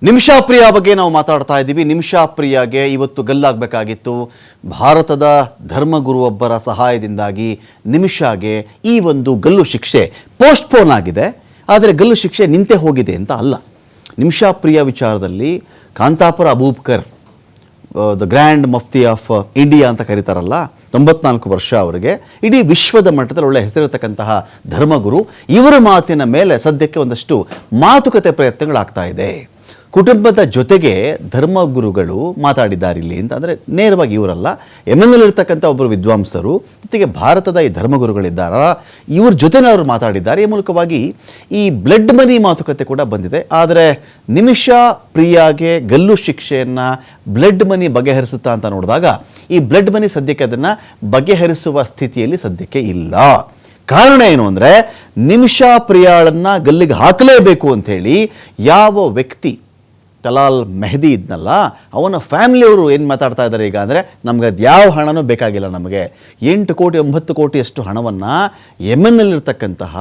ನಿಮಿಷಾ ಪ್ರಿಯಾ ಬಗ್ಗೆ ನಾವು ಮಾತಾಡ್ತಾ ಇದ್ದೀವಿ. ನಿಮಿಷಾ ಪ್ರಿಯಾಗೆ ಇವತ್ತು ಗಲ್ಲಾಗಬೇಕಾಗಿತ್ತು. ಭಾರತದ ಧರ್ಮಗುರುವೊಬ್ಬರ ಸಹಾಯದಿಂದಾಗಿ ನಿಮಿಷಾಗೆ ಈ ಒಂದು ಗಲ್ಲು ಶಿಕ್ಷೆ ಪೋಸ್ಟ್ಪೋನ್ ಆಗಿದೆ. ಆದರೆ ಗಲ್ಲು ಶಿಕ್ಷೆ ನಿಂತೇ ಹೋಗಿದೆ ಅಂತ ಅಲ್ಲ. ನಿಮಿಷಾ ಪ್ರಿಯಾ ವಿಚಾರದಲ್ಲಿ Kanthapuram Abubakar, the grand mufti of India ಅಂತ ಕರೀತಾರಲ್ಲ, 94 ವರ್ಷ ಅವರಿಗೆ, ಇಡೀ ವಿಶ್ವದ ಮಟ್ಟದಲ್ಲಿ ಒಳ್ಳೆ ಹೆಸರಿರತಕ್ಕಂತಹ ಧರ್ಮಗುರು. ಇವರ ಮಾತಿನ ಮೇಲೆ ಸದ್ಯಕ್ಕೆ ಒಂದಷ್ಟು ಮಾತುಕತೆ ಪ್ರಯತ್ನಗಳಾಗ್ತಾ ಇದೆ. ಕುಟುಂಬದ ಜೊತೆಗೆ ಧರ್ಮಗುರುಗಳು ಮಾತಾಡಿದ್ದಾರೆ ಇಲ್ಲಿ ಅಂತ. ಅಂದರೆ ನೇರವಾಗಿ ಇವರಲ್ಲ, ಯೆಮೆನ್ನಲ್ಲಿರ್ತಕ್ಕಂಥ ಒಬ್ಬರು ವಿದ್ವಾಂಸರು ಜೊತೆಗೆ ಭಾರತದ ಈ ಧರ್ಮಗುರುಗಳಿದ್ದಾರ, ಇವ್ರ ಜೊತೆನೇ ಅವರು ಮಾತಾಡಿದ್ದಾರೆ. ಈ ಮೂಲಕವಾಗಿ ಈ ಬ್ಲಡ್ ಮನಿ ಮಾತುಕತೆ ಕೂಡ ಬಂದಿದೆ. ಆದರೆ ನಿಮಿಷಾ ಪ್ರಿಯಾಗೆ ಗಲ್ಲು ಶಿಕ್ಷೆಯನ್ನು ಬ್ಲಡ್ ಮನಿ ಬಗೆಹರಿಸುತ್ತಾ ಅಂತ ನೋಡಿದಾಗ ಈ ಬ್ಲಡ್ ಮನಿ ಸದ್ಯಕ್ಕೆ ಅದನ್ನು ಬಗೆಹರಿಸುವ ಸ್ಥಿತಿಯಲ್ಲಿ ಸದ್ಯಕ್ಕೆ ಇಲ್ಲ. ಕಾರಣ ಏನು ಅಂದರೆ, ನಿಮಿಷಾ ಪ್ರಿಯಾಳನ್ನು ಗಲ್ಲಿಗೆ ಹಾಕಲೇಬೇಕು ಅಂಥೇಳಿ ಯಾವ ವ್ಯಕ್ತಿ ತಲಾಲ್ ಮೆಹದಿ ಇದ್ನಲ್ಲ, ಅವನ ಫ್ಯಾಮಿಲಿಯವರು ಏನು ಮಾತಾಡ್ತಾ ಇದ್ದಾರೆ ಈಗ ಅಂದರೆ, ನಮಗೆ ಅದು ಯಾವ ಹಣನೂ ಬೇಕಾಗಿಲ್ಲ, ನಮಗೆ 8 ಕೋಟಿ 9 ಕೋಟಿಯಷ್ಟು ಹಣವನ್ನು ಯೆಮೆನ್ನಲ್ಲಿರ್ತಕ್ಕಂತಹ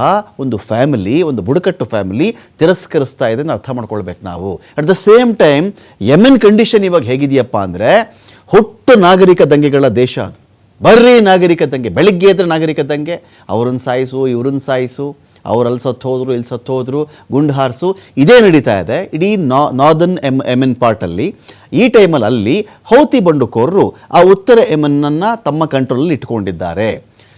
ಒಂದು ಫ್ಯಾಮಿಲಿ, ಒಂದು ಬುಡಕಟ್ಟು ಫ್ಯಾಮಿಲಿ ತಿರಸ್ಕರಿಸ್ತಾ ಇದೆ. ಅರ್ಥ ಮಾಡ್ಕೊಳ್ಬೇಕು ನಾವು. At the same time Yemen condition ಇವಾಗ ಹೇಗಿದೆಯಪ್ಪ ಅಂದರೆ, ಹುಟ್ಟು ನಾಗರಿಕ ದಂಗೆಗಳ ದೇಶ ಅದು. ಬರ್ರಿ ನಾಗರಿಕ ದಂಗೆ, ಬೆಳಿಗ್ಗೆ ಎದ್ರೆ ನಾಗರಿಕ ದಂಗೆ, ಅವ್ರನ್ನ ಸಾಯಿಸು ಇವ್ರನ್ನ ಸಾಯಿಸು, ಅವರಲ್ಲಿ ಸತ್ತು ಹೋದ್ರು ಇಲ್ಲಿ ಸತ್ತು ಹೋದ್ರು, ಗುಂಡು ಹಾರಿಸು, ಇದೇ ನಡೀತಾ ಇದೆ ಇಡೀ ನಾರ್ದರ್ನ್ ಯೆಮೆನ್ ಪಾರ್ಟಲ್ಲಿ. ಈ ಟೈಮಲ್ಲಿ ಅಲ್ಲಿ ಹೌತಿ ಬಂಡುಕೋರರು ಆ ಉತ್ತರ ಯೆಮೆನ್ನನ್ನು ತಮ್ಮ ಕಂಟ್ರೋಲಲ್ಲಿ ಇಟ್ಕೊಂಡಿದ್ದಾರೆ.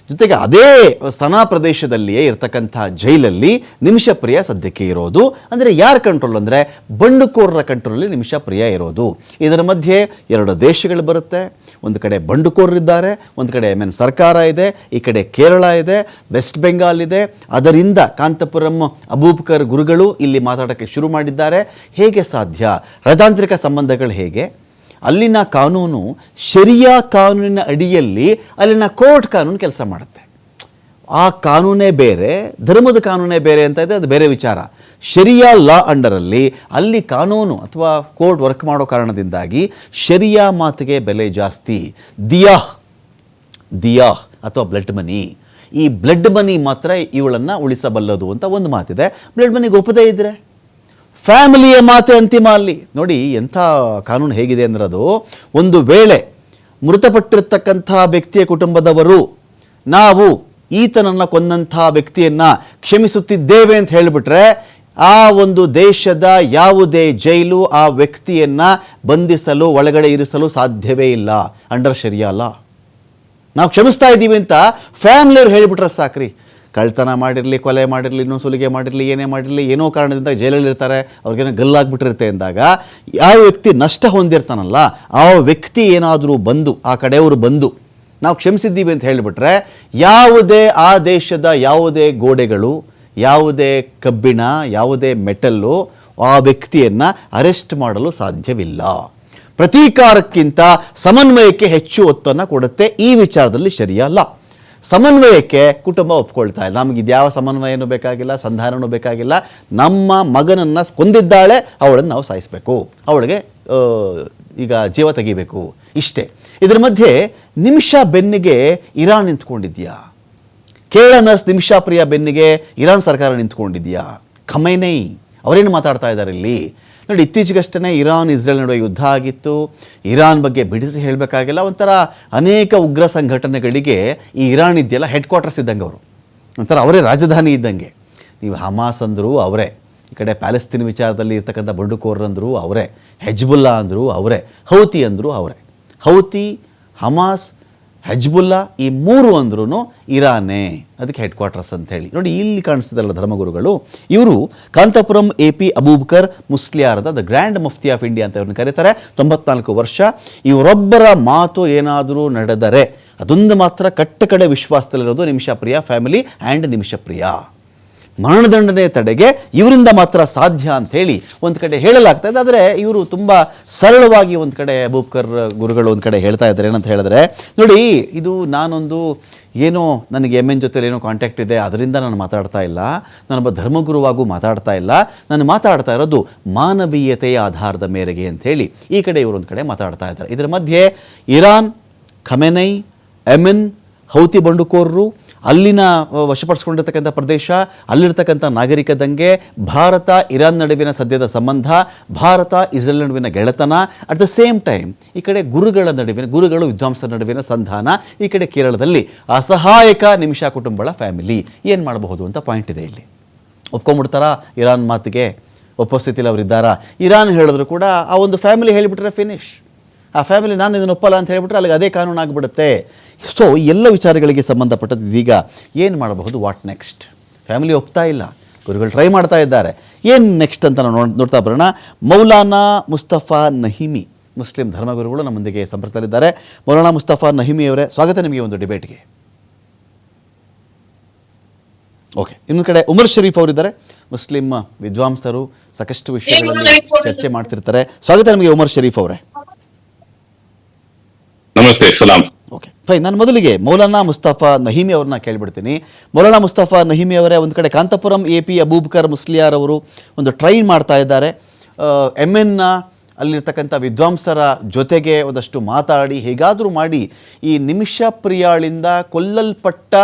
ಜೊತೆಗೆ ಅದೇ ಸನಾ ಪ್ರದೇಶದಲ್ಲಿಯೇ ಇರತಕ್ಕಂಥ ಜೈಲಲ್ಲಿ ನಿಮಿಷಾ ಪ್ರಿಯಾ ಸದ್ಯಕ್ಕೆ ಇರೋದು. ಅಂದರೆ ಯಾರ ಕಂಟ್ರೋಲ್ ಅಂದರೆ, ಬಂಡುಕೋರರ ಕಂಟ್ರೋಲಲ್ಲಿ ನಿಮಿಷಾ ಪ್ರಿಯಾ ಇರೋದು. ಇದರ ಮಧ್ಯೆ 2 ದೇಶಗಳು ಬರುತ್ತೆ. ಒಂದು ಕಡೆ ಬಂಡುಕೋರರಿದ್ದಾರೆ, ಒಂದು ಕಡೆ ಯೆಮೆನ್ ಸರ್ಕಾರ ಇದೆ, ಈ ಕಡೆ ಕೇರಳ ಇದೆ, ವೆಸ್ಟ್ ಬೆಂಗಾಲ್ ಇದೆ. ಅದರಿಂದ ಕಾಂತಪುರಂ ಅಬೂಬಕರ್ ಗುರುಗಳು ಇಲ್ಲಿ ಮಾತಾಡೋಕ್ಕೆ ಶುರು ಮಾಡಿದ್ದಾರೆ. ಹೇಗೆ ಸಾಧ್ಯ? ರಾಜತಾಂತ್ರಿಕ ಸಂಬಂಧಗಳು ಹೇಗೆ? ಅಲ್ಲಿನ ಕಾನೂನು ಶರಿಯಾ ಕಾನೂನಿನ ಅಡಿಯಲ್ಲಿ ಅಲ್ಲಿನ ಕೋರ್ಟ್ ಕಾನೂನು ಕೆಲಸ ಮಾಡುತ್ತೆ. ಆ ಕಾನೂನೇ ಬೇರೆ, ಧರ್ಮದ ಕಾನೂನೇ ಬೇರೆ ಅಂತ ಇದೆ, ಅದು ಬೇರೆ ವಿಚಾರ. ಶರಿಯಾ ಲಾ ಅಂಡರಲ್ಲಿ ಅಲ್ಲಿ ಕಾನೂನು ಅಥವಾ ಕೋರ್ಟ್ ವರ್ಕ್ ಮಾಡೋ ಕಾರಣದಿಂದಾಗಿ ಶರಿಯಾ ಮಾತಿಗೆ ಬೆಲೆ ಜಾಸ್ತಿ. ದಿಯಾ ಅಥವಾ ಬ್ಲಡ್ ಮನಿ, ಈ ಬ್ಲಡ್ ಮನಿ ಮಾತ್ರ ಇವಳನ್ನು ಉಳಿಸಬಲ್ಲದು ಅಂತ ಒಂದು ಮಾತಿದೆ. ಬ್ಲಡ್ ಮನಿಗೆ ಒಪ್ಪದೇ ಇದ್ದರೆ ಫ್ಯಾಮಿಲಿಯ ಮಾತೆ ಅಂತಿಮ ಅಲ್ಲಿ. ನೋಡಿ ಎಂಥ ಕಾನೂನು ಹೇಗಿದೆ ಅಂದರೆ, ಅದು ಒಂದು ವೇಳೆ ಮೃತಪಟ್ಟಿರ್ತಕ್ಕಂಥ ವ್ಯಕ್ತಿಯ ಕುಟುಂಬದವರು ನಾವು ಈತನನ್ನು ಕೊಂದಂಥ ವ್ಯಕ್ತಿಯನ್ನು ಕ್ಷಮಿಸುತ್ತಿದ್ದೇವೆ ಅಂತ ಹೇಳಿಬಿಟ್ರೆ, ಆ ಒಂದು ದೇಶದ ಯಾವುದೇ ಜೈಲು ಆ ವ್ಯಕ್ತಿಯನ್ನು ಬಂಧಿಸಲು, ಒಳಗಡೆ ಇರಿಸಲು ಸಾಧ್ಯವೇ ಇಲ್ಲ ಅಂಡರ್ ಶರಿಯಾ ಲಾ. ನಾವು ಕ್ಷಮಿಸ್ತಾ ಇದ್ದೀವಿ ಅಂತ ಫ್ಯಾಮಿಲಿಯವ್ರು ಹೇಳಿಬಿಟ್ರೆ ಸಾಕ್ರಿ. ಕಳ್ತನ ಮಾಡಿರಲಿ, ಕೊಲೆ ಮಾಡಿರಲಿ, ಇನ್ನೂ ಸುಲಿಗೆ ಮಾಡಿರಲಿ, ಏನೇ ಮಾಡಿರಲಿ, ಏನೋ ಕಾರಣದಿಂದ ಜೈಲಲ್ಲಿರ್ತಾರೆ, ಅವ್ರಿಗೇನೋ ಗಲ್ಲಾಗ್ಬಿಟ್ಟಿರುತ್ತೆ ಅಂದಾಗ ಯಾವ ವ್ಯಕ್ತಿ ನಷ್ಟ ಹೊಂದಿರ್ತಾನಲ್ಲ, ಆ ವ್ಯಕ್ತಿ ಏನಾದರೂ ಬಂದು, ಆ ಕಡೆಯವರು ಬಂದು ನಾವು ಕ್ಷಮಿಸಿದ್ದೀವಿ ಅಂತ ಹೇಳಿಬಿಟ್ರೆ, ಯಾವುದೇ ಆ ದೇಶದ ಯಾವುದೇ ಗೋಡೆಗಳು, ಯಾವುದೇ ಕಬ್ಬಿಣ, ಯಾವುದೇ ಮೆಟಲ್ಲು ಆ ವ್ಯಕ್ತಿಯನ್ನು ಅರೆಸ್ಟ್ ಮಾಡಲು ಸಾಧ್ಯವಿಲ್ಲ. ಪ್ರತೀಕಾರಕ್ಕಿಂತ ಸಮನ್ವಯಕ್ಕೆ ಹೆಚ್ಚು ಒತ್ತನ್ನು ಕೊಡುತ್ತೆ ಈ ವಿಚಾರದಲ್ಲಿ ಶರಿಯಾ ಲಾ. ಸಮನ್ವಯಕ್ಕೆ ಕುಟುಂಬ ಒಪ್ಕೊಳ್ತಾ ಇಲ್ಲ. ನಮಗೆ ಇದ್ಯಾವ ಸಮನ್ವಯನೂ ಬೇಕಾಗಿಲ್ಲ, ಸಂಧಾನವೂ ಬೇಕಾಗಿಲ್ಲ. ನಮ್ಮ ಮಗನನ್ನು ಕೊಂದಿದ್ದಾಳೆ, ಅವಳನ್ನು ನಾವು ಸಾಯಿಸಬೇಕು, ಅವಳಿಗೆ ಈಗ ಜೀವ ತೆಗಿಬೇಕು, ಇಷ್ಟೇ. ಇದರ ಮಧ್ಯೆ ನಿಮಿಷಾ ಬೆನ್ನಿಗೆ ಇರಾನ್ ನಿಂತ್ಕೊಂಡಿದ್ಯಾ? ಕೇರಳ ನರ್ಸ್ ನಿಮಿಷಾ ಪ್ರಿಯಾ ಬೆನ್ನಿಗೆ ಇರಾನ್ ಸರ್ಕಾರ ನಿಂತ್ಕೊಂಡಿದ್ಯಾ? ಖಮೈನೈ ಅವರೇನು ಮಾತಾಡ್ತಾ ಇದ್ದಾರೆ ಇಲ್ಲಿ ನೋಡಿ. ಇತ್ತೀಚೆಗಷ್ಟೇ ಇರಾನ್ ಇಸ್ರೇಲ್ ನಡುವೆ ಯುದ್ಧ ಆಗಿತ್ತು. ಇರಾನ್ ಬಗ್ಗೆ ಬಿಡಿಸಿ ಹೇಳಬೇಕಾಗಿಲ್ಲ. ಒಂಥರ ಅನೇಕ ಉಗ್ರ ಸಂಘಟನೆಗಳಿಗೆ ಈ ಇರಾನ್ ಇದೆಯಲ್ಲ ಹೆಡ್ ಕ್ವಾರ್ಟರ್ಸ್ ಇದ್ದಂಗೆ, ಅವರು ಒಂಥರ ಅವರೇ ರಾಜಧಾನಿ ಇದ್ದಂಗೆ. ನೀವು ಹಮಾಸ್ ಅಂದರು ಅವರೇ, ಈ ಕಡೆ ಪ್ಯಾಲೆಸ್ತೀನ್ ವಿಚಾರದಲ್ಲಿ ಇರ್ತಕ್ಕಂಥ ಬಂಡುಕೋರರು ಅಂದರು ಅವರೇ, ಹೆಜ್ಬುಲ್ಲಾ ಅಂದರು ಅವರೇ, ಹೌತಿ ಅಂದರು ಅವರೇ. ಹೌತಿ, ಹಮಾಸ್, ಹೆಜ್ಬುಲ್ಲಾ ಈ 3 ಅಂದ್ರೂ ಇರಾನೇ, ಅದಕ್ಕೆ ಹೆಡ್ ಕ್ವಾರ್ಟರ್ಸ್ ಅಂತ ಹೇಳಿ. ನೋಡಿ ಇಲ್ಲಿ ಕಾಣಿಸ್ತಿದ್ದಲ್ಲ ಧರ್ಮಗುರುಗಳು, ಇವರು ಕಾಂತಾಪುರಂ AP ಅಬೂಬಕರ್ ಮುಸ್ಲಿಯಾರದ the grand mufti of India ಅಂತ ಇವ್ರನ್ನ ಕರೀತಾರೆ. 94 ವರ್ಷ. ಇವರೊಬ್ಬರ ಮಾತು ಏನಾದರೂ ನಡೆದರೆ ಅದೊಂದು ಮಾತ್ರ ಕಟ್ಟಕಡೆ ವಿಶ್ವಾಸದಲ್ಲಿರೋದು ನಿಮಿಷಾ ಪ್ರಿಯಾ ಫ್ಯಾಮಿಲಿ ಆ್ಯಂಡ್ ನಿಮಿಷಾ ಪ್ರಿಯಾ. ಮರಣದಂಡನೆ ತಡೆಗೆ ಇವರಿಂದ ಮಾತ್ರ ಸಾಧ್ಯ ಅಂಥೇಳಿ ಒಂದು ಕಡೆ ಹೇಳಲಾಗ್ತಾ ಇದೆ. ಆದರೆ ಇವರು ತುಂಬ ಸರಳವಾಗಿ ಒಂದು ಕಡೆ ಅಬೂಬಕರ್ ಗುರುಗಳು ಒಂದು ಕಡೆ ಹೇಳ್ತಾ ಇದ್ದಾರೆ. ಏನಂತ ಹೇಳಿದ್ರೆ, ನೋಡಿ ಇದು ನಾನೊಂದು ಏನೋ ನನಗೆ ಯೆಮೆನ್ ಜೊತೆ ಏನೋ ಕಾಂಟ್ಯಾಕ್ಟ್ ಇದೆ, ಅದರಿಂದ ನಾನು ಮಾತಾಡ್ತಾ ಇಲ್ಲ, ನಾನೊಬ್ಬ ಧರ್ಮಗುರುವಾಗೂ ಮಾತಾಡ್ತಾ ಇಲ್ಲ, ನಾನು ಮಾತಾಡ್ತಾ ಇರೋದು ಮಾನವೀಯತೆಯ ಆಧಾರದ ಮೇರೆಗೆ ಅಂಥೇಳಿ ಈ ಕಡೆ ಇವರೊಂದು ಕಡೆ ಮಾತಾಡ್ತಾ ಇದ್ದಾರೆ. ಇದರ ಮಧ್ಯೆ ಇರಾನ್, ಖಮೆನೈ, ಯೆಮೆನ್, ಹೌತಿ ಬಂಡುಕೋರರು, ಅಲ್ಲಿನ ವಶಪಡಿಸ್ಕೊಂಡಿರ್ತಕ್ಕಂಥ ಪ್ರದೇಶ, ಅಲ್ಲಿರ್ತಕ್ಕಂಥ ನಾಗರಿಕ ದಂಗೆ, ಭಾರತ ಇರಾನ್ ನಡುವಿನ ಸದ್ಯದ ಸಂಬಂಧ, ಭಾರತ ಇಸ್ರೇಲ್ ನಡುವಿನ ಗೆಳೆತನ, ಅಟ್ ದ ಸೇಮ್ ಟೈಮ್ ಈ ಕಡೆ ಗುರುಗಳು ವಿದ್ವಾಂಸರ ನಡುವಿನ ಸಂಧಾನ, ಈ ಕಡೆ ಕೇರಳದಲ್ಲಿ ಅಸಹಾಯಕ ನಿಮಿಷ ಕುಟುಂಬಗಳ ಫ್ಯಾಮಿಲಿ. ಏನು ಮಾಡಬಹುದು ಅಂತ ಪಾಯಿಂಟ್ ಇದೆ ಇಲ್ಲಿ. ಒಪ್ಕೊಂಡ್ಬಿಡ್ತಾರಾ ಇರಾನ್ ಮಾತಿಗೆ? ಒಪ್ಪೋ ಸ್ಥಿತಿಲಿ ಅವರಿದ್ದಾರಾ? ಇರಾನ್ ಹೇಳಿದ್ರು ಕೂಡ ಆ ಒಂದು ಫ್ಯಾಮಿಲಿ ಹೇಳಿಬಿಟ್ರೆ ಫಿನಿಶ್. ಆ ಫ್ಯಾಮಿಲಿ ನಾನು ಇದನ್ನು ಒಪ್ಪಲ್ಲ ಅಂತ ಹೇಳಿಬಿಟ್ರೆ ಅಲ್ಲಿಗೆ ಅದೇ ಕಾನೂನು ಆಗಿಬಿಡುತ್ತೆ. ಸೊ ಎಲ್ಲ ವಿಚಾರಗಳಿಗೆ ಸಂಬಂಧಪಟ್ಟದ್ದು ಇದೀಗ ಏನು ಮಾಡಬಹುದು, ವಾಟ್ ನೆಕ್ಸ್ಟ್? ಫ್ಯಾಮಿಲಿ ಒಪ್ತಾ ಇಲ್ಲ, ಗುರುಗಳು ಟ್ರೈ ಮಾಡ್ತಾ ಇದ್ದಾರೆ, ಏನು ನೆಕ್ಸ್ಟ್ ಅಂತ ನಾವು ನೋಡ್ತಾ ಬರೋಣ. ಮೌಲಾನಾ ಮುಸ್ತಫಾ ನಹಿಮಿ, ಮುಸ್ಲಿಂ ಧರ್ಮಗುರುಗಳು ನಮ್ಮೊಂದಿಗೆ ಸಂಪರ್ಕದಲ್ಲಿದ್ದಾರೆ. ಮೌಲಾನಾ ಮುಸ್ತಫಾ ನಹಿಮಿ ಅವರೇ, ಸ್ವಾಗತ ನಿಮಗೆ ಒಂದು ಡಿಬೇಟ್ಗೆ. ಓಕೆ, ಇನ್ನೊಂದು ಕಡೆ ಉಮರ್ ಶರೀಫ್ ಅವರಿದ್ದಾರೆ, ಮುಸ್ಲಿಂ ವಿದ್ವಾಂಸರು, ಸಾಕಷ್ಟು ವಿಷಯಗಳಲ್ಲಿ ಚರ್ಚೆ ಮಾಡ್ತಿರ್ತಾರೆ. ಸ್ವಾಗತ ನಿಮಗೆ ಉಮರ್ ಶರೀಫ್ ಅವರೇ. ನಮಸ್ತೆ, ಸಲಾಂ. Okay fine. ನಾನು ಮೊದಲಿಗೆ ಮೌಲಾನಾ ಮುಸ್ತಫಾ ನಹಿಮಿ ಅವ್ರನ್ನ ಕೇಳಿಬಿಡ್ತೀನಿ. ಮೌಲಾನಾ ಮುಸ್ತಫಾ ನಹಿಮಿ ಅವರೇ, ಒಂದು ಕಡೆ ಕಾಂತಪುರಂ AP ಅಬೂಬಕರ್ ಮುಸ್ಲಿಯಾರ್ ಅವರು ಒಂದು ಟ್ರೈನ್ ಮಾಡ್ತಾ ಇದ್ದಾರೆ. MN ಅಲ್ಲಿರ್ತಕ್ಕಂಥ ವಿದ್ವಾಂಸರ ಜೊತೆಗೆ ಒಂದಷ್ಟು ಮಾತಾಡಿ ಹೇಗಾದರೂ ಮಾಡಿ ಈ ನಿಮಿಷ ಪ್ರಿಯಾಳಿಂದ ಕೊಲ್ಲಲ್ಪಟ್ಟ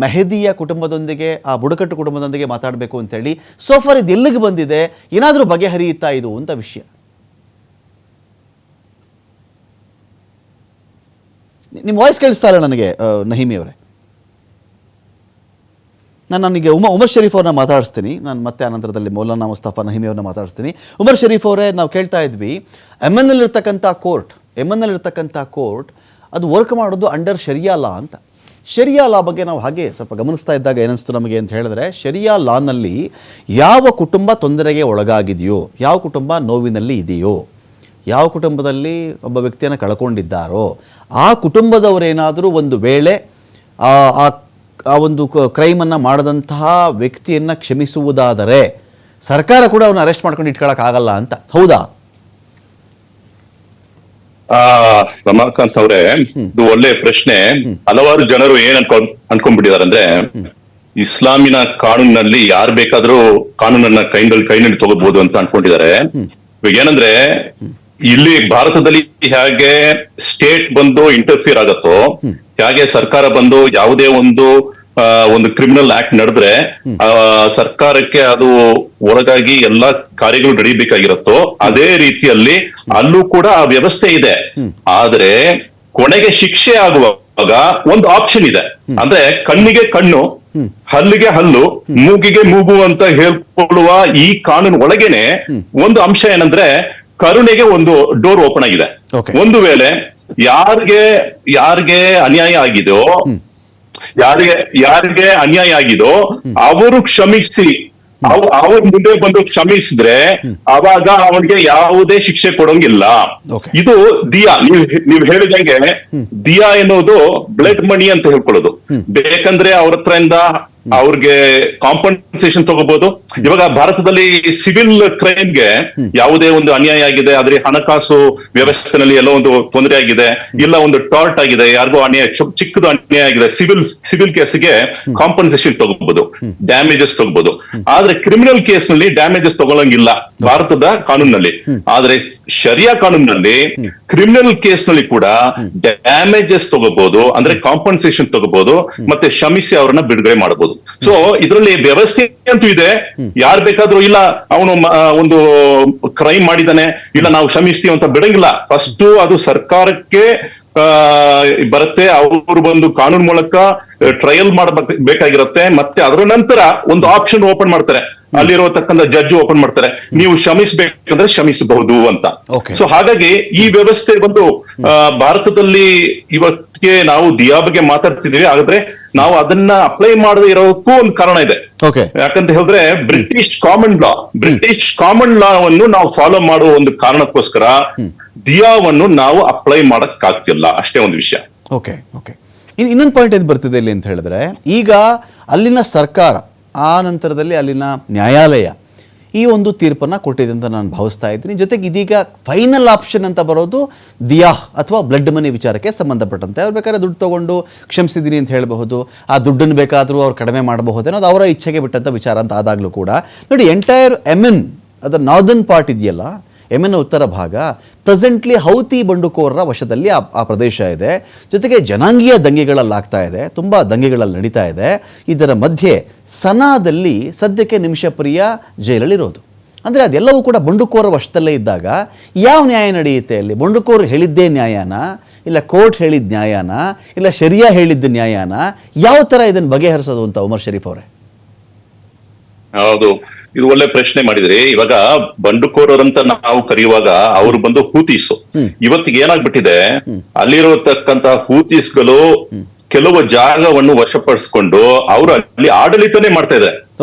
ಮೆಹದಿಯ ಕುಟುಂಬದೊಂದಿಗೆ, ಆ ಬುಡಕಟ್ಟು ಕುಟುಂಬದೊಂದಿಗೆ ಮಾತಾಡಬೇಕು ಅಂತೇಳಿ. ಸೋಫಾರ್ ಇದು ಎಲ್ಲಿಗೆ ಬಂದಿದೆ, ಏನಾದರೂ ಬಗೆಹರಿಯುತ್ತಾ ಇದು ಅಂತ ವಿಷಯ? ನಿಮ್ಮ ವಾಯ್ಸ್ ಕೇಳಿಸ್ತಾ ಇಲ್ಲ ನನಗೆ ನಹಿಮಿ ಅವರೇ. ನನಗೆ ಉಮರ್ ಶರೀಫ್ ಅವ್ರನ್ನ ಮಾತಾಡಿಸ್ತೀನಿ. ನಾನು ಮತ್ತೆ ಆನಂತರದಲ್ಲಿ ಮೌಲಾನಾ ಮುಸ್ತಫಾ ನಹಿಮಿ ಅವ್ರನ್ನ ಮಾತಾಡಿಸ್ತೀನಿ. ಉಮರ್ ಶರೀಫ್ ಅವರೇ, ನಾವು ಕೇಳ್ತಾ ಇದ್ವಿ MN ಅಲ್ಲಿರ್ತಕ್ಕಂಥ ಕೋರ್ಟ್ ಅದು ವರ್ಕ್ ಮಾಡೋದು ಅಂಡರ್ ಶರಿಯಾ ಲಾ ಅಂತ. ಶರಿಯಾ ಲಾ ಬಗ್ಗೆ ನಾವು ಹಾಗೆ ಸ್ವಲ್ಪ ಗಮನಿಸ್ತಾ ಇದ್ದಾಗ ಏನಿಸ್ತು ನಮಗೆ ಅಂತ ಹೇಳಿದ್ರೆ, ಶರಿಯಾ ಲಾನಲ್ಲಿ ಯಾವ ಕುಟುಂಬ ತೊಂದರೆಗೆ ಒಳಗಾಗಿದೆಯೋ, ಯಾವ ಕುಟುಂಬ ನೋವಿನಲ್ಲಿ ಇದೆಯೋ, ಯಾವ ಕುಟುಂಬದಲ್ಲಿ ಒಬ್ಬ ವ್ಯಕ್ತಿಯನ್ನು ಕಳ್ಕೊಂಡಿದ್ದಾರೋ ಆ ಕುಟುಂಬದವರೇನಾದರೂ ಒಂದು ವೇಳೆ ಆ ಒಂದು ಕ್ರೈಮನ್ನು ಮಾಡದಂತಹ ವ್ಯಕ್ತಿಯನ್ನು ಕ್ಷಮಿಸುವುದಾದರೆ ಸರ್ಕಾರ ಕೂಡ ಅವನ್ನ ಅರೆಸ್ಟ್ ಮಾಡ್ಕೊಂಡು ಇಟ್ಕೊಳ್ಳೋಕ್ಕಾಗಲ್ಲ ಅಂತ. ಹೌದಾ? ರಮಾಕಾಂತ್ ಅವರೇ, ಇದು ಒಳ್ಳೆ ಪ್ರಶ್ನೆ. ಹಲವಾರು ಜನರು ಏನ್ ಅನ್ಕೊಂಡ್ಬಿಟ್ಟಿದ್ದಾರೆ ಅಂದ್ರೆ, ಇಸ್ಲಾಮಿನ ಕಾನೂನಿನಲ್ಲಿ ಯಾರು ಬೇಕಾದ್ರೂ ಕಾನೂನನ್ನ ಕೈನಲ್ಲಿ ತಗೋಬಹುದು ಅಂತ ಅನ್ಕೊಂಡಿದ್ದಾರೆ. ಇವಾಗ ಏನಂದ್ರೆ, ಇಲ್ಲಿ ಭಾರತದಲ್ಲಿ ಹೇಗೆ ಸ್ಟೇಟ್ ಬಂದು ಇಂಟರ್ಫಿಯರ್ ಆಗತ್ತೋ, ಹೇಗೆ ಸರ್ಕಾರ ಬಂದು ಯಾವುದೇ ಒಂದು ಕ್ರಿಮಿನಲ್ ಆಕ್ಟ್ ನಡೆದ್ರೆ ಸರ್ಕಾರಕ್ಕೆ ಅದು ಒಳಗಾಗಿ ಎಲ್ಲಾ ಕಾರ್ಯಗಳು ನಡೀಬೇಕಾಗಿರುತ್ತೋ, ಅದೇ ರೀತಿಯಲ್ಲಿ ಅಲ್ಲೂ ಕೂಡ ಆ ವ್ಯವಸ್ಥೆ ಇದೆ. ಆದ್ರೆ ಕೊನೆಗೆ ಶಿಕ್ಷೆ ಆಗುವಾಗ ಒಂದು ಆಪ್ಷನ್ ಇದೆ. ಅಂದ್ರೆ ಕಣ್ಣಿಗೆ ಕಣ್ಣು, ಹಲ್ಲಿಗೆ ಹಲ್ಲು, ಮೂಗಿಗೆ ಮೂಗು ಅಂತ ಹೇಳ್ಕೊಳ್ಳುವ ಈ ಕಾನೂನು ಒಳಗೇನೆ ಒಂದು ಅಂಶ ಏನಂದ್ರೆ, ಕರುಣೆಗೆ ಒಂದು ಡೋರ್ ಓಪನ್ ಆಗಿದೆ. ಒಂದು ವೇಳೆ ಯಾರಿಗೆ ಅನ್ಯಾಯ ಆಗಿದೋ, ಯಾರಿಗೆ ಅನ್ಯಾಯ ಆಗಿದೋ ಅವರು ಕ್ಷಮಿಸಿ, ಅವ್ರ ಮುಂದೆ ಬಂದು ಕ್ಷಮಿಸಿದ್ರೆ ಅವಾಗ ಅವನಿಗೆ ಯಾವುದೇ ಶಿಕ್ಷೆ ಕೊಡೋಂಗಿಲ್ಲ. ಇದು ದಿಯಾ, ನೀವ್ ಹೇಳಿದಂಗೆ ದಿಯಾ ಎನ್ನುವುದು ಬ್ಲಡ್ ಮನಿ ಅಂತ ಹೇಳ್ಕೊಳ್ಳೋದು. ಬೇಕಂದ್ರೆ ಅವ್ರ ಹತ್ರದಿಂದ ಅವ್ರಿಗೆ ಕಾಂಪನ್ಸೇಷನ್ ತಗೋಬಹುದು. ಇವಾಗ ಭಾರತದಲ್ಲಿ ಸಿವಿಲ್ ಕ್ರೈಮ್ಗೆ ಯಾವುದೇ ಒಂದು ಅನ್ಯಾಯ ಆಗಿದೆ, ಆದ್ರೆ ಹಣಕಾಸು ವ್ಯವಸ್ಥೆನಲ್ಲಿ ಎಲ್ಲೋ ಒಂದು ತೊಂದರೆ ಆಗಿದೆ, ಇಲ್ಲ ಒಂದು ಟಾರ್ಟ್ ಆಗಿದೆ, ಯಾರಿಗೋ ಅನ್ಯಾಯ, ಚಿಕ್ಕದು ಅನ್ಯಾಯ ಆಗಿದೆ, ಸಿವಿಲ್ ಕೇಸ್ಗೆ ಕಾಂಪನ್ಸೇಷನ್ ತಗೋಬಹುದು, ಡ್ಯಾಮೇಜಸ್ ತಗೋಬಹುದು. ಆದ್ರೆ ಕ್ರಿಮಿನಲ್ ಕೇಸ್ ನಲ್ಲಿ ಡ್ಯಾಮೇಜಸ್ ತಗೊಳಂಗಿಲ್ಲ ಭಾರತದ ಕಾನೂನಲ್ಲಿ. ಆದ್ರೆ ಶರಿಯಾ ಕಾನೂನಿನಲ್ಲಿ ಕ್ರಿಮಿನಲ್ ಕೇಸ್ ನಲ್ಲಿ ಕೂಡ ಡ್ಯಾಮೇಜಸ್ ತಗೋಬಹುದು, ಅಂದ್ರೆ ಕಾಂಪನ್ಸೇಷನ್ ತಗೋಬಹುದು, ಮತ್ತೆ ಕ್ಷಮಿಸಿ ಅವ್ರನ್ನ ಬಿಡುಗಡೆ ಮಾಡಬಹುದು. ಸೊ ಇದರಲ್ಲಿ ವ್ಯವಸ್ಥೆ ಅಂತೂ ಇದೆ. ಯಾರು ಬೇಕಾದ್ರೂ ಇಲ್ಲ ಅವನು ಒಂದು ಕ್ರೈಮ್ ಮಾಡಿದಾನೆ, ಇಲ್ಲ ನಾವು ಕ್ಷಮಿಸ್ತೀವಿ ಅಂತ ಬಿಡಂಗಿಲ್ಲ. ಫಸ್ಟ್ ಅದು ಸರ್ಕಾರಕ್ಕೆ ಬರುತ್ತೆ. ಅವರು ಬಂದು ಕಾನೂನು ಮೂಲಕ ಟ್ರಯಲ್ ಮಾಡಬೇಕಾಗಿರುತ್ತೆ. ಮತ್ತೆ ಅದರ ನಂತರ ಒಂದು ಆಪ್ಷನ್ ಓಪನ್ ಮಾಡ್ತಾರೆ, ಅಲ್ಲಿರತಕ್ಕಂಥ ಜಡ್ಜ್ ಓಪನ್ ಮಾಡ್ತಾರೆ, ನೀವು ಕ್ಷಮಿಸಬೇಕಂದ್ರೆ ಕ್ಷಮಿಸಬಹುದು ಅಂತ. ಸೊ ಹಾಗಾಗಿ ಈ ವ್ಯವಸ್ಥೆ ಬಂದು ಭಾರತದಲ್ಲಿ ಇವತ್ತಿಗೆ ನಾವು ದಿಯಾ ಬಗ್ಗೆ ಮಾತಾಡ್ತಿದೀವಿ. ಹಾಗಾದ್ರೆ ನಾವು ಅದನ್ನ ಅಪ್ಲೈ ಮಾಡದೇ ಇರೋಕ್ಕೂ ಒಂದು ಕಾರಣ ಇದೆ. ಯಾಕಂತ ಹೇಳಿದ್ರೆ, ಬ್ರಿಟಿಷ್ ಕಾಮನ್ ಲಾವನ್ನು ನಾವು ಫಾಲೋ ಮಾಡುವ ಒಂದು ಕಾರಣಕ್ಕೋಸ್ಕರ ದಿಯಾವನ್ನು ನಾವು ಅಪ್ಲೈ ಮಾಡಕ್ ಆಗ್ತಿಲ್ಲ, ಅಷ್ಟೇ ಒಂದು ವಿಷಯ. ಓಕೆ. ಇನ್ನೊಂದು ಪಾಯಿಂಟ್ ಏನು ಬರ್ತಿದೆ ಇಲ್ಲಿ ಅಂತ ಹೇಳಿದ್ರೆ, ಈಗ ಅಲ್ಲಿನ ಸರ್ಕಾರ, ಆ ನಂತರದಲ್ಲಿ ಅಲ್ಲಿನ ನ್ಯಾಯಾಲಯ ಈ ಒಂದು ತೀರ್ಪನ್ನು ಕೊಟ್ಟಿದೆ ಅಂತ ನಾನು ಭಾವಿಸ್ತಾ ಇದ್ದೀನಿ. ಜೊತೆಗೆ ಇದೀಗ ಫೈನಲ್ ಆಪ್ಷನ್ ಅಂತ ಬರೋದು ದಿಯಾ ಅಥವಾ ಬ್ಲಡ್ ಮನಿ ವಿಚಾರಕ್ಕೆ ಸಂಬಂಧಪಟ್ಟಂತೆ. ಅವ್ರು ಬೇಕಾದ್ರೆ ದುಡ್ಡು ತೊಗೊಂಡು ಕ್ಷಮಿಸಿದ್ದೀನಿ ಅಂತ ಹೇಳಬಹುದು, ಆ ದುಡ್ಡನ್ನು ಬೇಕಾದರೂ ಅವ್ರು ಕಡಿಮೆ ಮಾಡಬಹುದು ಅನ್ನೋದು ಅವರ ಇಚ್ಛೆಗೆ ಬಿಟ್ಟಂಥ ವಿಚಾರ ಅಂತ ಆದಾಗಲೂ ಕೂಡ ನೋಡಿ, ಎಂಟೈರ್ MN ಅದರ ನಾರ್ದರ್ನ್ ಪಾರ್ಟ್ ಇದೆಯಲ್ಲ, ಯೆಮೆನ್ನ ಉತ್ತರ ಭಾಗ ಪ್ರೆಸೆಂಟ್ಲಿ ಹೌತಿ ಬಂಡುಕೋರರ ವಶದಲ್ಲಿ ಆ ಪ್ರದೇಶ ಇದೆ. ಜೊತೆಗೆ ಜನಾಂಗೀಯ ದಂಗೆಗಳಲ್ಲಾಗ್ತಾ ಇದೆ, ತುಂಬ ದಂಗೆಗಳಲ್ಲಿ ನಡೀತಾ ಇದೆ. ಇದರ ಮಧ್ಯೆ ಸನಾದಲ್ಲಿ ಸದ್ಯಕ್ಕೆ ನಿಮಿಷಪ್ರಿಯ ಜೈಲಲ್ಲಿರೋದು. ಅಂದರೆ ಅದೆಲ್ಲವೂ ಕೂಡ ಬಂಡುಕೋರ ವಶದಲ್ಲೇ ಇದ್ದಾಗ ಯಾವ ನ್ಯಾಯ ನಡೆಯುತ್ತೆ ಅಲ್ಲಿ? ಬಂಡುಕೋರು ಹೇಳಿದ್ದೇ ನ್ಯಾಯನ, ಇಲ್ಲ ಕೋರ್ಟ್ ಹೇಳಿದ ನ್ಯಾಯನ, ಇಲ್ಲ ಶರಿಯಾ ಹೇಳಿದ್ದ ನ್ಯಾಯನ? ಯಾವ ಥರ ಇದನ್ನು ಬಗೆಹರಿಸೋದು ಅಂತ ಉಮರ್ ಶರೀಫ್ ಅವರೇ? ಹೌದು, ಇದು ಒಳ್ಳೆ ಪ್ರಶ್ನೆ ಮಾಡಿದ್ರಿ. ಇವಾಗ ಬಂಡುಕೋರರಂತ ನಾವು ಕರೆಯುವಾಗ ಅವರು ಬಂದು ಹೂತೀಸು. ಇವತ್ತಿಗೆ ಏನಾಗ್ಬಿಟ್ಟಿದೆ, ಅಲ್ಲಿರತಕ್ಕಂತ ಹೂತೀಸ್ಗಳು ಕೆಲವು ಜಾಗವನ್ನು ವಶಪಡಿಸ್ಕೊಂಡು ಅವರು ಅಲ್ಲಿ ಆಡಳಿತನೇ ಮಾಡ್ತಾ ಇದ್ದಾರೆ.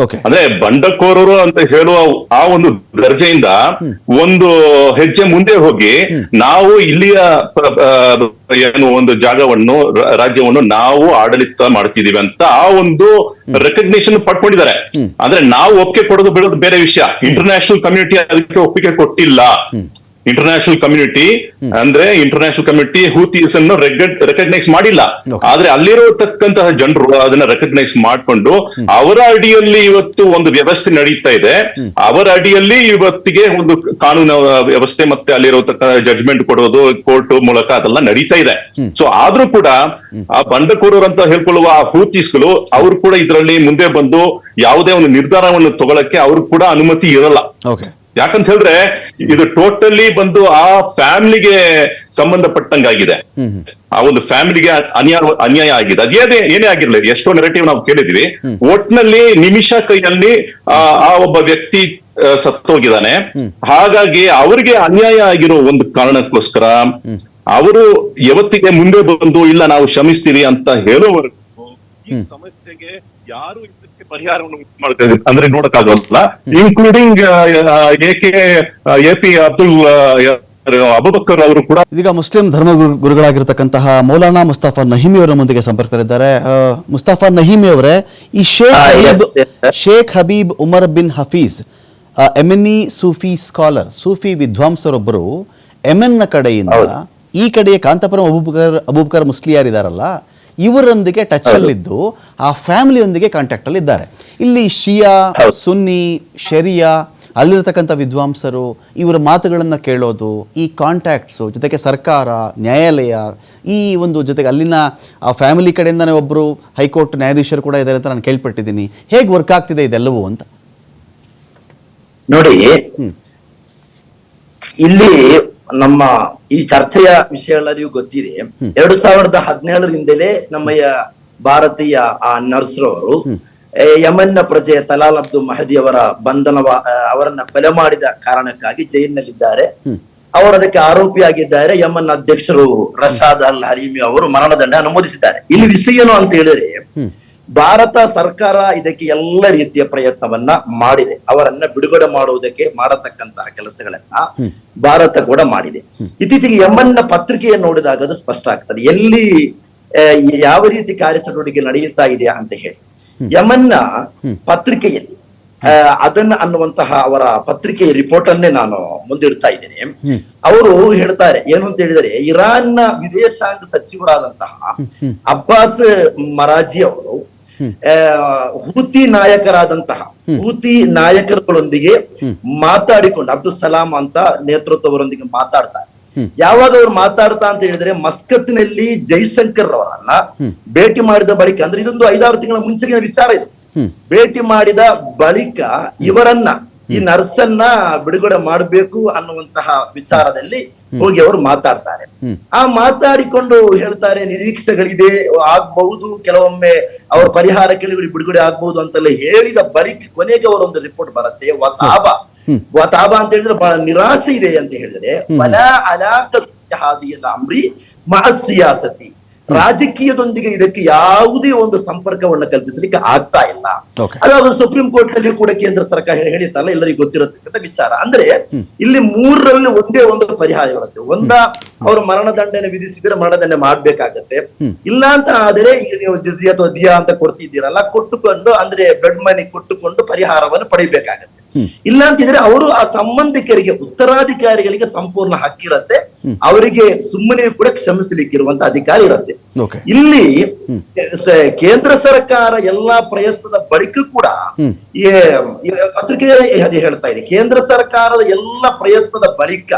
ಅಂದ್ರೆ ಬಂಡಕೋರರು ಅಂತ ಹೇಳುವ ಆ ಒಂದು ದರ್ಜೆಯಿಂದ ಒಂದು ಹೆಜ್ಜೆ ಮುಂದೆ ಹೋಗಿ ನಾವು ಇಲ್ಲಿಯ ಏನು ಒಂದು ಜಾಗವನ್ನು, ರಾಜ್ಯವನ್ನು ನಾವು ಆಡಳಿತ ಮಾಡ್ತಿದೀವಿ ಅಂತ ಆ ಒಂದು ರೆಕಗ್ನಿಷನ್ ಪಡ್ಕೊಂಡಿದ್ದಾರೆ. ಅಂದ್ರೆ ನಾವು ಒಪ್ಪಿಗೆ ಕೊಡೋದು ಬಿಡೋದು ಬೇರೆ ವಿಷಯ. ಇಂಟರ್ನ್ಯಾಷನಲ್ ಕಮ್ಯುನಿಟಿ ಅದಕ್ಕೆ ಒಪ್ಪಿಗೆ ಕೊಟ್ಟಿಲ್ಲ. ಇಂಟರ್ನ್ಯಾಷನಲ್ ಕಮ್ಯುನಿಟಿ ಹೂತೀಸ್ ಅನ್ನು ರೆಕಗ್ನೈಸ್ ಮಾಡಿಲ್ಲ. ಆದ್ರೆ ಅಲ್ಲಿರತಕ್ಕಂತಹ ಜನರು ಅದನ್ನ ರೆಕಗ್ನೈಸ್ ಮಾಡ್ಕೊಂಡು ಅವರ ಅಡಿಯಲ್ಲಿ ಇವತ್ತು ಒಂದು ವ್ಯವಸ್ಥೆ ನಡೀತಾ ಇದೆ. ಅವರ ಅಡಿಯಲ್ಲಿ ಇವತ್ತಿಗೆ ಒಂದು ಕಾನೂನು ವ್ಯವಸ್ಥೆ ಮತ್ತೆ ಅಲ್ಲಿರತಕ್ಕ ಜಡ್ಜ್ಮೆಂಟ್ ಕೊಡೋದು ಕೋರ್ಟ್ ಮೂಲಕ ಅದೆಲ್ಲ ನಡೀತಾ ಇದೆ. ಸೊ ಆದ್ರೂ ಕೂಡ ಆ ಬಂಡಕೋರರು ಅಂತ ಹೇಳ್ಕೊಳ್ಳುವ ಆ ಹೂತೀಸ್ಗಳು ಅವರು ಕೂಡ ಇದರಲ್ಲಿ ಮುಂದೆ ಬಂದು ಯಾವುದೇ ಒಂದು ನಿರ್ಧಾರವನ್ನು ತಗೊಳಕ್ಕೆ ಅವ್ರು ಕೂಡ ಅನುಮತಿ ಇರಲ್ಲ. ಯಾಕಂತ ಹೇಳಿದ್ರೆ ಇದು ಟೋಟಲಿ ಬಂದು ಆ ಫ್ಯಾಮಿಲಿಗೆ ಸಂಬಂಧಪಟ್ಟಂಗಾಗಿದೆ. ಆ ಒಂದು ಫ್ಯಾಮಿಲಿಗೆ ಅನ್ಯಾಯ ಆಗಿದೆ. ಏನೇ ಆಗಿರ್ಲಿ, ಎಷ್ಟೋ ನೆರೆಟಿವ್ ನಾವು ಕೇಳಿದ್ವಿ. ಒಟ್ನಲ್ಲಿ ನಿಮಿಷ ಕೈಯಲ್ಲಿ ಆ ಒಬ್ಬ ವ್ಯಕ್ತಿ ಸತ್ತೋಗಿದ್ದಾನೆ. ಹಾಗಾಗಿ ಅವರಿಗೆ ಅನ್ಯಾಯ ಆಗಿರೋ ಒಂದು ಕಾರಣಕ್ಕೋಸ್ಕರ ಅವರು ಯಾವತ್ತಿಗೆ ಮುಂದೆ ಬಂದು ಇಲ್ಲ ನಾವು ಕ್ಷಮಿಸ್ತೀವಿ ಅಂತ ಹೇಳೋವರೆಗೂ ಈ ಸಮಸ್ಯೆಗೆ ಯಾರು ಪರಿಹಾರವನ್ನು ಮಾಡ್ತಾರೆ ಅಂದ್ರೆ ನೋಡಕ್ಕಾಗಲ್ಲ. ಇನ್ಕ್ಲೂಡಿಂಗ್ ಎಪಿ ಅಬ್ದುಲ್ ಅಬುಬಕರ್ ಅವರು ಕೂಡ. ಇದೀಗ ಮುಸ್ಲಿಂ ಧರ್ಮ ಗುರುಗಳಾಗಿರ್ತಕ್ಕಂತಹ ಮೌಲಾನಾ ಮುಸ್ತಫಾ ನಹಿಮಿ ಅವರ ಮುಂದಿಗೆ ಸಂಪರ್ಕದಲ್ಲಿದ್ದಾರೆ. ಮುಸ್ತಫಾ ನಹಿಮಿ ಅವರೇ, ಈ ಶೇಖ್ ಹಬೀಬ್ ಉಮರ್ ಬಿನ್ ಹಫೀಜ್ ಯೆಮೆನಿ ಸೂಫಿ ಸ್ಕಾಲರ್, ಸೂಫಿ ವಿದ್ವಾಂಸರೊಬ್ಬರು ಯೆಮೆನ್ನ ಕಡೆಯಿಂದ ಈ ಕಡೆಯ ಕಾಂತಪುರಂ ಅಬೂಬಕರ್ ಮುಸ್ಲಿಯಾರ್ ಇದಾರಲ್ಲ, ಇವರೊಂದಿಗೆ ಟಚ್ ಅಲ್ಲಿದ್ದು ಆ ಫ್ಯಾಮಿಲಿಯೊಂದಿಗೆ ಕಾಂಟ್ಯಾಕ್ಟ್ ಅಲ್ಲಿ ಇದ್ದಾರೆ. ಇಲ್ಲಿ ಶಿಯಾ, ಸುನ್ನಿ, ಶರಿಯಾ, ಅಲ್ಲಿರತಕ್ಕಂಥ ವಿದ್ವಾಂಸರು ಇವರ ಮಾತುಗಳನ್ನು ಕೇಳೋದು, ಈ ಕಾಂಟ್ಯಾಕ್ಟ್ಸು, ಜೊತೆಗೆ ಸರ್ಕಾರ, ನ್ಯಾಯಾಲಯ, ಈ ಒಂದು ಜೊತೆಗೆ ಅಲ್ಲಿನ ಆ ಫ್ಯಾಮಿಲಿ ಕಡೆಯಿಂದನೇ ಒಬ್ಬರು ಹೈಕೋರ್ಟ್ ನ್ಯಾಯಾಧೀಶರು ಕೂಡ ಇದ್ದಾರೆ ಅಂತ ನಾನು ಕೇಳ್ಪಟ್ಟಿದ್ದೀನಿ. ಹೇಗೆ ವರ್ಕ್ ಆಗ್ತಿದೆ ಇದೆಲ್ಲವೂ ಅಂತ ನೋಡಿ. ಇಲ್ಲಿ ನಮ್ಮ ಈ ಚರ್ಚೆಯ ವಿಷಯಗಳಲ್ಲಿಯೂ ಗೊತ್ತಿದೆ. 2017ರಿಂದಲೇ ನಮ್ಮ ಭಾರತೀಯ ನರ್ಸ್ರವರು ಯಮನ್ನ ಪ್ರಜೆ ತಲಾಲ್ ಅಬ್ದುಲ್ ಮಹದಿ ಅವರ ಅವರನ್ನ ಕೊಲೆ ಮಾಡಿದ ಕಾರಣಕ್ಕಾಗಿ ಜೈಲಿನಲ್ಲಿದ್ದಾರೆ. ಅವರು ಅದಕ್ಕೆ ಆರೋಪಿಯಾಗಿದ್ದಾರೆ. ಯಮನ್ ಅಧ್ಯಕ್ಷರು ರಶಾದ್ ಅಲ್ ಹರೀಮಿ ಅವರು ಮರಣದಂಡ ಅನುಮೋದಿಸಿದ್ದಾರೆ. ಇಲ್ಲಿ ವಿಷಯ ಏನು ಅಂತ ಹೇಳಿದ್ರೆ, ಭಾರತ ಸರ್ಕಾರ ಇದಕ್ಕೆ ಎಲ್ಲ ರೀತಿಯ ಪ್ರಯತ್ನವನ್ನ ಮಾಡಿದೆ. ಅವರನ್ನ ಬಿಡುಗಡೆ ಮಾಡುವುದಕ್ಕೆ ಮಾಡತಕ್ಕಂತಹ ಕೆಲಸಗಳನ್ನ ಭಾರತ ಕೂಡ ಮಾಡಿದೆ. ಇತ್ತೀಚೆಗೆ ಯಮನ್ನ ಪತ್ರಿಕೆಯನ್ನು ನೋಡಿದಾಗ ಅದು ಸ್ಪಷ್ಟ ಆಗ್ತದೆ ಎಲ್ಲಿ ಯಾವ ರೀತಿ ಕಾರ್ಯಚಟುವಟಿಕೆ ನಡೆಯುತ್ತಾ ಇದೆ ಅಂತ ಹೇಳಿ. ಯಮನ್ನ ಪತ್ರಿಕೆಯಲ್ಲಿ ಅದನ್ನ ಅನ್ನುವಂತಹ ಅವರ ಪತ್ರಿಕೆಯ ರಿಪೋರ್ಟ್ ಅನ್ನೇ ನಾನು ಮುಂದಿಡ್ತಾ ಇದ್ದೇನೆ. ಅವರು ಹೇಳ್ತಾರೆ ಏನು ಅಂತ ಹೇಳಿದರೆ, ಇರಾನ್ನ ವಿದೇಶಾಂಗ ಸಚಿವರಾದಂತಹ ಅಬ್ಬಾಸ್ ಮರಾಜಿ ಅವರು ಹೂತಿ ನಾಯಕರಾದಂತಹ ಹೂತಿ ನಾಯಕರುಗಳೊಂದಿಗೆ ಮಾತಾಡಿಕೊಂಡು, ಅಬ್ದುಲ್ ಸಲಾಂ ಅಂತ ನೇತೃತ್ವವರೊಂದಿಗೆ ಮಾತಾಡ್ತಾರೆ. ಯಾವಾಗ ಅವ್ರು ಮಾತಾಡ್ತಾ ಅಂತ ಹೇಳಿದ್ರೆ, ಮಸ್ಕತ್ನಲ್ಲಿ ಜೈಶಂಕರ್ ಅವರನ್ನ ಭೇಟಿ ಮಾಡಿದ ಬಳಿಕ, ಅಂದ್ರೆ ಇದೊಂದು 5-6 ತಿಂಗಳ ಮುಂಚೆಗಿನ ವಿಚಾರ ಇದು. ಭೇಟಿ ಮಾಡಿದ ಬಳಿಕ ಇವರನ್ನ, ಈ ನರ್ಸನ್ನ ಬಿಡುಗಡೆ ಮಾಡಬೇಕು ಅನ್ನುವಂತಹ ವಿಚಾರದಲ್ಲಿ ಹೋಗಿ ಅವರು ಮಾತಾಡ್ತಾರೆ. ಆ ಮಾತಾಡಿಕೊಂಡು ಹೇಳ್ತಾರೆ ನಿರೀಕ್ಷೆಗಳಿದೆ, ಆಗ್ಬಹುದು, ಕೆಲವೊಮ್ಮೆ ಅವ್ರ ಪರಿಹಾರ ಕೇಳಿ ಬಿಡುಗಡೆ ಆಗ್ಬಹುದು ಅಂತೆಲ್ಲ ಹೇಳಿದ ಬಳಿಕ ಕೊನೆಗೆ ಅವರೊಂದು ರಿಪೋರ್ಟ್ ಬರುತ್ತೆ. ವತಾಬ ಅಂತ ಹೇಳಿದ್ರೆ ಬಹಳ ನಿರಾಸೆ ಇದೆ ಅಂತ ಹೇಳಿದ್ರೆ, ವಲಾ ಅಲಾಕತ್ ಹಾದಿಯಲ್ ಅಮ್ರಿ ಮಅ ಸಿಯಾಸತಿ, ರಾಜಕೀಯದೊಂದಿಗೆ ಇದಕ್ಕೆ ಯಾವುದೇ ಒಂದು ಸಂಪರ್ಕವನ್ನು ಕಲ್ಪಿಸಲಿಕ್ಕೆ ಆಗ್ತಾ ಇಲ್ಲ. ಅದಾದ್ರು ಸುಪ್ರೀಂ ಕೋರ್ಟ್ ನಲ್ಲಿ ಕೂಡ ಕೇಂದ್ರ ಸರ್ಕಾರ ಹೇಳಿತಲ್ಲ, ಎಲ್ಲರಿಗೂ ಗೊತ್ತಿರತಕ್ಕಂಥ ವಿಚಾರ. ಅಂದ್ರೆ ಇಲ್ಲಿ 3ರಲ್ಲಿ ಒಂದೇ ಒಂದು ಪರಿಹಾರ ಇರುತ್ತೆ. ಅವರು ಮರಣದಂಡನೆ ವಿಧಿಸಿದ್ರೆ ಮರಣದಂಡನೆ ಮಾಡ್ಬೇಕಾಗತ್ತೆ. ಇಲ್ಲ ಅಂತ ಆದರೆ ಈಗ ನೀವು ಜಿಜಿಯಾ ಅಥವಾ ದಿಯಾ ಅಂತ ಕೊಡ್ತಿದ್ದೀರಲ್ಲ, ಕೊಟ್ಟುಕೊಂಡು ಅಂದ್ರೆ ಬ್ಲಡ್ ಮನಿ ಕೊಟ್ಟುಕೊಂಡು ಪರಿಹಾರವನ್ನು ಪಡಿಬೇಕಾಗತ್ತೆ. ಇಲ್ಲ ಅಂತಿದ್ರೆ ಅವರು ಆ ಸಂಬಂಧಿಕರಿಗೆ, ಉತ್ತರಾಧಿಕಾರಿಗಳಿಗೆ ಸಂಪೂರ್ಣ ಹಕ್ಕಿರತ್ತೆ, ಅವರಿಗೆ ಸುಮ್ಮನೆ ಕೂಡ ಕ್ಷಮಿಸಲಿಕ್ಕಿರುವಂತ ಅಧಿಕಾರ ಇರುತ್ತೆ. ಇಲ್ಲಿ ಕೇಂದ್ರ ಸರ್ಕಾರ ಎಲ್ಲಾ ಪ್ರಯತ್ನದ ಬಳಿಕ ಕೂಡ ಪತ್ರಿಕೆ ಅದೇ ಹೇಳ್ತಾ ಇದೆ, ಕೇಂದ್ರ ಸರ್ಕಾರದ ಎಲ್ಲ ಪ್ರಯತ್ನದ ಬಳಿಕ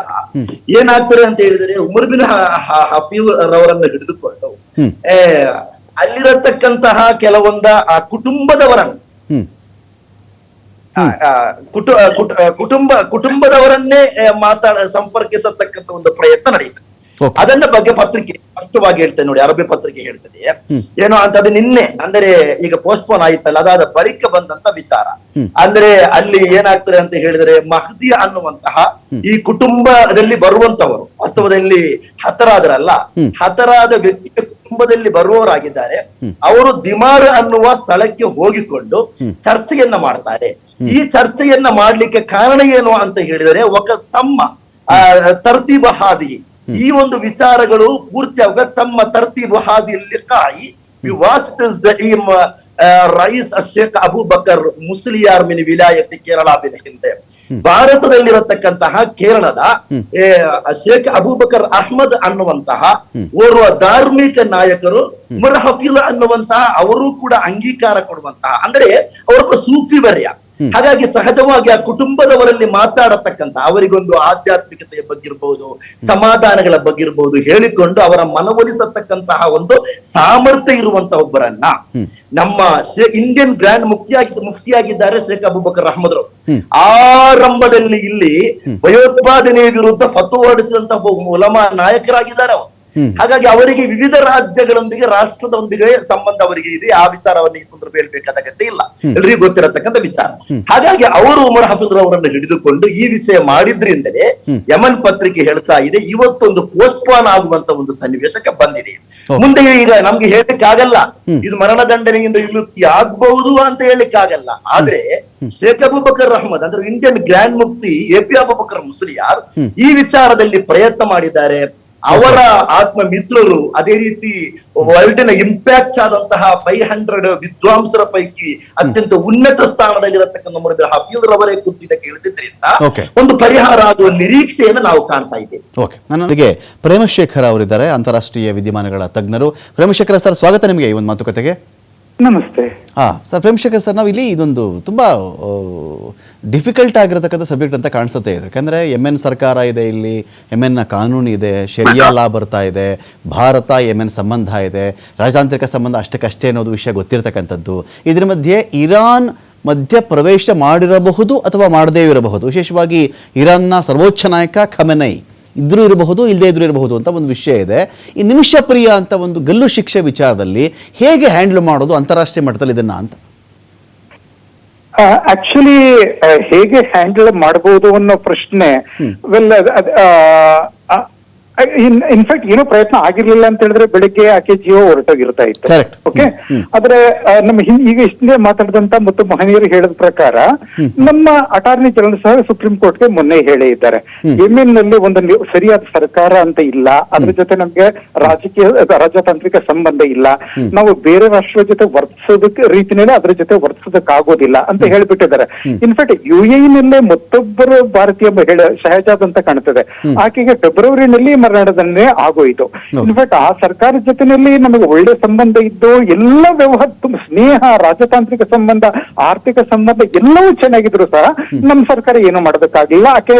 ಏನಾಗ್ತಾರೆ ಅಂತ ಹೇಳಿದ್ರೆ ಉಮರ್ ಬಿನ್ ಹಫೀಜ್ ರವರನ್ನು ಹಿಡಿದುಕೊಂಡು ಅಲ್ಲಿರತಕ್ಕಂತಹ ಕೆಲವೊಂದ ಆ ಕುಟುಂಬದವರನ್ನು ಕುಟುಂಬದವರನ್ನೇ ಸಂಪರ್ಕಿಸತಕ್ಕಂತ ಒಂದು ಪ್ರಯತ್ನ ನಡೆಯುತ್ತೆ. ಅದನ್ನ ಬಗ್ಗೆ ಪತ್ರಿಕೆ ಸ್ಪಷ್ಟವಾಗಿ ಹೇಳ್ತೇನೆ ನೋಡಿ, ಅರಬ್ಬಿ ಪತ್ರಿಕೆ ಹೇಳ್ತದೆ ಏನೋ ಅಂತ. ಅದು ನಿನ್ನೆ ಅಂದ್ರೆ ಈಗ ಪೋಸ್ಟ್ಪೋನ್ ಆಯ್ತಲ್ಲ, ಅದಾದ ಬಳಿಕ ಬಂದಂತ ವಿಚಾರ. ಅಂದ್ರೆ ಅಲ್ಲಿ ಏನಾಗ್ತದೆ ಅಂತ ಹೇಳಿದ್ರೆ ಮಹದಿ ಅನ್ನುವಂತಹ ಈ ಕುಟುಂಬದಲ್ಲಿ ಬರುವಂತವರು ವಾಸ್ತವದಲ್ಲಿ ಹತರಾದ್ರಲ್ಲ, ಹತರಾದ ವ್ಯಕ್ತಿಯ ಕುಟುಂಬದಲ್ಲಿ ಬರುವವರಾಗಿದ್ದಾರೆ. ಅವರು ದಿಮಾರ್ ಅನ್ನುವ ಸ್ಥಳಕ್ಕೆ ಹೋಗಿಕೊಂಡು ಚರ್ಚೆಯನ್ನ ಮಾಡ್ತಾರೆ. ಈ ಚರ್ಚೆಯನ್ನ ಮಾಡ್ಲಿಕ್ಕೆ ಕಾರಣ ಏನು ಅಂತ ಹೇಳಿದರೆ ತಮ್ಮ ತರ್ತೀಬ ಹಾದಿ, ಈ ಒಂದು ವಿಚಾರಗಳು ಪೂರ್ತಿಯಾಗ ತಮ್ಮ ತರ್ತೀಬು ಹಾದಿಯಲ್ಲಿ ಕಾಯಿ ವಿವಾಸಿತ ಝഈಮ್ ರೈಸ್ ಶೇಖ್ ಅಬೂಬಕರ್ ಮುಸ್ಲಿಯಾರ್ ಮಿನ್ ವಿಲಾಯತಿ ಕೇರಳ ಬಿನ ಹಿಂದೆ, ಭಾರತದಲ್ಲಿರತಕ್ಕಂತಹ ಕೇರಳದ ಶೇಖ್ ಅಬೂಬಕರ್ ಅಹ್ಮದ್ ಅನ್ನುವಂತಹ ಓರ್ವ ಧಾರ್ಮಿಕ ನಾಯಕರು ಉಮರ್ ಹಫೀಜ್ ಅನ್ನುವಂತಹ ಅವರು ಕೂಡ ಅಂಗೀಕಾರ ಕೊಡುವಂತಹ, ಅಂದ್ರೆ ಅವರೊಬ್ಬ ಸೂಫಿ ವರ್ಯ. ಹಾಗಾಗಿ ಸಹಜವಾಗಿ ಆ ಕುಟುಂಬದವರಲ್ಲಿ ಮಾತಾಡತಕ್ಕಂತ ಅವರಿಗೊಂದು ಆಧ್ಯಾತ್ಮಿಕತೆಯ ಬಗ್ಗೆ ಇರಬಹುದು, ಸಮಾಧಾನಗಳ ಬಗ್ಗೆ ಇರಬಹುದು, ಹೇಳಿಕೊಂಡು ಅವರ ಮನವೊಲಿಸತಕ್ಕಂತಹ ಒಂದು ಸಾಮರ್ಥ್ಯ ಇರುವಂತಹ ಒಬ್ಬರನ್ನ ನಮ್ಮ ಇಂಡಿಯನ್ ಗ್ರ್ಯಾಂಡ್ ಮುಫ್ತಿಯಾಗಿದ್ದಾರೆ ಶೇಖ್ ಅಬೂಬಕರ್ ಅಹ್ಮದ್ ರವರು. ಆರಂಭದಲ್ಲಿ ಇಲ್ಲಿ ಭಯೋತ್ಪಾದನೆಯ ವಿರುದ್ಧ ಫತವಾ ಹೊರಡಿಸಿದಂತಹ ಒಬ್ಬ ಉಲಮಾ ನಾಯಕರಾಗಿದ್ದಾರೆ ಅವರು. ಹಾಗಾಗಿ ಅವರಿಗೆ ವಿವಿಧ ರಾಜ್ಯಗಳೊಂದಿಗೆ, ರಾಷ್ಟ್ರದೊಂದಿಗೆ ಸಂಬಂಧ ಅವರಿಗೆ ಇದೆ. ಆ ವಿಚಾರವನ್ನು ಈ ಸಂದರ್ಭ ಹೇಳ್ಬೇಕಾದ ಅಗತ್ಯ ಇಲ್ಲ, ಎಲ್ರಿಗೂ ಗೊತ್ತಿರತಕ್ಕಂಥ ವಿಚಾರ. ಹಾಗಾಗಿ ಅವರು ಉಮರ್ ಹಫೀಜ್ ರವರನ್ನು ಹಿಡಿದುಕೊಂಡು ಈ ವಿಷಯ ಮಾಡಿದ್ರಿಂದಲೇ ಯಮನ್ ಪತ್ರಿಕೆ ಹೇಳ್ತಾ ಇದೆ ಇವತ್ತೊಂದು ಪೋಸ್ಟ್ಪೋನ್ ಆಗುವಂತ ಒಂದು ಸನ್ನಿವೇಶಕ್ಕೆ ಬಂದಿದೆ. ಮುಂದೆ ಈಗ ನಮ್ಗೆ ಹೇಳಲಿಕ್ಕಾಗಲ್ಲ ಇದು ಮರಣದಂಡನೆಯಿಂದ ವಿಮುಕ್ತಿ ಆಗ್ಬಹುದು ಅಂತ ಹೇಳಲಿಕ್ಕಾಗಲ್ಲ. ಆದ್ರೆ ಶೇಖ್ ಅಬೂಬಕರ್ ಅಹ್ಮದ್ ಅಂದ್ರೆ Indian grand Mufti AP Abubakar Musliyar ಈ ವಿಚಾರದಲ್ಲಿ ಪ್ರಯತ್ನ ಮಾಡಿದ್ದಾರೆ. ಅವರ ಆತ್ಮ ಮಿತ್ರರು ಅದೇ ರೀತಿ ವರ್ಲ್ಡಿನ ಇಂಪ್ಯಾಕ್ಟ್ ಆದಂತಹ 500 ವಿದ್ವಾಂಸರ ಪೈಕಿ ಅತ್ಯಂತ ಉನ್ನತ ಸ್ಥಾನದಲ್ಲಿರತಕ್ಕಂಥ ಉಮರ್ ಬಿನ್ ಹಫೀಜ್ ರವರೇ ಕೂತಿದ್ದಕ್ಕೆ ಹೇಳಿದ್ರಿಂದ ಒಂದು ಪರಿಹಾರ ಆಗುವ ನಿರೀಕ್ಷೆಯನ್ನು ನಾವು ಕಾಣ್ತಾ ಇದ್ದೇವೆ. ನನ್ನೊಂದಿಗೆ ಪ್ರೇಮಶೇಖರ್ ಅವರಿದ್ದಾರೆ, ಅಂತಾರಾಷ್ಟ್ರೀಯ ವಿದ್ಯಮಾನಗಳ ತಜ್ಞರು. ಪ್ರೇಮಶೇಖರ್ ಸರ್, ಸ್ವಾಗತ ನಿಮಗೆ ಈ ಒಂದು ಮಾತುಕತೆಗೆ. ನಮಸ್ತೆ. ಸರ್ ಪ್ರೇಮಶೇಖರ್ ಸರ್, ನಾವು ಇಲ್ಲಿ ಇದೊಂದು ತುಂಬಾ ಡಿಫಿಕಲ್ಟ್ ಆಗಿರತಕ್ಕಂಥ ಸಬ್ಜೆಕ್ಟ್ ಅಂತ ಕಾಣಿಸುತ್ತೆ ಇದು. ಯಾಕಂದರೆ ಯೆಮೆನ್ ಸರ್ಕಾರ ಇದೆ, ಇಲ್ಲಿ ಯೆಮೆನ್ನ ಕಾನೂನು ಇದೆ, ಶರಿಯಾ ಲಾ ಬರ್ತಾ ಇದೆ, ಭಾರತ ಯೆಮೆನ್ ಸಂಬಂಧ ಇದೆ, ರಾಜತಾಂತ್ರಿಕ ಸಂಬಂಧ ಅಷ್ಟಕ್ಕಷ್ಟೇ ಅನ್ನೋದು ವಿಷಯ ಗೊತ್ತಿರತಕ್ಕಂಥದ್ದು. ಇದರ ಮಧ್ಯೆ ಇರಾನ್ ಮಧ್ಯ ಪ್ರವೇಶ ಮಾಡಿರಬಹುದು ಅಥವಾ ಮಾಡದೇ ಇರಬಹುದು. ವಿಶೇಷವಾಗಿ ಇರಾನ್ನ ಸರ್ವೋಚ್ಚ ನಾಯಕ ಖಮೆನೈ ಇದ್ರೂ ಇರಬಹುದು, ಇಲ್ಲದೇ ಇದ್ರೂ ಇರಬಹುದು ಅಂತ ಒಂದು ವಿಷಯ ಇದೆ. ಈ ನಿಮಿಷ ಪ್ರಿಯ ಅಂತ ಒಂದು ಗಲ್ಲು ಶಿಕ್ಷೆ ವಿಚಾರದಲ್ಲಿ ಹೇಗೆ ಹ್ಯಾಂಡಲ್ ಮಾಡೋದು ಅಂತಾರಾಷ್ಟ್ರೀಯ ಮಟ್ಟದಲ್ಲಿ ಇದನ್ನ ಅಂತ? ಆಕ್ಚುಲಿ ಹೇಗೆ ಹ್ಯಾಂಡಲ್ ಮಾಡಬಹುದು ಅನ್ನೋ ಪ್ರಶ್ನೆ ಇನ್ಫ್ಯಾಕ್ಟ್ ಏನೋ ಪ್ರಯತ್ನ ಆಗಿರ್ಲಿಲ್ಲ ಅಂತ ಹೇಳಿದ್ರೆ ಬೆಳಿಗ್ಗೆ ಆಕೆ ಜೀವ ಹೊರಟೋಗಿರ್ತಾ ಇತ್ತು. ಓಕೆ, ಆದ್ರೆ ನಮ್ಮ ಈಗ ಇಷ್ಟೇ ಮಾತಾಡಿದಂತ ಮತ್ತು ಮಹನೀಯರು ಹೇಳಿದ ಪ್ರಕಾರ ನಮ್ಮ ಅಟಾರ್ನಿ ಜನರಲ್ ಸಹ ಸುಪ್ರೀಂ ಕೋರ್ಟ್ಗೆ ಮೊನ್ನೆ ಹೇಳೇ ಇದ್ದಾರೆ, ಯೆಮೆನ್ ನಲ್ಲಿ ಒಂದು ಸರಿಯಾದ ಸರ್ಕಾರ ಅಂತ ಇಲ್ಲ, ಅದ್ರ ಜೊತೆ ನಮ್ಗೆ ರಾಜತಾಂತ್ರಿಕ ಸಂಬಂಧ ಇಲ್ಲ, ನಾವು ಬೇರೆ ರಾಷ್ಟ್ರದ ಜೊತೆ ವರ್ತಿಸೋದಕ್ಕೆ ರೀತಿನಲ್ಲಿ ಅದ್ರ ಜೊತೆ ವರ್ತಿಸೋದಕ್ಕಾಗೋದಿಲ್ಲ ಅಂತ ಹೇಳ್ಬಿಟ್ಟಿದ್ದಾರೆ. ಇನ್ಫ್ಯಾಕ್ಟ್ UAE ನಲ್ಲೇ ಮತ್ತೊಬ್ಬರು ಭಾರತೀಯ ಮಹಿಳೆ ಶಹಜಾದ್ ಅಂತ ಕಾಣ್ತದೆ, ಆಕೆಗೆ ಫೆಬ್ರವರಿನಲ್ಲಿ ಮರಣದಂಡನೆ ಆಗೋಯ್ತು. ಇನ್ಫ್ಯಾಕ್ಟ್ ಆ ಸರ್ಕಾರದ ಜೊತೆನಲ್ಲಿ ನಮಗೆ ಒಳ್ಳೆ ಸಂಬಂಧ ಇದ್ದು ಎಲ್ಲ ವ್ಯವಹಾರ ತುಂಬ ಸ್ನೇಹ, ರಾಜತಾಂತ್ರಿಕ ಸಂಬಂಧ, ಆರ್ಥಿಕ ಸಂಬಂಧ ಎಲ್ಲವೂ ಚೆನ್ನಾಗಿದ್ರು ಸಹ ನಮ್ಮ ಸರ್ಕಾರ ಏನು ಮಾಡೋದಕ್ಕಾಗಿಲ್ಲ, ಆಕೆ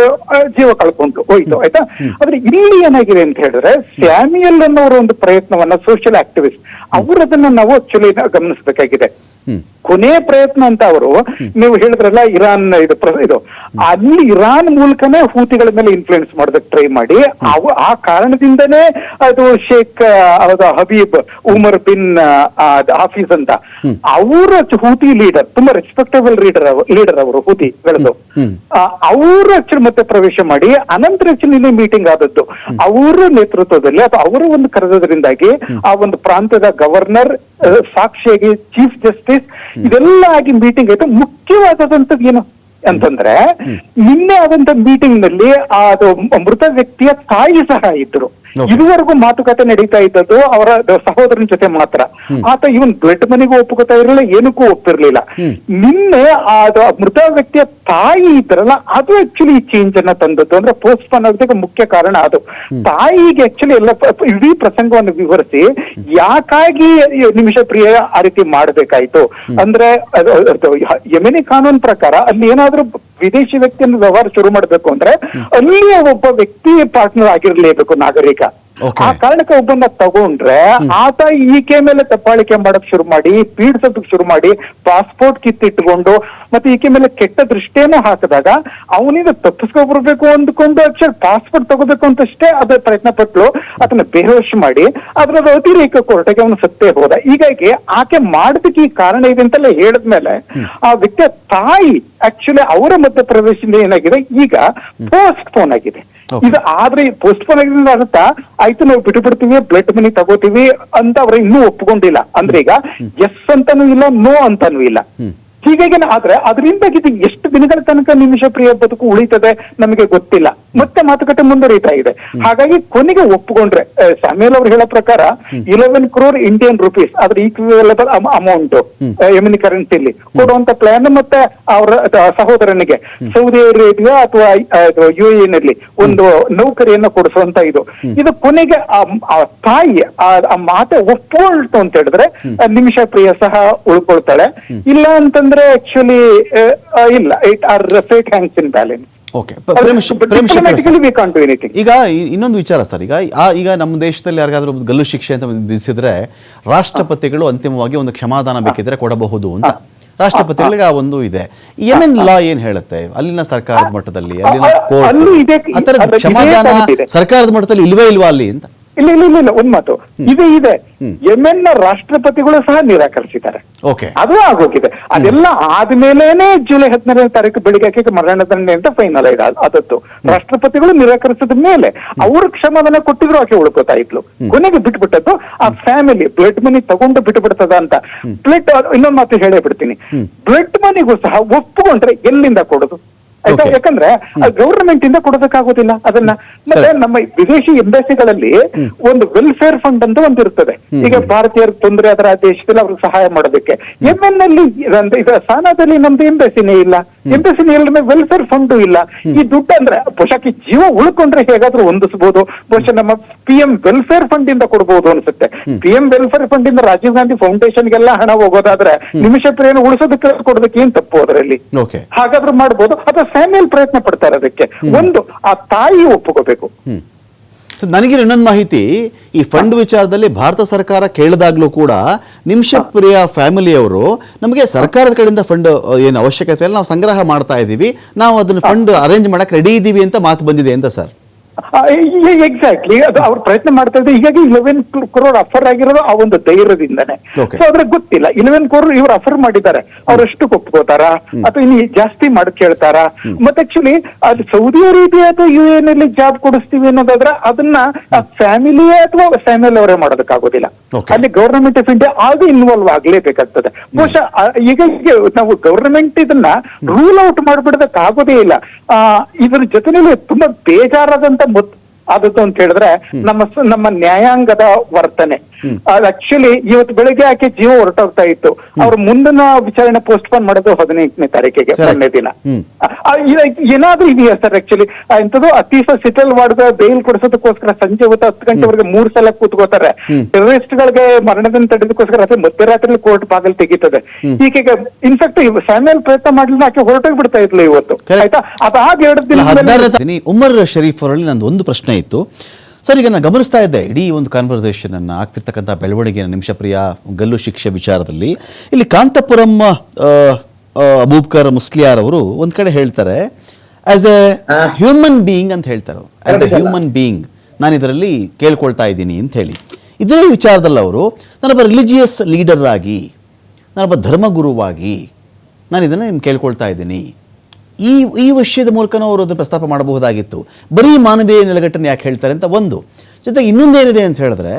ಜೀವ ಕಳ್ಕೊಂಡು ಹೋಯ್ತು. ಆಯ್ತಾ, ಆದ್ರೆ ಇಲ್ಲಿ ಏನಾಗಿದೆ ಅಂತ ಹೇಳಿದ್ರೆ ಸ್ಯಾಮ್ಯುಯಲ್ ಅನ್ನೋರ ಒಂದು ಪ್ರಯತ್ನವನ್ನ ಸೋಷಿಯಲ್ ಆಕ್ಟಿವಿಸ್ಟ್ ಅವರದನ್ನ ನಾವು ಆಕ್ಚುಲಿ ಗಮನಿಸಬೇಕಾಗಿದೆ. ಕೊನೆ ಪ್ರಯತ್ನ ಅಂತ ಅವರು ನೀವು ಹೇಳಿದ್ರಲ್ಲ ಇರಾನ್ ಇದು ಅಲ್ಲಿ ಇರಾನ್ ಮೂಲಕನೇ ಹೂತಿಗಳ ಮೇಲೆ ಇನ್ಫ್ಲೂಯೆನ್ಸ್ ಮಾಡೋದಕ್ಕೆ ಟ್ರೈ ಮಾಡಿ ಆ ಕಾರಣದಿಂದನೇ ಅದು ಶೇಖ್ ಹಬೀಬ್ ಉಮರ್ ಬಿನ್ ಹಾಫೀಜ್ ಅಂತ ಅವರ ಹೂತಿ ಲೀಡರ್, ತುಂಬಾ ರೆಸ್ಪೆಕ್ಟಬಲ್ ಲೀಡರ್ ಅವರು ಹೂತಿಗಳದ್ದು, ಅವರು ಆಕ್ಚುಲಿ ಮತ್ತೆ ಪ್ರವೇಶ ಮಾಡಿ ಅನಂತರ ಆಕ್ಚುಲಿ ಮೀಟಿಂಗ್ ಆದದ್ದು ಅವರ ನೇತೃತ್ವದಲ್ಲಿ ಅಥವಾ ಅವರ ಒಂದು ಕರೆದೋದ್ರಿಂದಾಗಿ ಆ ಒಂದು ಪ್ರಾಂತ್ಯದ ಗವರ್ನರ್, ಸಾಕ್ಷಿಯಾಗಿ ಚೀಫ್ ಜಸ್ಟಿಸ್ ಇದೆಲ್ಲ ಆಗಿ ಮೀಟಿಂಗ್ ಆಯ್ತು. ಮುಖ್ಯವಾದಂತದ್ದು ಏನು ಅಂತಂದ್ರೆ ನಿನ್ನೆ ಆದಂತ ಮೀಟಿಂಗ್ ನಲ್ಲಿ ಅದು ಮೃತ ವ್ಯಕ್ತಿಯ ತಾಯಿ ಸಹ ಇದ್ರು. ಇದುವರೆಗೂ ಮಾತುಕತೆ ನಡೀತಾ ಇದ್ದದ್ದು ಅವರ ಸಹೋದರನ ಜೊತೆ ಮಾತ್ರ. ಆತ ಇವನ್ ಬ್ಲಡ್ ಮನಿಗೂ ಒಪ್ಪುಕೊತಾ ಇರಲಿಲ್ಲ, ಏನಕ್ಕೂ ಒಪ್ಪಿರ್ಲಿಲ್ಲ. ನಿನ್ನೆ ಮೃತ ವ್ಯಕ್ತಿಯ ತಾಯಿ ಇದ್ರಲ್ಲ, ಅದು ಆಕ್ಚುಲಿ ಚೇಂಜ್ ಅನ್ನ ತಂದದ್ದು, ಅಂದ್ರೆ ಪೋಸ್ಟ್ಪೋನ್ ಆಗೋದಕ್ಕೆ ಮುಖ್ಯ ಕಾರಣ ಅದು. ತಾಯಿಗೆ ಆಕ್ಚುಲಿ ಎಲ್ಲ ಇಡೀ ಪ್ರಸಂಗವನ್ನು ವಿವರಿಸಿ ಯಾಕಾಗಿ ನಿಮಿಷ ಪ್ರಿಯ ಆ ರೀತಿ ಮಾಡ್ಬೇಕಾಯ್ತು ಅಂದ್ರೆ, ಯೆಮೆನಿ ಕಾನೂನು ಪ್ರಕಾರ ಅಲ್ಲಿ ಏನಾದ್ರೂ ವಿದೇಶಿ ವ್ಯಕ್ತಿಯನ್ನು ವ್ಯವಹಾರ ಶುರು ಮಾಡ್ಬೇಕು ಅಂದ್ರೆ ಅಲ್ಲಿಯೇ ಒಬ್ಬ ವ್ಯಕ್ತಿ ಪಾರ್ಟ್ನರ್ ಆಗಿರ್ಲೇಬೇಕು, ನಾಗರಿಕ. ಆ ಕಾರಣಕ್ಕೆ ಒಬ್ಬನ್ನ ತಗೊಂಡ್ರೆ ಆತ ಈಕೆ ಮೇಲೆ ದಬ್ಬಾಳಿಕೆ ಮಾಡಕ್ ಶುರು ಮಾಡಿ, ಪೀಡಿಸೋದಕ್ ಶುರು ಮಾಡಿ, ಪಾಸ್ಪೋರ್ಟ್ ಕಿತ್ತಿಟ್ಕೊಂಡು ಮತ್ತೆ ಈಕೆ ಮೇಲೆ ಕೆಟ್ಟ ದೃಷ್ಟಿಯನ್ನು ಹಾಕಿದಾಗ ಅವನಿಂದ ತಪ್ಪಿಸ್ಕೊಂಡ್ ಬರ್ಬೇಕು ಅಂದ್ಕೊಂಡು ಆಕ್ಚುಲಿ ಪಾಸ್ಪೋರ್ಟ್ ತಗೋಬೇಕು ಅಂತಷ್ಟೇ ಅದ ಪ್ರಯತ್ನ ಪಟ್ಲು. ಅದನ್ನ ಬೇಹೋಶ್ ಮಾಡಿ ಅದರ ಅತಿರೇಕ ಕೋರ್ಟಿಗೆ ಅವನು ಸತ್ತೇ ಹೋದ. ಹೀಗಾಗಿ ಆಕೆ ಮಾಡೋದಕ್ಕೆ ಈ ಕಾರಣ ಇದೆ ಅಂತೆಲ್ಲ ಹೇಳಿದ್ಮೇಲೆ ಆ ವ್ಯಕ್ತಿಯ ತಾಯಿ ಆಕ್ಚುಲಿ ಅವರ ಮಧ್ಯ ಪ್ರವೇಶದಿಂದ ಏನಾಗಿದೆ, ಈಗ ಪೋಸ್ಟ್ ಪೋನ್ ಆಗಿದೆ. ಇದು ಆದ್ರೆ ಪೋಸ್ಟ್ಪೋನ್ ಆಗಿದ್ರಿಂದ ಅರ್ಥ ಆಯ್ತು, ನಾವು ಬಿಟ್ಬಿಡ್ತೀವಿ, ಬ್ಲಡ್ ಮನಿ ತಗೋತೀವಿ ಅಂತ ಅವ್ರ ಇನ್ನೂ ಒಪ್ಕೊಂಡಿಲ್ಲ. ಅಂದ್ರೆ ಈಗ ಎಸ್ ಅಂತಾನೂ ಇಲ್ಲ, ನೋ ಅಂತಾನೂ ಇಲ್ಲ. ಹೀಗಾಗಿ ಆದ್ರೆ ಅದರಿಂದಾಗಿ ಎಷ್ಟು ದಿನಗಳ ತನಕ ನಿಮಿಷ ಪ್ರಿಯ ಬದುಕು ಉಳಿತದೆ ನಮಗೆ ಗೊತ್ತಿಲ್ಲ. ಮತ್ತೆ ಮಾತುಕತೆ ಮುಂದುವರಿತಾ ಇದೆ. ಹಾಗಾಗಿ ಕೊನೆಗೆ ಒಪ್ಪಿಕೊಂಡ್ರೆ ಸ್ಯಾಮ್ಯುಯಲ್ ಅವ್ರು ಹೇಳೋ ಪ್ರಕಾರ 11 crore ಇಂಡಿಯನ್ ರುಪೀಸ್ ಅದ್ರ ಈಕ್ವಿವಲೆಬಲ್ ಅಮೌಂಟ್ ಯೆಮೆನಿ ಕರೆನ್ಸಿಲಿ ಕೊಡುವಂತ ಪ್ಲಾನ್ ಮತ್ತೆ ಅವರ ಸಹೋದರನಿಗೆ ಸೌದಿ ಅರೇಬಿಯಾ ಅಥವಾ UAE ನಲ್ಲಿ ಒಂದು ನೌಕರಿಯನ್ನ ಕೊಡಿಸುವಂತ ಇದು ಕೊನೆಗೆ ಆ ತಾಯಿ ಆ ಮಾತೆ ಒಪ್ಕೊಳ್ತು ಅಂತ ಹೇಳಿದ್ರೆ ನಿಮಿಷ ಪ್ರಿಯ ಸಹ ಉಳ್ಕೊಳ್ತಾಳೆ. ಇಲ್ಲ ಅಂತಂದ್ರೆ ಆಕ್ಚುಲಿ ಇಲ್ಲ, it our fate hangs in balance. ಈಗ ಇನ್ನೊಂದು ವಿಚಾರ ಸರ್, ಈಗ ನಮ್ಮ ದೇಶದಲ್ಲಿ ಯಾರಿಗಾದ್ರೂ ಗಲ್ಲು ಶಿಕ್ಷೆ ಅಂತ ವಿಧಿಸಿದ್ರೆ ರಾಷ್ಟ್ರಪತಿಗಳು ಅಂತಿಮವಾಗಿ ಒಂದು ಕ್ಷಮಾದಾನ ಬೇಕಿದ್ರೆ ಕೊಡಬಹುದು ಅಂತ ರಾಷ್ಟ್ರಪತಿಗಳಿಗೆ ಆ ಒಂದು ಇದೆ. ಯೆಮೆನ್ ಲಾ ಏನ್ ಹೇಳುತ್ತೆ ಅಲ್ಲಿನ ಸರ್ಕಾರದ ಮಟ್ಟದಲ್ಲಿ, ಅಲ್ಲಿನ ಕೋರ್ಟ್ ಆ ಥರದ ಕ್ಷಮಾದಾನ ಸರ್ಕಾರದ ಮಟ್ಟದಲ್ಲಿ ಇಲ್ವೇ ಇಲ್ವಾ ಅಲ್ಲಿ ಅಂತ? ಇಲ್ಲ ಒಂದ್ ಮಾತು ಇದೆ. ಯೆಮೆನ್ ನ ರಾಷ್ಟ್ರಪತಿಗಳು ಸಹ ನಿರಾಕರಿಸಿದ್ದಾರೆ, ಅದು ಆಗೋಗಿದೆ. ಅದೆಲ್ಲ ಆದ್ಮೇಲೆನೆ ಜುಲೈ 17ನೇ ತಾರೀಕು ಬೆಳಿಗ್ಗೆ ಮರಣದಂಡನೆ ಅಂತ ಫೈನಲ್ ಆದದ್ದು. ರಾಷ್ಟ್ರಪತಿಗಳು ನಿರಾಕರಿಸಿದ ಮೇಲೆ ಅವರು ಕ್ಷಮಾದಾನ ಕೊಟ್ಟಿದ್ರು, ಆಕೆ ಉಳ್ಕೋತಾ ಇದ್ಲು. ಕೊನೆಗೆ ಬಿಟ್ಬಿಟ್ಟದ್ದು ಆ ಫ್ಯಾಮಿಲಿ ಬ್ಲಡ್ ಮನಿ ತಗೊಂಡು ಬಿಟ್ಬಿಡ್ತದ ಅಂತ. ಇನ್ನೊಂದ್ ಮಾತು ಹೇಳೇ ಬಿಡ್ತೀನಿ, ಬ್ಲಡ್ ಮನಿಗೂ ಸಹ ಒಪ್ಪಿಕೊಂಡ್ರೆ ಎಲ್ಲಿಂದ ಕೊಡುದು? ಆಯ್ತಾ? ಯಾಕಂದ್ರೆ ಗವರ್ಮೆಂಟ್ ಇಂದ ಕೊಡೋದಕ್ಕಾಗೋದಿಲ್ಲ ಅದನ್ನ. ಮತ್ತೆ ನಮ್ಮ ವಿದೇಶಿ ಎಂಬಸಿಗಳಲ್ಲಿ ಒಂದು ವೆಲ್ಫೇರ್ ಫಂಡ್ ಅಂತ ಒಂದು ಇರ್ತದೆ. ಈಗ ಭಾರತೀಯರ ತೊಂದರೆ ಅದರ ದೇಶದಲ್ಲಿ ಅವ್ರಿಗೆ ಸಹಾಯ ಮಾಡೋದಕ್ಕೆ. ಯೆಮೆನ್ ನಲ್ಲಿ ಸಾನಾದಲ್ಲಿ ನಮ್ದು ಎಂಬಸಿನೇ ಇಲ್ಲ, ವೆಲ್ಫೇರ್ ಫಂಡು ಇಲ್ಲ. ಈ ದುಡ್ಡು ಅಂದ್ರೆ ಬಹುಶಃ ಜೀವ ಉಳ್ಕೊಂಡ್ರೆ ಹೇಗಾದ್ರೂ ಹೊಂದಿಸಬಹುದು. ಬಹುಶಃ ನಮ್ಮ PM ವೆಲ್ಫೇರ್ ಫಂಡ್ ಇಂದ ಕೊಡ್ಬೋದು ಅನ್ಸುತ್ತೆ. PM ವೆಲ್ಫೇರ್ ಫಂಡ್ ಇಂದ ರಾಜೀವ್ ಗಾಂಧಿ ಫೌಂಡೇಶನ್ಗೆಲ್ಲ ಹಣ ಹೋಗೋದಾದ್ರೆ ನಿಮಿಷ ಪ್ರಿಯನ ಉಳಿಸೋದಕ್ಕೆ ಕೊಡೋದಕ್ಕೆ ಏನ್ ತಪ್ಪು ಅದರಲ್ಲಿ? ಹಾಗಾದ್ರೂ ಮಾಡ್ಬೋದು. ಅಥವಾ ಫ್ಯಾಮಿಲಿ ಪ್ರಯತ್ನ ಪಡ್ತಾರೆ ಅದಕ್ಕೆ. ಒಂದು ಆ ತಾಯಿ ಒಪ್ಪುಕೋಬೇಕು. ನನಗೆ ಇನ್ನೊಂದು ಮಾಹಿತಿ, ಈ ಫಂಡ್ ವಿಚಾರದಲ್ಲಿ ಭಾರತ ಸರ್ಕಾರ ಕೇಳಿದಾಗ್ಲೂ ಕೂಡ ನಿಮಿಷ ಪ್ರಿಯ ಫ್ಯಾಮಿಲಿಯವರು ನಮಗೆ ಸರ್ಕಾರದ ಕಡೆಯಿಂದ ಫಂಡ್ ಏನು ಅವಶ್ಯಕತೆ ಇಲ್ಲ, ನಾವು ಸಂಗ್ರಹ ಮಾಡ್ತಾ ಇದ್ದೀವಿ, ನಾವು ಅದನ್ನ ಫಂಡ್ ಅರೇಂಜ್ ಮಾಡಕ್ಕೆ ರೆಡಿ ಇದ್ದೀವಿ ಅಂತ ಮಾತು ಬಂದಿದೆ ಅಂತ ಸರ್. ಎಕ್ಸಾಕ್ಟ್ಲಿ, ಅದು ಅವ್ರು ಪ್ರಯತ್ನ ಮಾಡ್ತಾ ಇದ್ದಾರೆ. ಹೀಗಾಗಿ 11 crore ಅಫರ್ ಆಗಿರೋದು ಆ ಒಂದು ಧೈರ್ಯದಿಂದಾನೆ. ಸೊ ಅದ್ರ ಗೊತ್ತಿಲ್ಲ 11 crore ಇವ್ರು ಅಫರ್ ಮಾಡಿದ್ದಾರೆ, ಅವ್ರಷ್ಟು ಒಪ್ಕೋತಾರ ಅಥವಾ ಇನ್ನು ಜಾಸ್ತಿ ಮಾಡಿ ಕೇಳ್ತಾರ? ಮತ್ತೆ ಆಕ್ಚುಲಿ ಅದು ಸೌದಿ ಅರೇಬಿಯಾ ಅಥವಾ UAE ನಲ್ಲಿ ಜಾಬ್ ಕೊಡಿಸ್ತೀವಿ ಅನ್ನೋದಾದ್ರೆ ಅದನ್ನ ಫ್ಯಾಮಿಲಿಯೇ ಅಥವಾ ಫ್ಯಾಮಿಲಿ ಅವರೇ ಮಾಡೋದಕ್ಕಾಗೋದಿಲ್ಲ. ಅಲ್ಲಿ ಗವರ್ನಮೆಂಟ್ ಆಫ್ ಇಂಡಿಯಾ ಅದು ಇನ್ವಾಲ್ವ್ ಆಗ್ಲೇಬೇಕಾಗ್ತದೆ. ಬಹುಶಃ ಈಗ ನಾವು ಗವರ್ನಮೆಂಟ್ ಇದನ್ನ ರೂಲ್ ಔಟ್ ಮಾಡ್ಬಿಡೋದಕ್ಕಾಗೋದೇ ಇಲ್ಲ. ಇದ್ರ ಜೊತೆನಲ್ಲಿ ತುಂಬಾ ಬೇಜಾರಾದಂತ ಆದದ್ದು ಅಂತ ಹೇಳಿದ್ರೆ ನಮ್ಮ ನ್ಯಾಯಾಂಗದ ವರ್ತನೆ. ಆಕ್ಚುಲಿ ಇವತ್ತು ಬೆಳಿಗ್ಗೆ ಆಕೆ ಜೀವ ಹೊರಟೋಗ್ತಾ ಇತ್ತು. ಅವ್ರ ಮುಂದಿನ ವಿಚಾರಣೆ ಪೋಸ್ಟ್ಪೋನ್ ಮಾಡೋದು 15ನೇ ತಾರೀಕಿಗೆ, ಮೊನ್ನೆ ದಿನ. ಏನಾದ್ರೂ ಇದೆಯಾ ಸರ್? ಆಕ್ಚುಲಿ ಇಂಥದ್ದು ಅತೀಫ ಸೆಟಲ್ ಮಾಡಿದ ಬೇಲ್ ಕೊಡಿಸೋದಕ್ಕೋಸ್ಕರ ಸಂಜೆ ಹೊತ್ತು 10 ಗಂಟೆವರೆಗೆ 3 ಸಲ ಕೂತ್ಕೋತಾರೆ. ಟೆರರಿಸ್ಟ್ ಗಳಿಗೆ ಮರಣದಿಂದ ತಡೆದಕ್ಕೋಸ್ಕರ ಅದೇ ಮಧ್ಯರಾತ್ರಿ ಕೋರ್ಟ್ ಬಾಗಿಲು ತೆಗೀತದೆ. ಈಕೆಗೆ ಇನ್ಫ್ಯಾಕ್ಟ್ ಸ್ಯಾಮ್ಯುಯಲ್ ಪ್ರಯತ್ನ ಮಾಡ್ಲಿಲ್ಲ, ಆಕೆ ಹೊರಟೋಗಿ ಬಿಡ್ತಾ ಇದ್ಲು ಇವತ್ತು. ಆಯ್ತಾ? ಅದಾದ 2 ದಿನ ಉಮರ್ ಶರೀಫ್ ಅವರಲ್ಲಿ ನಂದು ಒಂದು ಪ್ರಶ್ನೆ ಇತ್ತು ಸರ್. ಈಗ ನಾನು ಗಮನಿಸ್ತಾ ಇದ್ದೆ ಇಡೀ ಒಂದು ಕಾನ್ವರ್ಸೇಷನ್ ಅನ್ನು, ಆಗ್ತಿರ್ತಕ್ಕಂಥ ಬೆಳವಣಿಗೆಯನ್ನು ನಿಮಿಷ ಪ್ರಿಯ ಗಲ್ಲು ಶಿಕ್ಷೆ ವಿಚಾರದಲ್ಲಿ. ಇಲ್ಲಿ ಕಾಂತಪುರಂ ಅಬೂಬ್ಕರ್ ಮುಸ್ಲಿಯಾರ್ ಅವರು ಒಂದ್ ಕಡೆ ಹೇಳ್ತಾರೆ, ಆಸ್ ಎ ಹ್ಯೂಮನ್ ಬೀಯಿಂಗ್ ಅಂತ ಹೇಳ್ತಾರೆ. ಆಸ್ ಎ ಹ್ಯೂಮನ್ ಬೀಯಿಂಗ್ ನಾನು ಇದರಲ್ಲಿ ಕೇಳ್ಕೊಳ್ತಾ ಇದ್ದೀನಿ ಅಂತ ಹೇಳಿ. ಇದೇ ವಿಚಾರದಲ್ಲಿ ಅವರು ನಾನೊಬ್ಬ ರಿಲಿಜಿಯಸ್ ಲೀಡರ್ ಆಗಿ, ನಾನೊಬ್ಬ ಧರ್ಮಗುರುವಾಗಿ ನಾನು ಇದನ್ನು ನಿಮ್ಗೆ ಕೇಳ್ಕೊಳ್ತಾ ಇದ್ದೀನಿ. ಈ ವಿಷಯದ ಮೂಲಕನೂ ಅವರು ಅದನ್ನು ಪ್ರಸ್ತಾಪ ಮಾಡಬಹುದಾಗಿತ್ತು. ಬರೀ ಮಾನವೀಯ ನೆಲೆಗಟ್ಟನ್ನು ಯಾಕೆ ಹೇಳ್ತಾರೆ ಅಂತ ಒಂದು. ಜೊತೆಗೆ ಇನ್ನೊಂದೇನಿದೆ ಅಂತ ಹೇಳಿದ್ರೆ,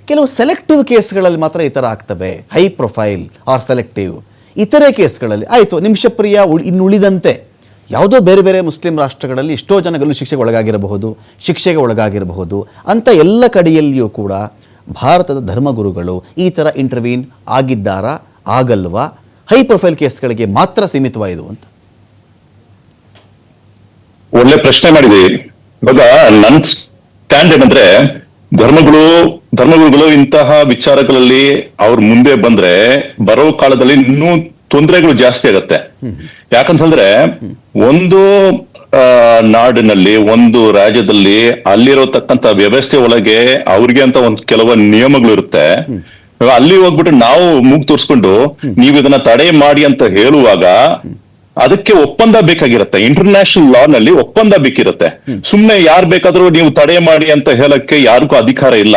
ಕೆಲವು ಸೆಲೆಕ್ಟಿವ್ ಕೇಸ್ಗಳಲ್ಲಿ ಮಾತ್ರ ಈ ಥರ ಆಗ್ತವೆ, ಹೈ ಪ್ರೊಫೈಲ್ ಆರ್ ಸೆಲೆಕ್ಟಿವ್. ಇತರೆ ಕೇಸ್ಗಳಲ್ಲಿ ಆಯಿತು, ನಿಮಿಷ ಪ್ರಿಯ ಇನ್ನುಳಿದಂತೆ ಯಾವುದೋ ಬೇರೆ ಬೇರೆ ಮುಸ್ಲಿಂ ರಾಷ್ಟ್ರಗಳಲ್ಲಿ ಎಷ್ಟೋ ಜನ ಗಲ್ಲು ಶಿಕ್ಷೆಗೆ ಒಳಗಾಗಿರಬಹುದು ಅಂತ ಎಲ್ಲ ಕಡೆಯಲ್ಲಿಯೂ ಕೂಡ ಭಾರತದ ಧರ್ಮಗುರುಗಳು ಈ ಥರ ಇಂಟರ್ವೀನ್ ಆಗಿದ್ದಾರಾ, ಆಗಲ್ವಾ? ಹೈ ಪ್ರೊಫೈಲ್ ಕೇಸ್ಗಳಿಗೆ ಮಾತ್ರ ಸೀಮಿತವಾಯಿತು ಅಂತ? ಒಳ್ಳೆ ಪ್ರಶ್ನೆ ಮಾಡಿದೆ. ಇವಾಗ ನನ್ ಸ್ಟ್ಯಾಂಡ್ ಏನಂದ್ರೆ, ಧರ್ಮಗುರುಗಳು ಇಂತಹ ವಿಚಾರಗಳಲ್ಲಿ ಅವ್ರು ಮುಂದೆ ಬಂದ್ರೆ ಬರೋ ಕಾಲದಲ್ಲಿ ಇನ್ನೂ ತೊಂದರೆಗಳು ಜಾಸ್ತಿ ಆಗತ್ತೆ. ಯಾಕಂತ ಹೇಳಿದ್ರೆ ಒಂದು ನಾಡಿನಲ್ಲಿ, ಒಂದು ರಾಜ್ಯದಲ್ಲಿ ಅಲ್ಲಿರತಕ್ಕಂತ ವ್ಯವಸ್ಥೆ ಒಳಗೆ ಅವ್ರಿಗೆ ಅಂತ ಒಂದ್ ಕೆಲವು ನಿಯಮಗಳು ಇರುತ್ತೆ. ಅಲ್ಲಿ ಹೋಗ್ಬಿಟ್ಟು ನಾವು ಮೂಗ್ ತೋರಿಸ್ಕೊಂಡು ನೀವು ಇದನ್ನ ತಡೆ ಮಾಡಿ ಅಂತ ಹೇಳುವಾಗ ಅದಕ್ಕೆ ಒಪ್ಪಂದ ಬೇಕಾಗಿರುತ್ತೆ. ಇಂಟರ್ನ್ಯಾಷನಲ್ ಲಾ ನಲ್ಲಿ ಒಪ್ಪಂದ ಬೇಕಿರುತ್ತೆ. ಸುಮ್ನೆ ಯಾರ್ ಬೇಕಾದ್ರೂ ನೀವು ತಡೆ ಮಾಡಿ ಅಂತ ಹೇಳಕ್ಕೆ ಯಾರಿಗೂ ಅಧಿಕಾರ ಇಲ್ಲ.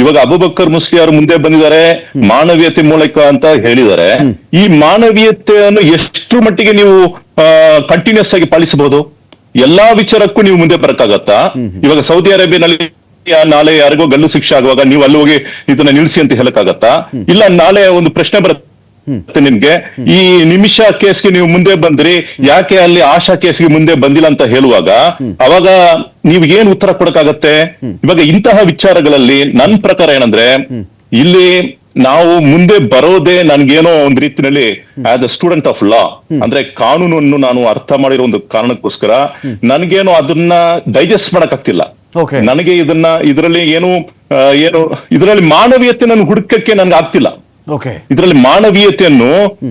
ಇವಾಗ ಅಬೂಬಕರ್ ಮುಸ್ಲಿ ಅವರು ಮುಂದೆ ಬಂದಿದ್ದಾರೆ, ಮಾನವೀಯತೆ ಮೂಲಕ ಅಂತ ಹೇಳಿದ್ದಾರೆ. ಈ ಮಾನವೀಯತೆಯನ್ನು ಎಷ್ಟು ಮಟ್ಟಿಗೆ ನೀವು ಕಂಟಿನ್ಯೂಸ್ ಆಗಿ ಪಾಲಿಸಬಹುದು? ಎಲ್ಲಾ ವಿಚಾರಕ್ಕೂ ನೀವು ಮುಂದೆ ಬರಕ್ಕಾಗತ್ತಾ? ಇವಾಗ ಸೌದಿ ಅರೇಬಿಯಾನಲ್ಲಿ ನಾಳೆ ಯಾರಿಗೋ ಗಲ್ಲು ಶಿಕ್ಷೆ ಆಗುವಾಗ ನೀವು ಅಲ್ಲಿ ಹೋಗಿ ಇದನ್ನ ನಿಲ್ಸಿ ಅಂತ ಹೇಳಕ್ಕಾಗತ್ತಾ? ಇಲ್ಲ, ನಾಳೆ ಒಂದು ಪ್ರಶ್ನೆ ಬರುತ್ತೆ ನಿಮ್ಗೆ, ಈ ನಿಮಿಷ ಕೇಸ್ಗೆ ನೀವು ಮುಂದೆ ಬಂದ್ರಿ, ಯಾಕೆ ಅಲ್ಲಿ ಆಶಾ ಕೇಸ್ಗೆ ಮುಂದೆ ಬಂದಿಲ್ಲ ಅಂತ ಹೇಳುವಾಗ ಅವಾಗ ನೀವು ಏನ್ ಉತ್ತರ ಕೊಡಕ್ಕಾಗತ್ತೆ? ಇವಾಗ ಇಂತಹ ವಿಚಾರಗಳಲ್ಲಿ ನನ್ ಪ್ರಕಾರ ಏನಂದ್ರೆ, ಇಲ್ಲಿ ನಾವು ಮುಂದೆ ಬರೋದೇ ನನ್ಗೇನೋ ಒಂದ್ ರೀತಿಯಲ್ಲಿ as a student of law, ಅಂದ್ರೆ ಕಾನೂನನ್ನು ನಾನು ಅರ್ಥ ಮಾಡಿರೋ ಒಂದು ಕಾರಣಕ್ಕೋಸ್ಕರ ನನ್ಗೇನೋ ಅದನ್ನ ಡೈಜೆಸ್ಟ್ ಮಾಡಕ್ ಆಗ್ತಿಲ್ಲ. ನನಗೆ ಇದರಲ್ಲಿ ಇದರಲ್ಲಿ ಮಾನವೀಯತೆ ನನ್ಗೆ ಹುಡುಕಕ್ಕೆ ನನ್ಗೆ ಆಗ್ತಿಲ್ಲ. ಇದರಲ್ಲಿ ಮಾನವೀಯತೆಯನ್ನು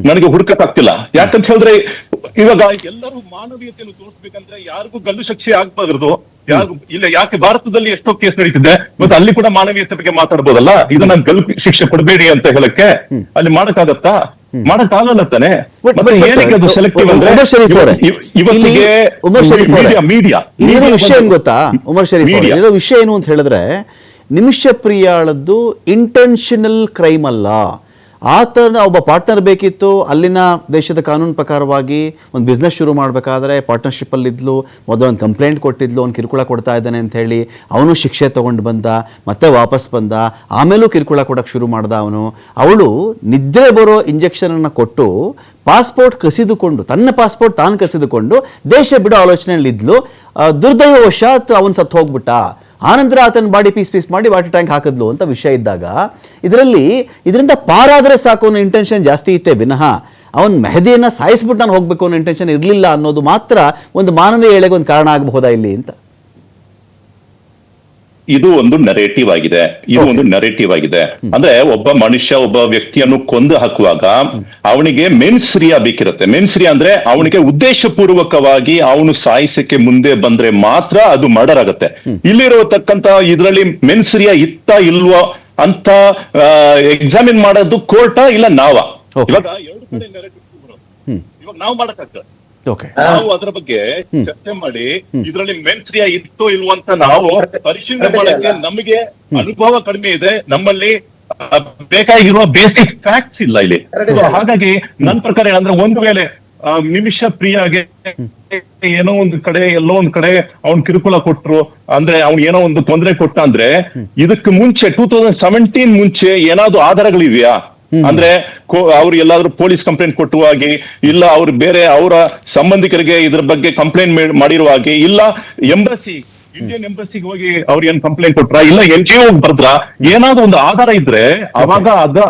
ನನಗೆ ಹುಡುಕಕ್ ಆಗ್ತಿಲ್ಲ. ಯಾಕಂತ ಹೇಳಿದ್ರೆ ಇವಾಗ ಎಲ್ಲರೂ ಮಾನವೀಯತೆಯನ್ನು ತೋರಿಸ್ಬೇಕಂದ್ರೆ ಯಾರಿಗೂ ಗಲ್ಲು ಶಿಕ್ಷೆ ಆಗ್ಬಾರ್ದು. ಇಲ್ಲ, ಯಾಕೆ ಭಾರತದಲ್ಲಿ ಎಷ್ಟೋ ಕೇಸ್ ನಡೀತಿದೆ, ಮತ್ತೆ ಅಲ್ಲಿ ಕೂಡ ಮಾನವೀಯತೆ ಬಗ್ಗೆ ಮಾತಾಡ್ಬೋದಲ್ಲ. ಇದನ್ನ ಗಲ್ಲು ಶಿಕ್ಷೆ ಕೊಡಬೇಡಿ ಅಂತ ಹೇಳಕ್ಕೆ ಅಲ್ಲಿ ಮಾಡಕ್ಕಾಗತ್ತಾ? ಮಾಡಕ್ಕಾಗಲ್ಲ ತಾನೆ. ಮತ್ತೆ ಏನಕ್ಕೆ ಅದು ಸೆಲೆಕ್ಟಿವ್ ಅಂದ್ರೆ, ಇವತ್ತಿಗೆ ಮೀಡಿಯಾ ವಿಷಯ ಏನ್ ಗೊತ್ತಾ ಉಮರ್ ಶರೀಫ್, ವಿಷಯ ಏನು ಅಂತ ಹೇಳಿದ್ರೆ, ನಿಮಿಷ ಪ್ರಿಯಾಳದ್ದು ಇಂಟೆನ್ಷನಲ್ ಕ್ರೈಮ್ ಅಲ್ಲ. ಆತನ ಒಬ್ಬ ಪಾರ್ಟ್ನರ್ ಬೇಕಿತ್ತು. ಅಲ್ಲಿನ ದೇಶದ ಕಾನೂನು ಪ್ರಕಾರವಾಗಿ ಒಂದು ಬಿಸ್ನೆಸ್ ಶುರು ಮಾಡಬೇಕಾದ್ರೆ ಪಾರ್ಟ್ನರ್ಶಿಪ್ಪಲ್ಲಿ ಇದ್ಲು. ಮೊದಲು ಒಂದು ಕಂಪ್ಲೇಂಟ್ ಕೊಟ್ಟಿದ್ಲು, ಅವ್ನು ಕಿರುಕುಳ ಕೊಡ್ತಾ ಇದ್ದಾನೆ ಅಂತ ಹೇಳಿ. ಅವನು ಶಿಕ್ಷೆ ತೊಗೊಂಡು ಬಂದ, ಮತ್ತೆ ವಾಪಸ್ ಬಂದ, ಆಮೇಲೂ ಕಿರುಕುಳ ಕೊಡೋಕ್ಕೆ ಶುರು ಮಾಡ್ದ ಅವಳು ನಿದ್ರೆ ಬರೋ ಇಂಜೆಕ್ಷನನ್ನು ಕೊಟ್ಟು ಪಾಸ್ಪೋರ್ಟ್ ಕಸಿದುಕೊಂಡು, ತನ್ನ ಪಾಸ್ಪೋರ್ಟ್ ತಾನು ಕಸಿದುಕೊಂಡು ದೇಶ ಬಿಡೋ ಆಲೋಚನೆಯಲ್ಲಿದ್ಲು. ದುರ್ದೈವವಶಾತ್ ಅವನು ಸತ್ತು ಹೋಗ್ಬಿಟ್ಟ. ಆನಂತರ ಆತನ ಬಾಡಿ ಪೀಸ್ ಮಾಡಿ ವಾಟರ್ ಟ್ಯಾಂಕ್ ಹಾಕಿದ್ಲು ಅಂತ ವಿಷಯ ಇದ್ದಾಗ, ಇದರಿಂದ ಪಾರಾದರೆ ಸಾಕು ಅನ್ನೋ ಇಂಟೆನ್ಷನ್ ಜಾಸ್ತಿ ಇತ್ತೆ ವಿನಃ ಅವನ್ ಮೆಹದಿಯನ್ನ ಸಾಯಿಸ್ಬಿಟ್ಟು ನಾನು ಹೋಗ್ಬೇಕು ಅನ್ನೋ ಇಂಟೆನ್ಷನ್ ಇರಲಿಲ್ಲ ಅನ್ನೋದು ಮಾತ್ರ ಒಂದು ಮಾನವೀಯ ಎಳೆಗೆ ಒಂದು ಕಾರಣ ಆಗಬಹುದಾ ಇಲ್ಲಿ ಅಂತ? ಇದು ಒಂದು ನರೇಟಿವ್ ಆಗಿದೆ. ಅಂದ್ರೆ ಒಬ್ಬ ಮನುಷ್ಯ, ಒಬ್ಬ ವ್ಯಕ್ತಿಯನ್ನು ಕೊಂದು ಹಾಕುವಾಗ ಅವನಿಗೆ ಮೆನ್ಸ್ರಿಯಾ ಬೇಕಿರುತ್ತೆ. ಮೆನ್ಸ್ರಿಯಾ ಅಂದ್ರೆ ಅವನಿಗೆ ಉದ್ದೇಶ ಪೂರ್ವಕವಾಗಿ ಅವನು ಸಾಯಿಸಕ್ಕೆ ಮುಂದೆ ಬಂದ್ರೆ ಮಾತ್ರ ಅದು ಮರ್ಡರ್ ಆಗತ್ತೆ. ಇಲ್ಲಿರತಕ್ಕಂತ ಇದರಲ್ಲಿ ಮೆನ್ಸ್ರಿಯಾ ಇತ್ತ ಇಲ್ವೋ ಅಂತ ಎಕ್ಸಾಮಿನ್ ಮಾಡೋದು ಕೋರ್ಟಾ ಇಲ್ಲ ನಾವಾ? ಇವಾಗ ಎರಡು ಕಡೆ ಇವಾಗ ನಾವು ಮಾಡಕ್ಕಾಗ್ತದೆ. ನಾವು ಅದರ ಬಗ್ಗೆ ಚರ್ಚೆ ಮಾಡಿ ಇದರಲ್ಲಿ ಮೆನ್ಸ್ರಿಯಾ ಇತ್ತೋ ಇಲ್ವೋ ಅಂತ ನಾವು ಪರಿಶೀಲನೆ ಮಾಡಕ್ಕೆ ನಮಗೆ ಅನುಭವ ಕಡಿಮೆ ಇದೆ. ನಮ್ಮಲ್ಲಿ ಬೇಕಾಗಿರುವ ಬೇಸಿಕ್ ಫ್ಯಾಕ್ಟ್ಸ್ ಇಲ್ಲ ಇಲ್ಲಿ. ಹಾಗಾಗಿ ನನ್ನ ಪ್ರಕಾರ ಏನಂದ್ರೆ, ಒಂದು ವೇಳೆ ನಿಮಿಷ ಪ್ರಿಯಾಗೆ ಏನೋ ಒಂದು ಕಡೆ ಎಲ್ಲೋ ಒಂದ್ ಕಡೆ ಅವ್ನ್ ಕಿರುಕುಳ ಕೊಟ್ರು ಅಂದ್ರೆ, ಅವ್ನ್ ಏನೋ ಒಂದು ತೊಂದರೆ ಕೊಟ್ಟ ಅಂದ್ರೆ, ಇದಕ್ಕೆ ಮುಂಚೆ 2017 ಮುಂಚೆ ಏನಾದ್ರು ಆಧಾರಗಳಿವೆಯಾ? ಅಂದ್ರೆ ಅವ್ರು ಎಲ್ಲಾದ್ರೂ ಪೊಲೀಸ್ ಕಂಪ್ಲೇಂಟ್ ಕೊಟ್ಟುವಾಗಿ, ಇಲ್ಲ ಅವ್ರು ಬೇರೆ ಅವರ ಸಂಬಂಧಿಕರಿಗೆ ಇದ್ರ ಬಗ್ಗೆ ಕಂಪ್ಲೇಂಟ್ ಮಾಡಿರುವ ಹಾಗೆ, ಇಲ್ಲ ಇಂಡಿಯನ್ ಎಂಬಸಿಗೆ ಹೋಗಿ ಅವ್ರು ಏನ್ ಕಂಪ್ಲೇಂಟ್ ಕೊಟ್ರ, ಇಲ್ಲ NGO ಬರ್ದ್ರ, ಏನಾದ್ರು ಒಂದು ಆಧಾರ ಇದ್ರೆ ಅವಾಗ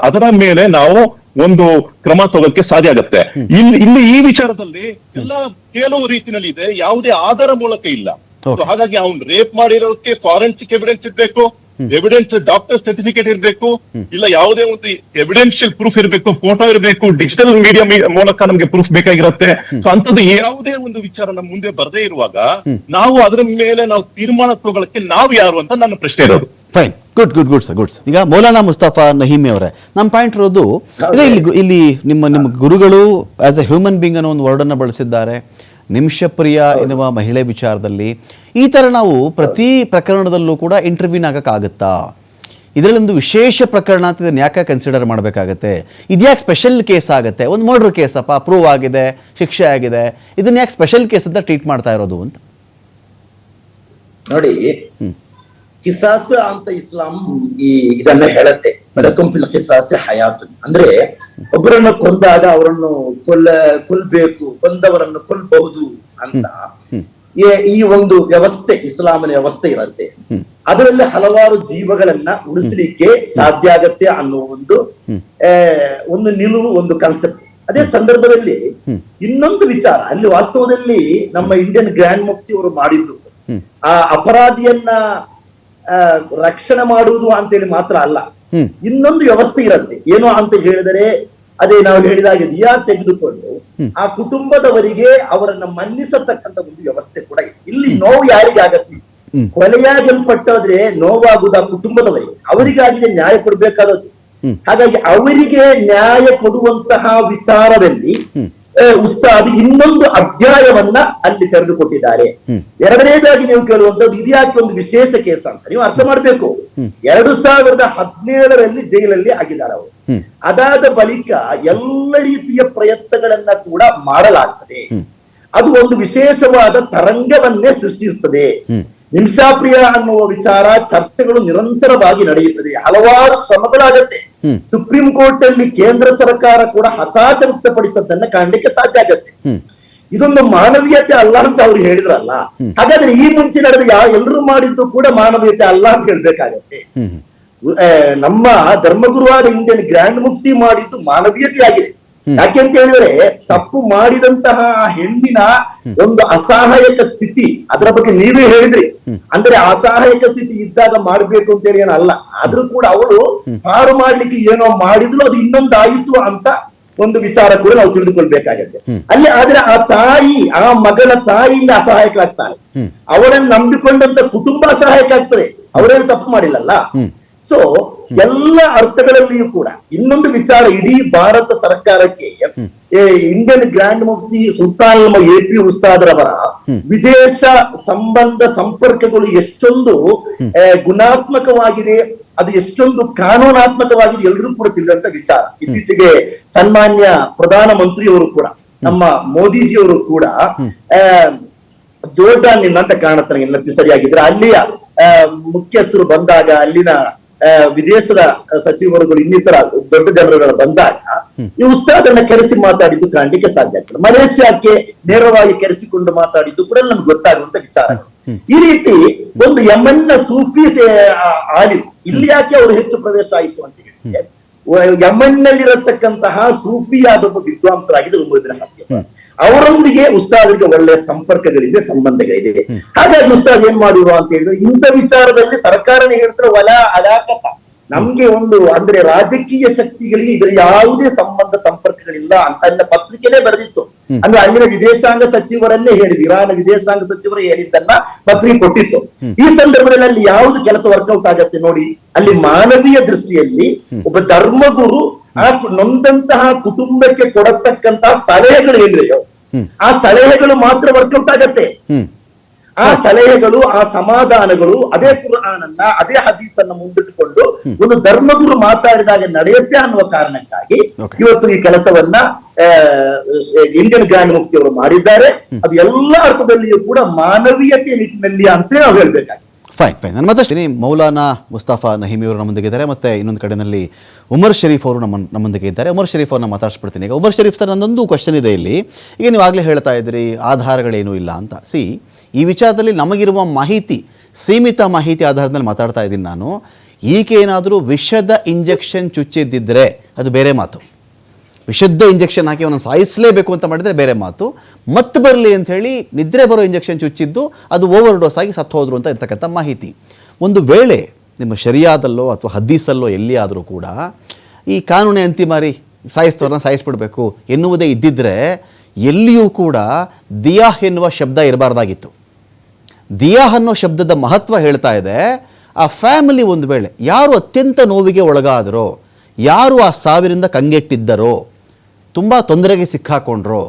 ಅದರ ಮೇಲೆ ನಾವು ಒಂದು ಕ್ರಮ ತಗೋಕ್ಕೆ ಸಾಧ್ಯ ಆಗತ್ತೆ. ಇಲ್ಲಿ ಈ ವಿಚಾರದಲ್ಲಿ ಎಲ್ಲ ಕೆಲವು ರೀತಿಯಲ್ಲಿ ಇದೆ, ಯಾವುದೇ ಆಧಾರ ಮೂಲಕ ಇಲ್ಲ. ಹಾಗಾಗಿ ಅವ್ನು ರೇಪ್ ಮಾಡಿರೋದಕ್ಕೆ ಫಾರೆನ್ಸಿಕ್ ಎವಿಡೆನ್ಸ್ ಇರ್ಬೇಕು, ಎವಿಡೆನ್ಸ್ ಡಾಕ್ಟರ್ ಸರ್ಟಿಫಿಕೇಟ್ ಇರಬೇಕು, ಇಲ್ಲ ಯಾವುದೇ ಒಂದು ಎವಿಡೆನ್ಷಿಯಲ್ ಪ್ರೂಫ್ ಇರಬೇಕು, ಫೋಟೋ ಇರಬೇಕು, ಡಿಜಿಟಲ್ ಮೀಡಿಯಾ ಮೂಲಕ ನಮ್ಗೆ ಪ್ರೂಫ್ ಬೇಕಾಗಿರುತ್ತೆ. ಸೊ ಅಂತದ್ದು ಯಾವುದೇ ಒಂದು ವಿಚಾರ ನಮ್ಮ ಮುಂದೆ ಬರದೇ ಇರುವಾಗ ನಾವು ಅದರ ಮೇಲೆ ನಾವು ತೀರ್ಮಾನ ತಗೊಳಕ್ಕೆ ನಾವು ಯಾರು ಅಂತ ನನ್ನ ಪ್ರಶ್ನೆ ಇರೋದು. Fine, good sir. ಈಗ ಮೌಲಾನಾ ಮುಸ್ತಫಾ ನಹೀಮಿ ಅವರೇ, ನಮ್ಮ ಪಾಯಿಂಟ್ ಇರೋದು ಇಲ್ಲಿ ನಿಮ್ಮ ಗುರುಗಳು ಆಸ್ ಎ ಹ್ಯೂಮನ್ ಬೀಯಿಂಗ್ ಅನ್ನೋ ಒಂದು ವರ್ಡನ್ನು ಬಳಸಿದ್ದಾರೆ. ನಿಮಿಷಪ್ರಿಯ ಎನ್ನುವ ಮಹಿಳೆ ವಿಚಾರದಲ್ಲಿ ಈ ಥರ ನಾವು ಪ್ರತಿ ಪ್ರಕರಣದಲ್ಲೂ ಕೂಡ ಇಂಟರ್ವ್ಯೂನ್ ಆಗಕ್ಕಾಗತ್ತಾ? ಇದರಲ್ಲೊಂದು ವಿಶೇಷ ಪ್ರಕರಣ ಅಂತ ಇದನ್ನು ಯಾಕೆ ಕನ್ಸಿಡರ್ ಮಾಡಬೇಕಾಗತ್ತೆ? ಇದ್ಯಾಕೆ ಸ್ಪೆಷಲ್ ಕೇಸ್ ಆಗುತ್ತೆ? ಒಂದು ಮರ್ಡರ್ ಕೇಸಪ್ಪ, ಪ್ರೂವ್ ಆಗಿದೆ, ಶಿಕ್ಷೆ ಆಗಿದೆ, ಇದನ್ನ ಯಾಕೆ ಸ್ಪೆಷಲ್ ಕೇಸ್ ಅಂತ ಟ್ರೀಟ್ ಮಾಡ್ತಾ ಇರೋದು ಅಂತ ನೋಡಿ. ಕಿಸಾಸ ಅಂತ ಇಸ್ಲಾಂ ಇದನ್ನ ಹೇಳತ್ತೆ, ಮಲಕುಂ ಫಿಲ್ ಕಿಸಾಸಿ ಹಯಾತುನ್. ಅಂದ್ರೆ ಒಬ್ಬರನ್ನು ಕೊಂದಾಗ ಅವರನ್ನು ಕೊಲ್ಲಬೇಕು, ಕೊಂದವರನ್ನು ಕೊಲ್ಲಬಹುದು ಅಂತ ಈ ಒಂದು ವ್ಯವಸ್ಥೆ, ಇಸ್ಲಾಮಿನ ವ್ಯವಸ್ಥೆ ಇರುತ್ತೆ. ಅದರಲ್ಲಿ ಹಲವಾರು ಜೀವಗಳನ್ನ ಉಳಿಸಲಿಕ್ಕೆ ಸಾಧ್ಯ ಆಗತ್ತೆ ಅನ್ನೋ ಒಂದು ನಿಲುವು, ಒಂದು ಕಾನ್ಸೆಪ್ಟ್. ಅದೇ ಸಂದರ್ಭದಲ್ಲಿ ಇನ್ನೊಂದು ವಿಚಾರ, ಅಲ್ಲಿ ವಾಸ್ತವದಲ್ಲಿ ನಮ್ಮ ಇಂಡಿಯನ್ ಗ್ರ್ಯಾಂಡ್ ಮುಫ್ತಿ ಅವರು ಮಾಡಿದ್ದು ಆ ಅಪರಾಧಿಯನ್ನ ರಕ್ಷಣೆ ಮಾಡುವುದು ಅಂತೇಳಿ ಮಾತ್ರ ಅಲ್ಲ, ಇನ್ನೊಂದು ವ್ಯವಸ್ಥೆ ಇರುತ್ತೆ. ಏನು ಅಂತ ಹೇಳಿದರೆ, ಅದೇ ನಾವು ಹೇಳಿದಾಗೆ ದಿಯಾ ತೆಗೆದುಕೊಂಡು ಆ ಕುಟುಂಬದವರಿಗೆ ಅವರನ್ನ ಮನ್ನಿಸತಕ್ಕಂತ ಒಂದು ವ್ಯವಸ್ಥೆ ಕೂಡ ಇದೆ. ಇಲ್ಲಿ ನೋವು ಯಾರಿಗಾಗತ್ತೆ? ಕೊಲೆಯಾಗಲ್ಪಟ್ಟಾದ್ರೆ ನೋವಾಗುವುದು ಆ ಕುಟುಂಬದವರಿಗೆ, ಅವರಿಗಾಗಿದೆ ನ್ಯಾಯ ಕೊಡ್ಬೇಕಾದದ್ದು. ಹಾಗಾಗಿ ಅವರಿಗೆ ನ್ಯಾಯ ಕೊಡುವಂತಹ ವಿಚಾರದಲ್ಲಿ ಉಸ್ತಾದ್ ಇನ್ನೊಂದು ಅಧ್ಯಾಯವನ್ನ ಅಲ್ಲಿ ತೆರೆದುಕೊಟ್ಟಿದ್ದಾರೆ. ಎರಡನೇದಾಗಿ ನೀವು ಕೇಳುವಂತದ್ದು, ಇದ್ಯಾಕೆ ಒಂದು ವಿಶೇಷ ಕೇಸ್ ಅಂತ ನೀವು ಅರ್ಥ ಮಾಡ್ಬೇಕು. 2017ರಲ್ಲಿ ಜೈಲಲ್ಲಿ ಆಗಿದ್ದಾರೆ ಅವರು. ಅದಾದ ಬಳಿಕ ಎಲ್ಲ ರೀತಿಯ ಪ್ರಯತ್ನಗಳನ್ನ ಕೂಡ ಮಾಡಲಾಗ್ತದೆ. ಅದು ಒಂದು ವಿಶೇಷವಾದ ತರಂಗವನ್ನೇ ಸೃಷ್ಟಿಸುತ್ತದೆ. ಹಿಂಸಾಪ್ರಿಯ ಅನ್ನುವ ವಿಚಾರ ಚರ್ಚೆಗಳು ನಿರಂತರವಾಗಿ ನಡೆಯುತ್ತದೆ, ಹಲವಾರು ಶ್ರಮಗಳಾಗತ್ತೆ. ಸುಪ್ರೀಂ ಕೋರ್ಟ್ ಅಲ್ಲಿ ಕೇಂದ್ರ ಸರ್ಕಾರ ಕೂಡ ಹತಾಶೆ ವ್ಯಕ್ತಪಡಿಸೋದನ್ನ ಕಾಣಲಿಕ್ಕೆ ಸಾಧ್ಯ ಆಗತ್ತೆ. ಇದೊಂದು ಮಾನವೀಯತೆ ಅಲ್ಲ ಅಂತ ಅವ್ರು ಹೇಳಿದ್ರಲ್ಲ, ಹಾಗಾದ್ರೆ ಈ ಮುಂಚೆ ನಡೆದ ಎಲ್ಲರೂ ಮಾಡಿದ್ದು ಕೂಡ ಮಾನವೀಯತೆ ಅಲ್ಲ ಅಂತ ಹೇಳ್ಬೇಕಾಗತ್ತೆ. ನಮ್ಮ ಧರ್ಮಗುರುವಾದ ಇಂಡಿಯನ್ ಗ್ರ್ಯಾಂಡ್ ಮುಫ್ತಿ ಮಾಡಿದ್ದು ಮಾನವೀಯತೆ ಆಗಿದೆ. ಯಾಕೆಂತ ಹೇಳಿದ್ರೆ, ತಪ್ಪು ಮಾಡಿದಂತಹ ಹೆಣ್ಣಿನ ಒಂದು ಅಸಹಾಯಕ ಸ್ಥಿತಿ, ಅದರ ಬಗ್ಗೆ ನೀವೇ ಹೇಳಿದ್ರಿ. ಅಂದ್ರೆ ಅಸಹಾಯಕ ಸ್ಥಿತಿ ಇದ್ದಾಗ ಮಾಡ್ಬೇಕು ಅಂತ ಹೇಳಿ ಏನಲ್ಲ, ಆದ್ರೂ ಕೂಡ ಅವಳು ಪಾರು ಮಾಡ್ಲಿಕ್ಕೆ ಏನೋ ಮಾಡಿದ್ರು, ಅದು ಇನ್ನೊಂದು ಆಯಿತು ಅಂತ ಒಂದು ವಿಚಾರ ಕೂಡ ನಾವು ತಿಳಿದುಕೊಳ್ಬೇಕಾಗತ್ತೆ ಅಲ್ಲಿ. ಆದ್ರೆ ಆ ತಾಯಿ, ಆ ಮಗಳ ತಾಯಿಯಿಂದ ಅಸಹಾಯಕ ಆಗ್ತಾಳೆ, ಅವಳನ್ನು ನಂಬಿಕೊಂಡಂತ ಕುಟುಂಬ ಅಸಹಾಯಕ ಆಗ್ತದೆ, ಅವರೇನು ತಪ್ಪು ಮಾಡಿಲ್ಲಲ್ಲ. ಸೊ ಎಲ್ಲ ಅರ್ಥಗಳಲ್ಲಿಯೂ ಕೂಡ ಇನ್ನೊಂದು ವಿಚಾರ, ಇಡೀ ಭಾರತ ಸರ್ಕಾರಕ್ಕೆ Indian grand mufti Sultan AP ಉಸ್ತಾದ್ರವರ ವಿದೇಶ ಸಂಬಂಧ ಸಂಪರ್ಕಗಳು ಎಷ್ಟೊಂದು ಗುಣಾತ್ಮಕವಾಗಿದೆ, ಅದು ಎಷ್ಟೊಂದು ಕಾನೂನಾತ್ಮಕವಾಗಿದೆ ಎಲ್ಲರೂ ಕೂಡ ತಿಳಿದಂತ ವಿಚಾರ. ಇತ್ತೀಚೆಗೆ ಸನ್ಮಾನ್ಯ ಪ್ರಧಾನ ಮಂತ್ರಿಯವರು ಕೂಡ, ನಮ್ಮ ಮೋದಿಜಿಯವರು ಕೂಡ ಜೋರ್ಡಾನ್ ಅಂತ ಕಾಣುತ್ತೆ ಎಲ್ಲ ಸರಿಯಾಗಿದ್ರೆ, ಅಲ್ಲಿಯ ಮುಖ್ಯಸ್ಥರು ಬಂದಾಗ, ಅಲ್ಲಿನ ವಿದೇಶದ ಸಚಿವರುಗಳು, ಇನ್ನಿತರ ದೊಡ್ಡ ಜನರುಗಳು ಬಂದಾಗ ಈ ಉಸ್ತಾದನ್ನ ಕರೆಸಿ ಮಾತಾಡಿದ್ದು ಕಾಣ್ಲಿಕ್ಕೆ ಸಾಧ್ಯ ಆಗ್ತದೆ. ಮಲೇಷ್ಯಾಕ್ಕೆ ನೇರವಾಗಿ ಕರೆಸಿಕೊಂಡು ಮಾತಾಡಿದ್ದು ಕೂಡ ನಮ್ಗೆ ಗೊತ್ತಾಗುವಂತ ವಿಚಾರಗಳು. ಈ ರೀತಿ ಒಂದು ಯಮನ್ನ ಸೂಫಿ ಆಲಿಮ್, ಇಲ್ಲಿ ಯಾಕೆ ಅವರು ಹೆಚ್ಚು ಪ್ರವೇಶ ಆಯಿತು ಅಂತ ಹೇಳಿದ್ರೆ, ಯಮನ್ ನಲ್ಲಿರತಕ್ಕಂತಹ ಸೂಫಿಯಾದ ಒಬ್ಬ ವಿದ್ವಾಂಸರಾಗಿದ್ದ ಉಮರ್ ಹತ್ಯೆ, ಅವರೊಂದಿಗೆ ಉಸ್ತಾದರಿಗೆ ಒಳ್ಳೆಯ ಸಂಪರ್ಕಗಳಿದೆ, ಸಂಬಂಧಗಳಿದೆ. ಹಾಗಾಗಿ ಉಸ್ತಾದ್ ಏನ್ ಮಾಡಿದ್ರು ಅಂತ ಹೇಳಿದ್ರೆ, ಇಂಥ ವಿಚಾರದಲ್ಲಿ ಸರ್ಕಾರನೇ ಹೇಳ್ತಾರೆ ವಲ ಅಲಾಕತ, ನಮ್ಗೆ ಒಂದು ಅಂದ್ರೆ ರಾಜಕೀಯ ಶಕ್ತಿಗಳಿಗೆ ಇದರ ಯಾವುದೇ ಸಂಬಂಧ ಸಂಪರ್ಕಗಳಿಲ್ಲ ಅಂತ ಅಲ್ಲಿನ ಪತ್ರಿಕೆನೇ ಬರೆದಿತ್ತು. ಅಂದ್ರೆ ಅಲ್ಲಿನ ವಿದೇಶಾಂಗ ಸಚಿವರನ್ನೇ ಹೇಳಿದ್ರು, ಇರಾನ್ ವಿದೇಶಾಂಗ ಸಚಿವರು ಹೇಳಿದ್ದನ್ನ ಪತ್ರಿಕೆ ಕೊಟ್ಟಿತ್ತು. ಈ ಸಂದರ್ಭದಲ್ಲಿ ಅಲ್ಲಿ ಯಾವುದು ಕೆಲಸ ವರ್ಕೌಟ್ ಆಗತ್ತೆ ನೋಡಿ, ಅಲ್ಲಿ ಮಾನವೀಯ ದೃಷ್ಟಿಯಲ್ಲಿ ಒಬ್ಬ ಧರ್ಮಗುರು ಆ ನೊಂದಂತಹ ಕುಟುಂಬಕ್ಕೆ ಕೊಡತಕ್ಕಂತಹ ಸಲಹೆಗಳು ಏನಿದೆಯೋ ಆ ಸಲಹೆಗಳು ಮಾತ್ರ ವರ್ಕೌಟ್ ಆಗತ್ತೆ. ಆ ಸಲಹೆಗಳು, ಆ ಸಮಾಧಾನಗಳು ಅದೇ ಕುರ್ಆನನ್ನ, ಅದೇ ಹದೀಸನ್ನ ಮುಂದಿಟ್ಟುಕೊಂಡು ಒಂದು ಧರ್ಮಗುರು ಮಾತಾಡಿದಾಗ ನಡೆಯುತ್ತೆ ಅನ್ನುವ ಕಾರಣಕ್ಕಾಗಿ ಇವತ್ತು ಈ ಕೆಲಸವನ್ನ ಇಂಡಿಯನ್ ಗ್ರ್ಯಾಂಡ್ ಮುಫ್ತಿ ಅವರು ಮಾಡಿದ್ದಾರೆ. ಅದು ಎಲ್ಲ ಅರ್ಥದಲ್ಲಿಯೂ ಕೂಡ ಮಾನವೀಯತೆಯ ನಿಟ್ಟಿನಲ್ಲಿ ಅಂತ ನಾವು ಹೇಳ್ಬೇಕಾಗಿದೆ. ಫೈನ್. ನಾನು ಮತ್ತಷ್ಟು ಮೌಲಾನಾ ಮುಸ್ತಫಾ ನಹಿಮಿ ಅವರು ನಮ್ಮೊಂದಿಗಿದ್ದಾರೆ, ಮತ್ತು ಇನ್ನೊಂದು ಕಡೆಯಲ್ಲಿ ಉಮರ್ ಶರೀಫ್ ಅವರು ನಮ್ಮೊಂದಿಗೆ ಇದ್ದಾರೆ. ಉಮರ್ ಶರೀಫ್ ಅವ್ರನ್ನ ಮಾತಾಡಿಸ್ಬಿಡ್ತೀನಿ. ಈಗ ಉಮರ್ ಶರೀಫ್ ಸರ್, ನನ್ನೊಂದು ಕ್ವಶನ್ ಇದೆ ಇಲ್ಲಿ. ಈಗ ನೀವು ಆಗಲೇ ಹೇಳ್ತಾ ಇದ್ದೀರಿ ಆಧಾರಗಳೇನೂ ಇಲ್ಲ ಅಂತ. ಈ ವಿಚಾರದಲ್ಲಿ ನಮಗಿರುವ ಮಾಹಿತಿ, ಸೀಮಿತ ಮಾಹಿತಿ ಆಧಾರದ ಮೇಲೆ ಮಾತಾಡ್ತಾ ಇದ್ದೀನಿ ನಾನು. ಈಕೆ ಏನಾದರೂ ವಿಷದ ಇಂಜೆಕ್ಷನ್ ಚುಚ್ಚಿದ್ದಿದ್ರೆ ಅದು ಬೇರೆ ಮಾತು. ವಿಷದ ಇಂಜೆಕ್ಷನ್ ಹಾಕಿ ಅವನನ್ನು ಸಾಯಿಸಲೇಬೇಕು ಅಂತ ಮಾಡಿದರೆ ಬೇರೆ ಮಾತು. ಮತ್ತೆ ಬರಲಿ ಅಂಥೇಳಿ ನಿದ್ರೆ ಬರೋ ಇಂಜೆಕ್ಷನ್ ಚುಚ್ಚಿದ್ದು ಅದು ಓವರ್ ಡೋಸ್ ಆಗಿ ಸತ್ತು ಹೋದ್ರು ಅಂತ ಇರ್ತಕ್ಕಂಥ ಮಾಹಿತಿ. ಒಂದು ವೇಳೆ ನಿಮ್ಮ ಶರಿಯಾದಲ್ಲೋ ಅಥವಾ ಹದೀಸಲ್ಲೋ ಎಲ್ಲಿ ಆದರೂ ಕೂಡ ಈ ಕಾನೂನೇ ಅಂತಿಮಾರಿ ಸಾಯಿಸ್ತವ್ರನ್ನ ಸಾಯಿಸ್ಬಿಡ್ಬೇಕು ಎನ್ನುವುದೇ ಇದ್ದಿದ್ದರೆ ಎಲ್ಲಿಯೂ ಕೂಡ ದಿಯಾ ಎನ್ನುವ ಶಬ್ದ ಇರಬಾರ್ದಾಗಿತ್ತು. ದಿಯಾ ಅನ್ನೋ ಶಬ್ದದ ಮಹತ್ವ ಹೇಳ್ತಾ ಇದೆ, ಆ ಫ್ಯಾಮಿಲಿ ಒಂದು ವೇಳೆ ಯಾರು ಅತ್ಯಂತ ನೋವಿಗೆ ಒಳಗಾದರೋ, ಯಾರು ಆ ಸಾವಿನಿಂದ ಕಂಗೆಟ್ಟಿದ್ದರೋ, ತುಂಬ ತೊಂದರೆಗೆ ಸಿಕ್ಕಾಕೊಂಡ್ರೋ,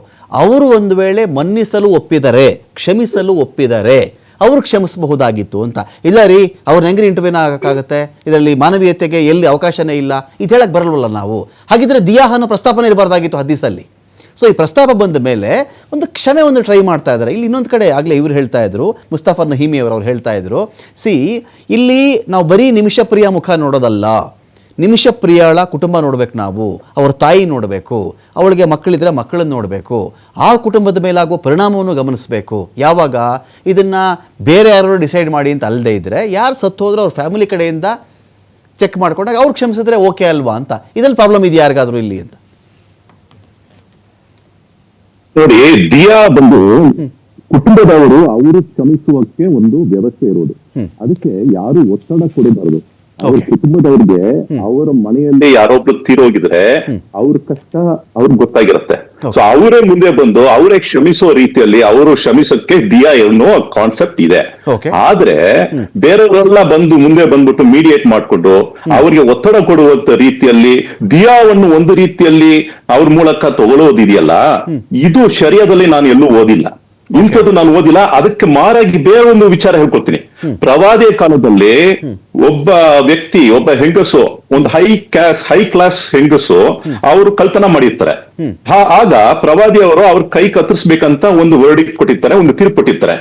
ಅವರು ಒಂದು ವೇಳೆ ಮನ್ನಿಸಲು ಒಪ್ಪಿದರೆ, ಕ್ಷಮಿಸಲು ಒಪ್ಪಿದರೆ ಅವರು ಕ್ಷಮಿಸಬಹುದಾಗಿತ್ತು ಅಂತ. ಇಲ್ಲ ರೀ, ಅವ್ರನ್ನ ಹೆಂಗ್ರಿ ಇಂಟರ್ವ್ಯೂನ ಆಗೋಕ್ಕಾಗತ್ತೆ, ಇದರಲ್ಲಿ ಮಾನವೀಯತೆಗೆ ಎಲ್ಲಿ ಅವಕಾಶನೇ ಇಲ್ಲ, ಇದು ಹೇಳಕ್ಕೆ ಬರಲ್ವಲ್ಲ ನಾವು. ಹಾಗಿದ್ರೆ ದಿಯಾ ಅನ್ನೋ ಪ್ರಸ್ತಾಪನೆ ಇರಬಾರ್ದಾಗಿತ್ತು ಹದೀಸಲ್ಲಿ. ಸೊ ಈ ಪ್ರಸ್ತಾಪ ಬಂದ ಮೇಲೆ ಒಂದು ಕ್ಷಮೆ ಒಂದು ಟ್ರೈ ಮಾಡ್ತಾ ಇದ್ದಾರೆ. ಇಲ್ಲಿ ಇನ್ನೊಂದು ಕಡೆ ಆಗಲೇ ಇವರು ಹೇಳ್ತಾ ಇದ್ರು, ಮುಸ್ತಫಾ ನಹಿಮಿ ಅವರು ಹೇಳ್ತಾ ಇದ್ರು, ಇಲ್ಲಿ ನಾವು ಬರೀ ನಿಮಿಷ ಪ್ರಿಯ ಮುಖ ನೋಡೋದಲ್ಲ, ನಿಮಿಷ ಪ್ರಿಯಾಳ ಕುಟುಂಬ ನೋಡ್ಬೇಕು, ನಾವು ಅವ್ರ ತಾಯಿ ನೋಡಬೇಕು, ಅವಳಿಗೆ ಮಕ್ಕಳಿದ್ರೆ ಮಕ್ಕಳನ್ನು ನೋಡಬೇಕು, ಆ ಕುಟುಂಬದ ಮೇಲಾಗುವ ಪರಿಣಾಮವನ್ನು ಗಮನಿಸಬೇಕು. ಯಾವಾಗ ಇದನ್ನು ಬೇರೆ ಯಾರು ಡಿಸೈಡ್ ಮಾಡಿ ಅಂತ ಅಲ್ಲದೆ ಇದ್ದರೆ, ಯಾರು ಸತ್ತು ಹೋದ್ರೆ ಅವ್ರ ಫ್ಯಾಮಿಲಿ ಕಡೆಯಿಂದ ಚೆಕ್ ಮಾಡ್ಕೊಂಡಾಗ ಅವ್ರು ಕ್ಷಮಿಸಿದ್ರೆ ಓಕೆ ಅಲ್ವಾ ಅಂತ. ಇದ್ರಲ್ಲಿ ಪ್ರಾಬ್ಲಮ್ ಇದೆಯಾ ಯಾರಿಗಾದ್ರೂ ಇಲ್ಲಿ ಅಂತ? ನೋಡಿ, ದಿಯಾ ಬಂದು ಕುಟುಂಬದವರು ಅವರು ಕ್ಷಮಿಸುವಕ್ಕೆ ಒಂದು ವ್ಯವಸ್ಥೆ ಇರೋದು. ಅದಕ್ಕೆ ಯಾರು ಒತ್ತಡ ಕೊಡಬಾರದು. ಅವ್ರ ಕುಟುಂಬದವ್ರಿಗೆ ಅವರ ಮನೆಯಲ್ಲಿ ಯಾರೊಬ್ರು ತೀರೋಗಿದ್ರೆ ಅವ್ರ ಕಷ್ಟ ಅವ್ರಿಗೆ ಗೊತ್ತಾಗಿರುತ್ತೆ. ಸೊ ಅವರೇ ಮುಂದೆ ಬಂದು ಅವರೇ ಕ್ಷಮಿಸೋ ರೀತಿಯಲ್ಲಿ ಅವರು ಕ್ಷಮಿಸಕ್ಕೆ ದಿಯಾ ಅನ್ನೋ ಕಾನ್ಸೆಪ್ಟ್ ಇದೆ. ಆದ್ರೆ ಬೇರೆಯವರೆಲ್ಲ ಬಂದು ಮುಂದೆ ಬಂದ್ಬಿಟ್ಟು ಮೀಡಿಯೇಟ್ ಮಾಡ್ಕೊಂಡು ಅವ್ರಿಗೆ ಒತ್ತಡ ಕೊಡುವಂತ ರೀತಿಯಲ್ಲಿ ದಿಯಾವನ್ನು ಒಂದು ರೀತಿಯಲ್ಲಿ ಅವ್ರ ಮೂಲಕ ತಗೊಳ್ಳೋದಿದೆಯಲ್ಲ, ಇದು ಶರಿಯಾದಲ್ಲಿ ನಾನು ಎಲ್ಲೂ ಓದಿಲ್ಲ, ಇಂಥದ್ದು ನಾನು ಓದಿಲ್ಲ. ಅದಕ್ಕೆ ಮಾರಾಗಿ ಬೇರೆ ಒಂದು ವಿಚಾರ ಹೇಳ್ಕೊಳ್ತೀನಿ. ಪ್ರವಾದಿಯ ಕಾಲದಲ್ಲಿ ಒಬ್ಬ ವ್ಯಕ್ತಿ, ಒಬ್ಬ ಹೆಂಗಸು, ಒಂದು ಹೈ ಕ್ಲಾಸ್ ಹೆಂಗಸು ಅವರು ಕಳ್ತನ ಮಾಡಿರ್ತಾರೆ. ಆಗ ಪ್ರವಾದಿಯವರು ಅವ್ರ ಕೈ ಕತ್ತರಿಸ್ಬೇಕಂತ ಒಂದು ವರ್ಡಿಕ್ಟ್ ಕೊಟ್ಟಿರ್ತಾರೆ, ಒಂದು ತೀರ್ಪು ಕೊಟ್ಟಿರ್ತಾರೆ.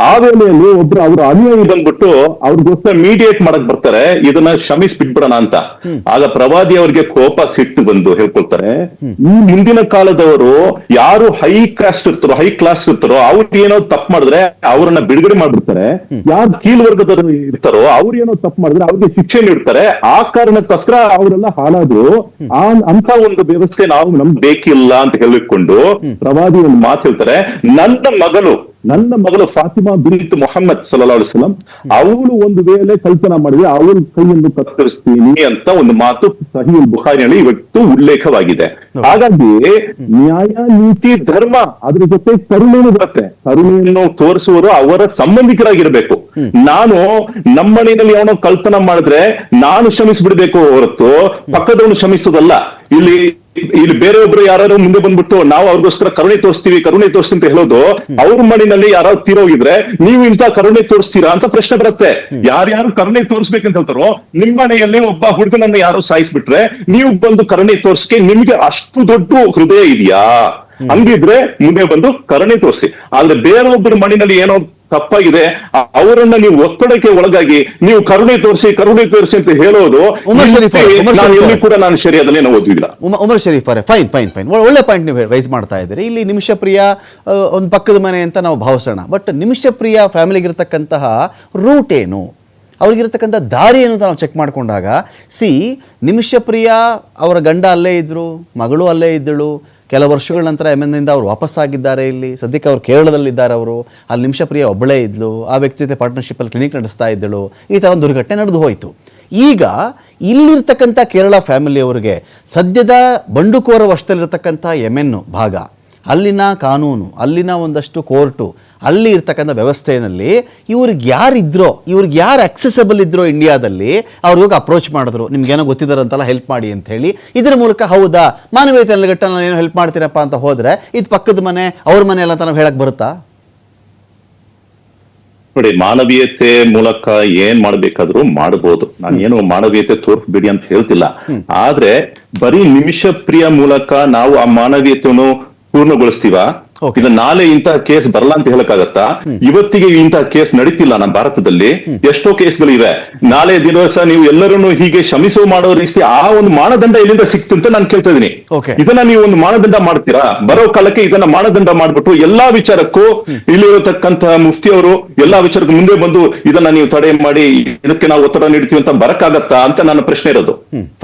ಆ ವೇಳೆಯಲ್ಲಿ ಒಬ್ರು ಅವ್ರ ಅನುಯಾಯಿ ಬಂದ್ಬಿಟ್ಟು ಅವ್ರಿಗೋಸ್ಕರ ಮೀಡಿಯೇಟ್ ಮಾಡಕ್ ಬರ್ತಾರೆ, ಇದನ್ನ ಕ್ಷಮಿಸ್ ಬಿಟ್ಬಿಡೋಣ ಅಂತ. ಆಗ ಪ್ರವಾದಿಯವರಿಗೆ ಕೋಪ ಸಿಟ್ಟು ಬಂದು ಹೇಳ್ಕೊಳ್ತಾರೆ, ಈ ಹಿಂದಿನ ಕಾಲದವರು ಯಾರು ಹೈ ಕ್ಲಾಸ್ ಇರ್ತಾರೋ ಅವ್ರು ಏನೋ ತಪ್ಪು ಮಾಡಿದ್ರೆ ಅವ್ರನ್ನ ಬಿಡುಗಡೆ ಮಾಡ್ಬಿಡ್ತಾರೆ, ಯಾರು ಕೀಳ್ವರ್ಗದವರು ಇರ್ತಾರೋ ಅವ್ರು ಏನೋ ತಪ್ಪು ಮಾಡಿದ್ರೆ ಅವ್ರಿಗೆ ಶಿಕ್ಷೆ ನೀಡ್ತಾರೆ. ಆ ಕಾರಣಕ್ಕೋಸ್ಕರ ಅವರೆಲ್ಲ ಹಾಳಾದ್ರು. ಅಂತ ಒಂದು ವ್ಯವಸ್ಥೆ ನಮ್ಗೆ ಬೇಕಿಲ್ಲ ಅಂತ ಹೇಳಿಕೊಂಡು ಪ್ರವಾದಿ ಒಂದು ಮಾತು ಹೇಳ್ತಾರೆ, ನನ್ನ ಮಗಳು ಫಾತಿಮಾ ಬಿಂತ್ ಮೊಹಮ್ಮದ್ ಸಲ್ಲಲ್ಲಾಹು ಅಲೈಹಿ ವಸಲ್ಲಂ ಅವಳು ಒಂದು ವೇಳೆ ಕಲ್ಪನಾ ಮಾಡಿದ್ರೆ ಅವಳ ಕೈಯನ್ನು ಕತ್ತರಿಸ್ತೀನಿ ಅಂತ ಒಂದು ಮಾತು ಸಹೀಹ್ ಬುಖಾರಿಯಲ್ಲಿ ಇವತ್ತು ಉಲ್ಲೇಖವಾಗಿದೆ. ಹಾಗಾಗಿ ನ್ಯಾಯ, ನೀತಿ, ಧರ್ಮ ಅದ್ರ ಜೊತೆ ಕರುಣೆಯನ್ನು ಬರುತ್ತೆ. ಕರುಣೆಯನ್ನು ತೋರಿಸುವರು ಅವರ ಸಂಬಂಧಿಕರಾಗಿರ್ಬೇಕು. ನಾನು ನಮ್ಮನೆಯಲ್ಲಿ ಅವನು ಕಲ್ಪನಾ ಮಾಡಿದ್ರೆ ನಾನು ಕ್ಷಮಿಸ್ಬಿಡ್ಬೇಕು ಹೊರತು ಪಕ್ಕದವನು ಕ್ಷಮಿಸೋದಲ್ಲ. ಇಲ್ಲಿ ಬೇರೆಯೊಬ್ರು ಯಾರು ಮುಂದೆ ಬಂದ್ಬಿಟ್ಟು ನಾವು ಅವ್ರಿಗೋಸ್ಕರ ಕರುಣೆ ತೋರಿಸ್ತೀವಿ ಅಂತ ಹೇಳೋದು, ಅವ್ರ ಮನೆಯಲ್ಲಿ ಯಾರು ತೀರೋಗಿದ್ರೆ ನೀವು ಇಂತ ಕರುಣೆ ತೋರಿಸ್ತೀರಾ ಅಂತ ಪ್ರಶ್ನೆ ಬರುತ್ತೆ. ಯಾರ್ಯಾರು ಕರುಣೆ ತೋರಿಸ್ಬೇಕಂತ ಹೇಳ್ತಾರೋ, ನಿಮ್ಮ ಮನೆಯಲ್ಲಿ ಒಬ್ಬ ಹುಡುಗನನ್ನ ಯಾರು ಸಾಯಿಸ್ಬಿಟ್ರೆ ನೀವು ಬಂದು ಕರುಣೆ ತೋರಿಸ್ಕೆ ನಿಮ್ಗೆ ಅಷ್ಟು ದೊಡ್ಡ ಹೃದಯ ಇದೆಯಾ? ಹಂಗಿದ್ರೆ ಮುಂದೆ ಬಂದು ಕರುಣೆ ತೋರಿಸಿ. ಆದ್ರೆ ಬೇರೊಬ್ಬರ ಮನೆಯಲ್ಲಿ ಏನೋ ತಪ್ಪಾಗಿದೆ, ಅವರನ್ನ ನೀವು ಒತ್ತಡಕ್ಕೆ ಒಳಗಾಗಿ ನೀವು ಕರುಣೆ ತೋರಿಸಿ ಅಂತ ಹೇಳೋದು ಎಲ್ಲಿ ಕೂಡ ನಾನು ಶರಿಯಾದಲ್ಲಿ ನಾವು ಓದಿಲ್ಲ. ಉಮರ್ ಶರೀಫ್ ಅವರೇ, ಫೈನ್ ಒಳ್ಳೆ ಪಾಯಿಂಟ್ ನೀವು ರೈಸ್ ಮಾಡ್ತಾ ಇದ್ದೀರಿ. ಇಲ್ಲಿ ನಿಮಿಷ ಪ್ರಿಯ ಒಂದು ಪಕ್ಕದ ಮನೆ ಅಂತ ನಾವು ಭಾವಿಸೋಣ, ಬಟ್ ನಿಮಿಷ ಪ್ರಿಯ ಫ್ಯಾಮಿಲಿಗಿರ್ತಕ್ಕಂತಹ ರೂಟ್ ಏನು, ಅವ್ರಿಗಿರ್ತಕ್ಕಂಥ ದಾರಿ ಏನು ಅಂತ ನಾವು ಚೆಕ್ ಮಾಡ್ಕೊಂಡಾಗ, ನಿಮಿಷ ಪ್ರಿಯ ಅವರ ಗಂಡ ಅಲ್ಲೇ ಇದ್ರು, ಮಗಳು ಅಲ್ಲೇ ಇದ್ದಳು. ಕೆಲ ವರ್ಷಗಳ ನಂತರ ಯೆಮೆನ್ನಿಂದ ಅವರು ವಾಪಸ್ಸಾಗಿದ್ದಾರೆ. ಇಲ್ಲಿ ಸದ್ಯಕ್ಕೆ ಅವರು ಕೇರಳದಲ್ಲಿದ್ದಾರೆ. ಅವರು ಅಲ್ಲಿ ನಿಮಿಷ ಪ್ರಿಯ ಒಬ್ಬಳೇ ಇದ್ಲು, ಆ ವ್ಯಕ್ತಿ ಜೊತೆ ಪಾರ್ಟ್ನರ್ಶಿಪ್ಪಲ್ಲಿ ಕ್ಲಿನಿಕ್ ನಡೆಸ್ತಾ ಇದ್ದಳು. ಈ ಥರ ಒಂದು ದುರ್ಘಟನೆ ನಡೆದು ಹೋಯಿತು. ಈಗ ಇಲ್ಲಿರ್ತಕ್ಕಂಥ ಕೇರಳ ಫ್ಯಾಮಿಲಿಯವರಿಗೆ ಸದ್ಯದ ಬಂಡುಕೋರ ವಶದಲ್ಲಿರ್ತಕ್ಕಂಥ ಯೆಮೆನ್ನು ಭಾಗ, ಅಲ್ಲಿನ ಕಾನೂನು, ಅಲ್ಲಿನ ಒಂದಷ್ಟು ಕೋರ್ಟು, ಅಲ್ಲಿ ಇರ್ತಕ್ಕಂಥ ವ್ಯವಸ್ಥೆಯಲ್ಲಿ ಇವ್ರಿಗೆ ಯಾರು ಅಕ್ಸೆಸಬಲ್ ಇದ್ರೋ ಇಂಡಿಯಾದಲ್ಲಿ ಅವ್ರು ಹೋಗಿ ಅಪ್ರೋಚ್ ಮಾಡಿದ್ರು, ನಿಮ್ಗೇನೋ ಗೊತ್ತಿದ್ದಾರಂತಲ್ಲ ಹೆಲ್ಪ್ ಮಾಡಿ ಅಂತ ಹೇಳಿ. ಇದರ ಮೂಲಕ ಹೌದಾ ಮಾನವೀಯತೆ ನೆಲೆಗಟ್ಟ ನಾನು ಏನೋ ಹೆಲ್ಪ್ ಮಾಡ್ತೀರಪ್ಪ ಅಂತ ಹೋದ್ರೆ ಇದು ಪಕ್ಕದ ಮನೆ ಅವ್ರ ಮನೆ ಅಲ್ಲ ಅಂತ ನಾವು ಹೇಳಕ್ ಬರುತ್ತಾ? ನೋಡಿ, ಮಾನವೀಯತೆ ಮೂಲಕ ಏನ್ ಮಾಡ್ಬೇಕಾದ್ರೂ ಮಾಡಬಹುದು. ನಾನೇನು ಮಾನವೀಯತೆ ತೋರಿಸ್ಬಿಡಿ ಅಂತ ಹೇಳ್ತಿಲ್ಲ. ಆದ್ರೆ ಬರೀ ನಿಮಿಷ ಪ್ರಿಯ ಮೂಲಕ ನಾವು ಆ ಮಾನವೀಯತೆಯನ್ನು ಪೂರ್ಣಗೊಳಿಸ್ತೀವ? ಇದು ನಾಳೆ ಇಂತಹ ಕೇಸ್ ಬರಲ್ಲ ಅಂತ ಹೇಳಕ್ಕಾಗತ್ತಾ? ಇವತ್ತಿಗೆ ಇಂತಹ ಕೇಸ್ ನಡೀತಿಲ್ಲ ನಮ್ಮ ಭಾರತದಲ್ಲಿ. ಎಷ್ಟೋ ಕೇಸ್ಗಳಿವೆ. ನಾಳೆ ದಿವಸ ನೀವು ಎಲ್ಲರನ್ನು ಹೀಗೆ ಕ್ಷಮಿಸೋ ಮಾಡೋ ರೀತಿ ಆ ಒಂದು ಮಾನದಂಡ ಎಲ್ಲಿಂದ ಸಿಕ್ತು ಅಂತ ನಾನು ಕೇಳ್ತಾ ಇದೀನಿ. ಇದನ್ನ ನೀವು ಒಂದು ಮಾನದಂಡ ಮಾಡ್ತೀರಾ? ಬರೋ ಕಾಲಕ್ಕೆ ಇದನ್ನ ಮಾನದಂಡ ಮಾಡ್ಬಿಟ್ಟು ಎಲ್ಲಾ ವಿಚಾರಕ್ಕೂ ಇಲ್ಲಿರತಕ್ಕಂತಹ ಮುಫ್ತಿಯವರು ಎಲ್ಲಾ ವಿಚಾರಕ್ಕೂ ಮುಂದೆ ಬಂದು ಇದನ್ನ ನೀವು ತಡೆ ಮಾಡಿ ಇದಕ್ಕೆ ನಾವು ಒತ್ತಡ ನೀಡ್ತೀವಿ ಅಂತ ಬರಕ್ಕಾಗತ್ತಾ ಅಂತ ನನ್ನ ಪ್ರಶ್ನೆ ಇರೋದು.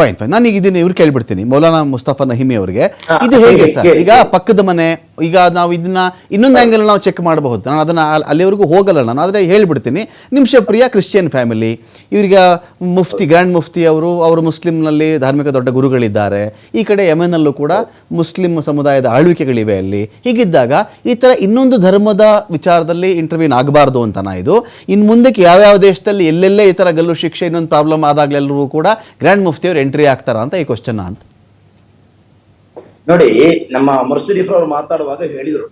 ಫೈನ್ ನಾನು ಈಗ ಇದನ್ನ ಇವ್ರು ಕೇಳ್ಬಿಡ್ತೀನಿ, ಮೌಲಾನಾ ಮುಸ್ತಫಾ ನಹಿಮಿ ಅವರಿಗೆ. ಇದು ಹೇಗೆ ಸರ್? ಈಗ ಪಕ್ಕದ ಮನೆ, ಈಗ ನಾವು ಇದನ್ನ ಇನ್ನೊಂದು ಆ್ಯಂಗಲ್ ನಾವು ಚೆಕ್ ಮಾಡಬಹುದು. ನಾನು ಅದನ್ನು ಅಲ್ಲಿವರೆಗೂ ಹೋಗಲ್ಲ ನಾನು, ಆದರೆ ಹೇಳ್ಬಿಡ್ತೀನಿ. ನಿಮಿಷ ಪ್ರಿಯ ಕ್ರಿಶ್ಚಿಯನ್ ಫ್ಯಾಮಿಲಿ, ಇವರಿಗೆ ಗ್ರ್ಯಾಂಡ್ ಮುಫ್ತಿ ಅವರು ಮುಸ್ಲಿಂನಲ್ಲಿ ಧಾರ್ಮಿಕ ದೊಡ್ಡ ಗುರುಗಳಿದ್ದಾರೆ. ಈ ಕಡೆ ಯೆಮೆನ್ನಲ್ಲೂ ಕೂಡ ಮುಸ್ಲಿಂ ಸಮುದಾಯದ ಆಳ್ವಿಕೆಗಳಿವೆ ಅಲ್ಲಿ. ಹೀಗಿದ್ದಾಗ ಈ ಥರ ಇನ್ನೊಂದು ಧರ್ಮದ ವಿಚಾರದಲ್ಲಿ ಇಂಟರ್ವ್ಯೂನ್ ಆಗಬಾರ್ದು ಅಂತನಾ ಇದು? ಇನ್ನು ಮುಂದಕ್ಕೆ ಯಾವ್ಯಾವ ದೇಶದಲ್ಲಿ ಎಲ್ಲೆಲ್ಲೇ ಈ ಥರ ಗಲ್ಲು ಶಿಕ್ಷೆ ಇನ್ನೊಂದು ಪ್ರಾಬ್ಲಮ್ ಆದಾಗಲೆಲ್ಲರೂ ಕೂಡ ಗ್ರ್ಯಾಂಡ್ ಮುಫ್ತಿಯವರು ಎಂಟ್ರಿ ಆಗ್ತಾರಾ ಅಂತ ಈ ಕ್ವಶನ್ ಅಂತ. ನೋಡಿ, ನಮ್ಮ ಉಮರ್ ಶರೀಫ್ ಅವರು ಮಾತಾಡುವಾಗ ಹೇಳಿದ್ರು,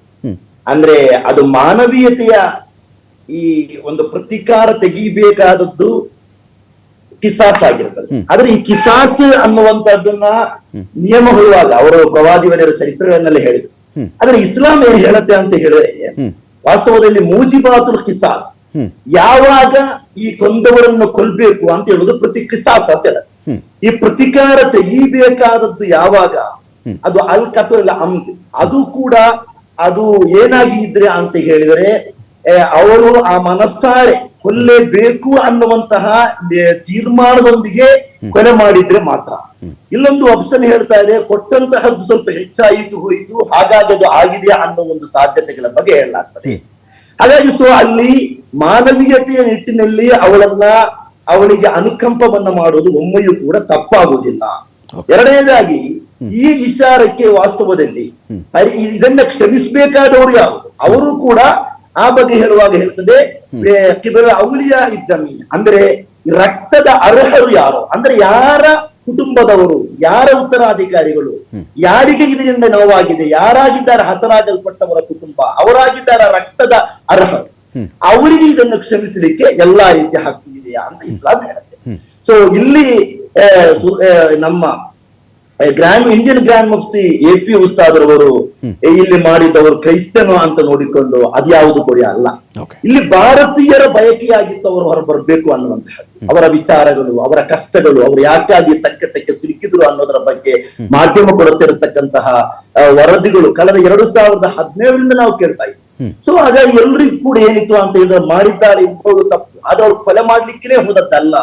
ಅಂದ್ರೆ ಅದು ಮಾನವೀಯತೆಯ ಈ ಒಂದು ಪ್ರತಿಕಾರ ತೆಗಿಬೇಕಾದದ್ದು ಕಿಸಾಸ್ ಆಗಿರ್ತದೆ. ಆದ್ರೆ ಈ ಕಿಸಾಸ್ ಅನ್ನುವಂತದ್ದನ್ನ ನಿಯಮ ಹೇಳುವಾಗ ಅವರು ಪ್ರವಾದಿವರ ಚರಿತ್ರೆಗಳನ್ನೆಲ್ಲ ಹೇಳಿದ್ರು. ಆದ್ರೆ ಇಸ್ಲಾಂ ಏನ್ ಹೇಳುತ್ತೆ ಅಂತ ಹೇಳಿದ್ರೆ, ವಾಸ್ತವದಲ್ಲಿ ಮೂಜಿಬಾತುಲ್ ಕಿಸಾಸ್, ಯಾವಾಗ ಈ ಕೊಂದವರನ್ನು ಕೊಲ್ಬೇಕು ಅಂತ ಹೇಳುದು ಪ್ರತಿ ಕಿಸಾಸ್ ಅಂತ ಹೇಳುತ್ತೆ. ಈ ಪ್ರತಿಕಾರ ತೆಗಿಬೇಕಾದದ್ದು ಯಾವಾಗ ಅದು ಅಲ್ ಕತಲ್ ಅಮ್ದ್, ಅದು ಕೂಡ ಅದು ಏನಾಗಿ ಇದ್ರೆ ಅಂತ ಹೇಳಿದರೆ ಅವರು ಆ ಮನಸ್ಸಾರೆ ಕೊಲ್ಲೇಬೇಕು ಅನ್ನುವಂತಹ ತೀರ್ಮಾನದೊಂದಿಗೆ ಕೊಲೆ ಮಾಡಿದ್ರೆ ಮಾತ್ರ. ಇಲ್ಲೊಂದು ಆಪ್ಷನ್ ಹೇಳ್ತಾ ಇದೆ, ಕೊಟ್ಟಂತಹದ್ದು ಸ್ವಲ್ಪ ಹೆಚ್ಚಾಯಿತು ಹೋಯಿತು, ಹಾಗಾಗಿ ಅದು ಆಗಿದೆ ಅನ್ನೋ ಒಂದು ಸಾಧ್ಯತೆಗಳ ಬಗ್ಗೆ ಹೇಳಲಾಗ್ತದೆ. ಹಾಗಾಗಿ ಅಲ್ಲಿ ಮಾನವೀಯತೆಯ ನಿಟ್ಟಿನಲ್ಲಿ ಅವಳಿಗೆ ಅನುಕಂಪವನ್ನ ಮಾಡೋದು ಒಮ್ಮೆಯೂ ಕೂಡ ತಪ್ಪಾಗುವುದಿಲ್ಲ. ಎರಡನೇದಾಗಿ ಈ ವಿಚಾರಕ್ಕೆ ವಾಸ್ತವದಲ್ಲಿ ಇದನ್ನ ಕ್ಷಮಿಸಬೇಕಾದವರು ಯಾರು, ಅವರು ಕೂಡ ಆ ಬಗ್ಗೆ ಹೇಳುವಾಗ ಹೇಳ್ತದೆ ಔಲಿಯಾ ಇದ್ದಮಿ, ಅಂದ್ರೆ ರಕ್ತದ ಅರ್ಹರು ಯಾರು, ಅಂದ್ರೆ ಯಾರ ಕುಟುಂಬದವರು, ಯಾರ ಉತ್ತರಾಧಿಕಾರಿಗಳು, ಯಾರಿಗೆ ಇದರಿಂದ ನೋವಾಗಿದೆ, ಯಾರಾಗಿದ್ದಾರೆ ಹತರಾಗಲ್ಪಟ್ಟವರ ಕುಟುಂಬ, ಅವರಾಗಿದ್ದಾರೆ ರಕ್ತದ ಅರ್ಹರು, ಅವರಿಗೆ ಇದನ್ನು ಕ್ಷಮಿಸಲಿಕ್ಕೆ ಎಲ್ಲಾ ರೀತಿಯ ಹಕ್ಕು ಇದೆಯಾ ಅಂತ ಇಸ್ಲಾಂ ಹೇಳುತ್ತೆ. ಸೊ ಇಲ್ಲಿ ನಮ್ಮ ಇಂಡಿಯನ್ ಗ್ರ್ಯಾಂಡ್ ಮುಫ್ತಿ AP ಉಸ್ತಾದರವರು ಇಲ್ಲಿ ಮಾಡಿದವರು ಕ್ರೈಸ್ತನು ಅಂತ ನೋಡಿಕೊಂಡು ಅದ್ಯಾವುದು ಕೂಡ ಅಲ್ಲ. ಇಲ್ಲಿ ಭಾರತೀಯರ ಬಯಕೆಯಾಗಿತ್ತು ಅವರು ಹೊರ ಬರಬೇಕು ಅನ್ನುವಂತಹದ್ದು, ಅವರ ವಿಚಾರಗಳು, ಅವರ ಕಷ್ಟಗಳು, ಅವರು ಯಾಕಾಗಿ ಸಂಕಟಕ್ಕೆ ಸಿಲುಕಿದ್ರು ಅನ್ನೋದರ ಬಗ್ಗೆ ಮಾಧ್ಯಮ ಕೊಡುತ್ತಿರತಕ್ಕಂತಹ ವರದಿಗಳು ಕಳೆದ 2017ರಿಂದ ನಾವು ಕೇಳ್ತಾ ಇದ್ವಿ. ಸೊ ಹಾಗಾಗಿ ಎಲ್ರಿಗೂ ಕೂಡ ಏನಿತ್ತು ಅಂತ ಹೇಳಿದ್ರೆ ಮಾಡಿದ್ದಾರೆ ಇರ್ಬೋದು ತಪ್ಪು, ಆದ್ರೆ ಅವ್ರು ಕೊಲೆ ಮಾಡ್ಲಿಕ್ಕೆ ಹೋದದ್ದಲ್ಲ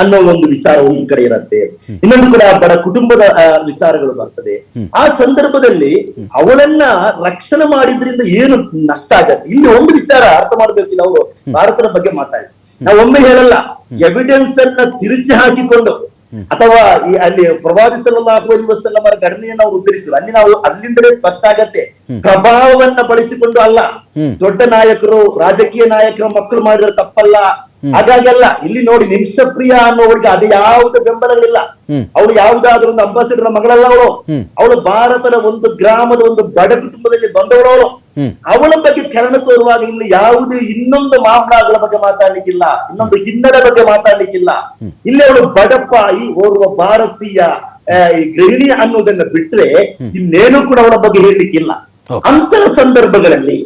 ಅನ್ನೋ ಒಂದು ವಿಚಾರ ಒಂದು ಕಡೆ ಇರುತ್ತೆ. ಇನ್ನೊಂದು ಕಡೆ ಬಡ ಕುಟುಂಬದ ವಿಚಾರಗಳು ಬರ್ತದೆ. ಆ ಸಂದರ್ಭದಲ್ಲಿ ಅವಳನ್ನ ರಕ್ಷಣೆ ಮಾಡಿದ್ರಿಂದ ಏನು ನಷ್ಟ ಆಗತ್ತೆ, ಇಲ್ಲಿ ಒಂದು ವಿಚಾರ ಅರ್ಥ ಮಾಡ್ಬೇಕಿಲ್ಲ. ಅವರು ಭಾರತದ ಬಗ್ಗೆ ಮಾತಾಡಿ ನಾವು ಒಮ್ಮೆ ಹೇಳಲ್ಲ, ಎವಿಡೆನ್ಸ್ ಅನ್ನ ತಿರುಚಿ ಹಾಕಿಕೊಂಡು ಅಥವಾ ಅಲ್ಲಿ ಪ್ರವಾದಿ ಸಲ್ಲಲ್ಲಾಹು ಅಲೈಹಿ ವಸಲ್ಲಮರ ಘಟನೆಯನ್ನು ನಾವು ಉತ್ತರಿಸಿದ್ರು, ಅಲ್ಲಿ ನಾವು ಅಲ್ಲಿಂದಲೇ ಸ್ಪಷ್ಟ ಆಗತ್ತೆ, ಪ್ರಭಾವವನ್ನ ಬಳಸಿಕೊಂಡು ಅಲ್ಲ, ದೊಡ್ಡ ನಾಯಕರು, ರಾಜಕೀಯ ನಾಯಕರ ಮಕ್ಕಳು ಮಾಡಿದ್ರೆ ತಪ್ಪಲ್ಲ, ಹಾಗಾಗಲ್ಲ. ಇಲ್ಲಿ ನೋಡಿ, ನಿಮಿಷಪ್ರಿಯ ಅನ್ನೋವಳಿಗೆ ಅದೇ ಯಾವುದೇ ಬೆಂಬಲಗಳಿಲ್ಲ. ಅವಳು ಯಾವುದಾದ್ರೂ ಒಂದು ಅಂಬಾಸಿಡರ್ ಮಗಳಲ್ಲ, ಅವಳು ಭಾರತದ ಒಂದು ಗ್ರಾಮದ ಒಂದು ಬಡ ಕುಟುಂಬದಲ್ಲಿ ಬಂದವಳು. ಅವಳ ಬಗ್ಗೆ ಕರುಣ ತೋರುವಾಗ ಇಲ್ಲಿ ಯಾವುದೇ ಇನ್ನೊಂದು ಮಾಮಲಗಳ ಬಗ್ಗೆ ಮಾತಾಡ್ಲಿಕ್ಕಿಲ್ಲ, ಇನ್ನೊಂದು ಹಿನ್ನೆಲೆ ಬಗ್ಗೆ ಮಾತಾಡ್ಲಿಕ್ಕಿಲ್ಲ. ಇಲ್ಲಿ ಅವಳು ಬಡಪಾಯಿ ಓರ್ವ ಭಾರತೀಯ ಗೃಹಿಣಿ ಅನ್ನೋದನ್ನ ಬಿಟ್ರೆ ಇನ್ನೇನು ಕೂಡ ಅವಳ ಬಗ್ಗೆ ಹೇಳಲಿಕ್ಕಿಲ್ಲ. ಅಂತಹ ಸಂದರ್ಭಗಳಲ್ಲಿ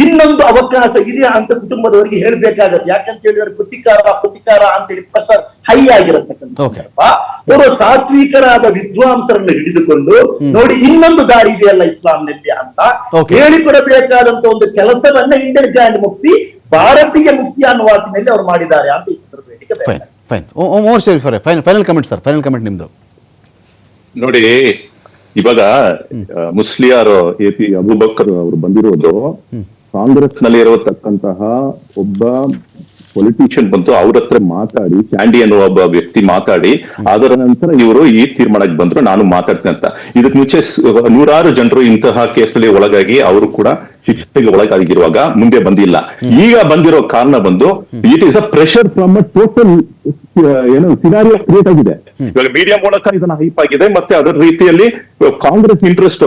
ಇನ್ನೊಂದು ಅವಕಾಶ ಇದೆಯಾ ಅಂತ ಕುಟುಂಬದವರಿಗೆ ಹೇಳ್ಬೇಕಾಗತ್ತೆ. ಯಾಕಂತ ಹೇಳಿದ್ರೆ ಪ್ರತಿಕಾರ ಅಂತೇಳಿ ಪ್ರೆಷರ್ ಹೈ ಆಗಿರತಕ್ಕಂಥ ಸಂದರ್ಭ. ಅವರು ಸಾತ್ವಿಕರಾದ ವಿದ್ವಾಂಸರನ್ನು ಹಿಡಿದುಕೊಂಡು ನೋಡಿ ಇನ್ನೊಂದು ದಾರಿ ಇದೆಯಲ್ಲ ಇಸ್ಲಾಂನಲ್ಲಿ ಅಂತ ಹೇಳಿಕೊಡಬೇಕಾದಂತ ಒಂದು ಕೆಲಸವನ್ನ ಇಂಡಿಯನ್ ಗ್ರ್ಯಾಂಡ್ ಮುಫ್ತಿ ಭಾರತೀಯ ಮುಫ್ತಿ ಅನ್ನುವ ವಾಟಿನಲ್ಲಿ ಅವರು ಮಾಡಿದ್ದಾರೆ ಅಂತ ಈ ಸಂದರ್ಭ. Final comment sir, final comment ನಿಮ್ದು. ನೋಡಿ, ಇವಾಗ ಮುಸ್ಲಿಯಾರು AP ಅಬೂಬಕರ್ ಅವರು ಬಂದಿರೋದು ಕಾಂಗ್ರೆಸ್ ನಲ್ಲಿ ಇರತಕ್ಕಂತಹ ಒಬ್ಬ ಪೊಲಿಟಿಷಿಯನ್ ಬಂತು, ಅವ್ರ ಹತ್ರ ಮಾತಾಡಿ, ಕ್ಯಾಂಡಿ ಅನ್ನುವ ಒಬ್ಬ ವ್ಯಕ್ತಿ ಮಾತಾಡಿ ಅದರ ನಂತರ ಇವರು ಈ ತೀರ್ಮಾನಕ್ಕೆ ಬಂದ್ರು, ನಾನು ಮಾತಾಡ್ತೀನಿ ಅಂತ. ಇದಕ್ಕೆ ಮುಂಚೆ 100 ಜನರು ಇಂತಹ ಕೇಸಲ್ಲಿ ಒಳಗಾಗಿ ಅವರು ಕೂಡ ಶಿಕ್ಷೆಗೆ ಒಳಗಾಗಿರುವಾಗ ಮುಂದೆ ಬಂದಿಲ್ಲ. ಈಗ ಬಂದಿರೋ ಕಾರಣ ಬಂದು it is a pressure from a total scenario create ಆಗಿದೆ. ಇವಾಗ ಮೀಡಿಯಾ ಮೂಲಕ ಇದನ್ನ ಹೈಪ್ ಆಗಿದೆ. ಮತ್ತೆ ಅದರ ರೀತಿಯಲ್ಲಿ ಕಾಂಗ್ರೆಸ್ ಇಂಟ್ರೆಸ್ಟ್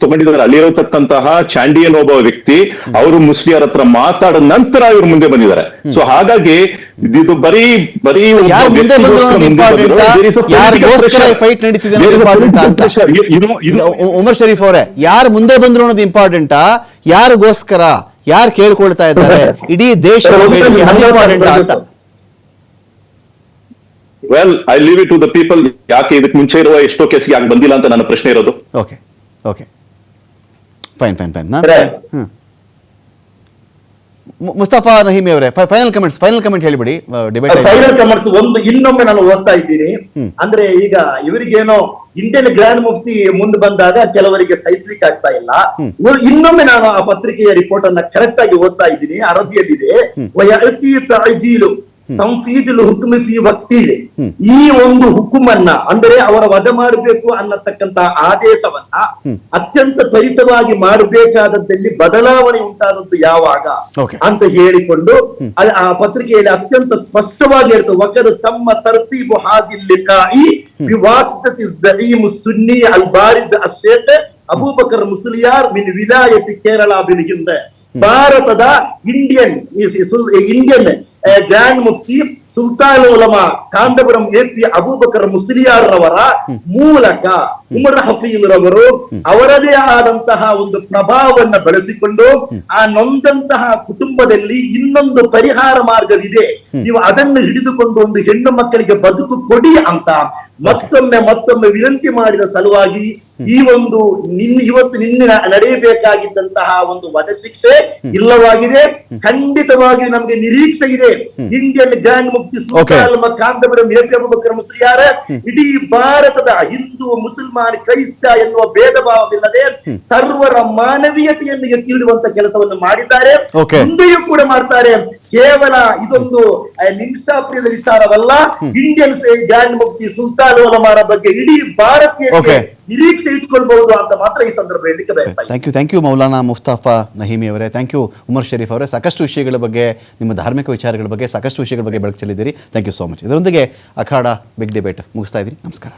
ತಗೊಂಡಿದ್ದಾರೆ. ಅಲ್ಲಿರತಕ್ಕಂತಹ ಚಾಂಡಿ ಅನ್ನೋ ಒಬ್ಬ ವ್ಯಕ್ತಿ ಅವರು ಮುಸ್ಲಿಯರ ಹತ್ರ ಮಾತಾಡಿದ ನಂತರ ಇವರು ಮುಂದೆ ಬಂದಿದ್ದಾರೆ. ಸೊ ಹಾಗಾಗಿ ಇದು ಬರೀ ಉಮರ್ ಶರೀಫ್ ಅವರೇ, ಯಾರು ಮುಂದೆ ಬಂದ್ರು ಅನ್ನೋದು ಇಂಪಾರ್ಟೆಂಟಾ, ಯಾರಿಗೋಸ್ಕರ, ಯಾರು ಕೇಳ್ಕೊಳ್ತಾ ಇದ್ದಾರೆ, ಇಡೀ ದೇಶದ ಅಂತ? Well, I leave it to the people. ಯಾಕೆ ಇದಕ್ಕೆ ಮುಂಚೆ ಇರುವ ಎಷ್ಟೋ ಕೇಸ್ ಯಾಕೆ ಬಂದಿಲ್ಲ ಅಂತ ನನ್ನ ಪ್ರಶ್ನೆ ಇರೋದು. Okay okay, fine. Mustafa Naheemi ಅವರೇ, ಫೈನಲ್ ಕಮೆಂಟ್ ಹೇಳಿಬಿಡಿ. ಫೈನಲ್ ಕಮೆಂಟ್ಸ್ ಒಂದು ಇನ್ನೊಮ್ಮೆ ನಾನು ಓದ್ತಾ ಇದ್ದೀನಿ. ಅಂದ್ರೆ ಈಗ ಇವರಿಗೇನೋ ಇಂಡಿಯನ್ ಗ್ರ್ಯಾಂಡ್ ಮುಫ್ತಿ ಮುಂದೆ ಬಂದಾಗ ಕೆಲವರಿಗೆ ಸಹಿಸ್ಲಿಕ್ಕೆ ಆಗ್ತಾ ಇಲ್ಲ. ಇನ್ನೊಮ್ಮೆ ನಾನು ಆ ಪತ್ರಿಕೆಯ ರಿಪೋರ್ಟ್ ಅನ್ನ ಕರೆಕ್ಟ್ ಆಗಿ ಓದ್ತಾ ಇದ್ದೀನಿ. ಅರಬಿಯಲ್ಲಿದೆ, ಈ ಒಂದು ಹುಕುಮನ್ನ ಅಂದ್ರೆ ಅವರ ವಧ ಮಾಡಬೇಕು ಅನ್ನತಕ್ಕಂತ ಆದೇಶವನ್ನ ಅತ್ಯಂತ ತ್ವರಿತವಾಗಿ ಮಾಡಬೇಕಾದದ್ದಲ್ಲಿ ಬದಲಾವಣೆ ಉಂಟಾದದ್ದು ಯಾವಾಗ ಅಂತ ಹೇಳಿಕೊಂಡು ಆ ಪತ್ರಿಕೆಯಲ್ಲಿ ಅತ್ಯಂತ ಸ್ಪಷ್ಟವಾಗಿ ಹೇಳ್ತದೆ. ವಕದ ತಮ್ಮ ತರ್ತೀಬು ಹಾಜಿಲ್ಲಿಕಾಯಿ ಬಿವಾಸಿತತಿ ಝഈಮ್ ಸುನ್ನಿ ಅಲ್ ಬಾರಿಜ್ ಅಶೇಖ್ ಅಬೂಬಕರ್ ಮುಸ್ಲಿಯಾರ್ ಮಿನ್ ವಿಲಾಯತಿ ಕೇರಳ ಬಿಲ್ ಹಿಂದೆ ಭಾರತದ ಇಂಡಿಯನ್ ಗ್ರ್ಯಾಂಡ್ ಮುಫ್ತಿ ಸುಲ್ತಾನ್ ಉಲಮಾ ಕಾಂದಪುರಂ ಎಪಿ ಅಬೂಬಕರ್ ಮುಸ್ಲಿಯಾರ್ ರವರ ಮೂಲಕ ಉಮರ್ ಹಫೀಲ್ ರವರು ಅವರದೇ ಆದಂತಹ ಒಂದು ಪ್ರಭಾವವನ್ನು ಬಳಸಿಕೊಂಡು ಆ ನೊಂದಂತಹ ಕುಟುಂಬದಲ್ಲಿ ಇನ್ನೊಂದು ಪರಿಹಾರ ಮಾರ್ಗವಿದೆ, ನೀವು ಅದನ್ನು ಹಿಡಿದುಕೊಂಡು ಒಂದು ಹೆಣ್ಣು ಮಕ್ಕಳಿಗೆ ಬದುಕು ಕೊಡಿ ಅಂತ ಮತ್ತೊಮ್ಮೆ ವಿನಂತಿ ಮಾಡಿದ ಸಲುವಾಗಿ ಈ ಒಂದು ಇವತ್ತು ನಿನ್ನೆ ನಡೆಯಬೇಕಾಗಿದ್ದಂತಹ ಒಂದು ವಧ ಶಿಕ್ಷೆ ಇಲ್ಲವಾಗಿದೆ. ಖಂಡಿತವಾಗಿ ನಮಗೆ ನಿರೀಕ್ಷೆ ಇದೆ. Indian grand mufti Sultan Kanthapuram AP Abubakar Musliyar ಇಡೀ ಭಾರತದ ಹಿಂದೂ ಮುಸಲ್ಮಾನ್ ಕ್ರೈಸ್ತ ಎನ್ನುವ ಭೇದ ಭಾವವಿಲ್ಲದೆ ಸರ್ವರ ಮಾನವೀಯತೆಯನ್ನು ಎತ್ತಿ ಹಿಡುವಂತ ಕೆಲಸವನ್ನು ಮಾಡಿದ್ದಾರೆ, ಮುಂದೆಯೂ ಕೂಡ ಮಾಡ್ತಾರೆ. ಕೇವಲ ಇದೊಂದು ನಿಮಿಷಾಪ್ರಿಯದ ವಿಚಾರವಲ್ಲ, ಇಂಡಿಯನ್ ಗ್ರ್ಯಾಂಡ್ ಮುಫ್ತಿ ಸುಲ್ತಾನ್ ಉಲಮಾರ ಬಗ್ಗೆ ಇಡೀ ಭಾರತೀಯರಿಗೆ ನಿರೀಕ್ಷೆ ಇಟ್ಕೊಳ್ಬಹುದು ಅಂತ ಮಾತ್ರ ಈ ಸಂದರ್ಭ ಹೇಳಲಿಕ್ಕೆ ಬಯಸ್ತಾ. ಥ್ಯಾಂಕ್ ಯು ಮೌಲಾನಾ ಮುಸ್ತಫಾ ನಹೀಮಿ ಅವರೇ, ಥ್ಯಾಂಕ್ ಯು ಉಮರ್ ಶರೀಫ್ ಅವರೇ. ಸಾಕಷ್ಟು ವಿಷಯಗಳ ಬಗ್ಗೆ, ನಿಮ್ಮ ಧಾರ್ಮಿಕ ವಿಚಾರಗಳ ಬಗ್ಗೆ ಸಾಕಷ್ಟು ವಿಷಯಗಳ ಬಗ್ಗೆ ಬೆಳಕು ಚೆಲ್ಲಿದ್ದೀರಿ. Thank you so much. ಇದರೊಂದಿಗೆ ಅಖಾಡ ಬಿಗ್ ಡಿಬೇಟ್ ಮುಗಿಸ್ತಾ ಇದ್ದೀನಿ. ನಮಸ್ಕಾರ.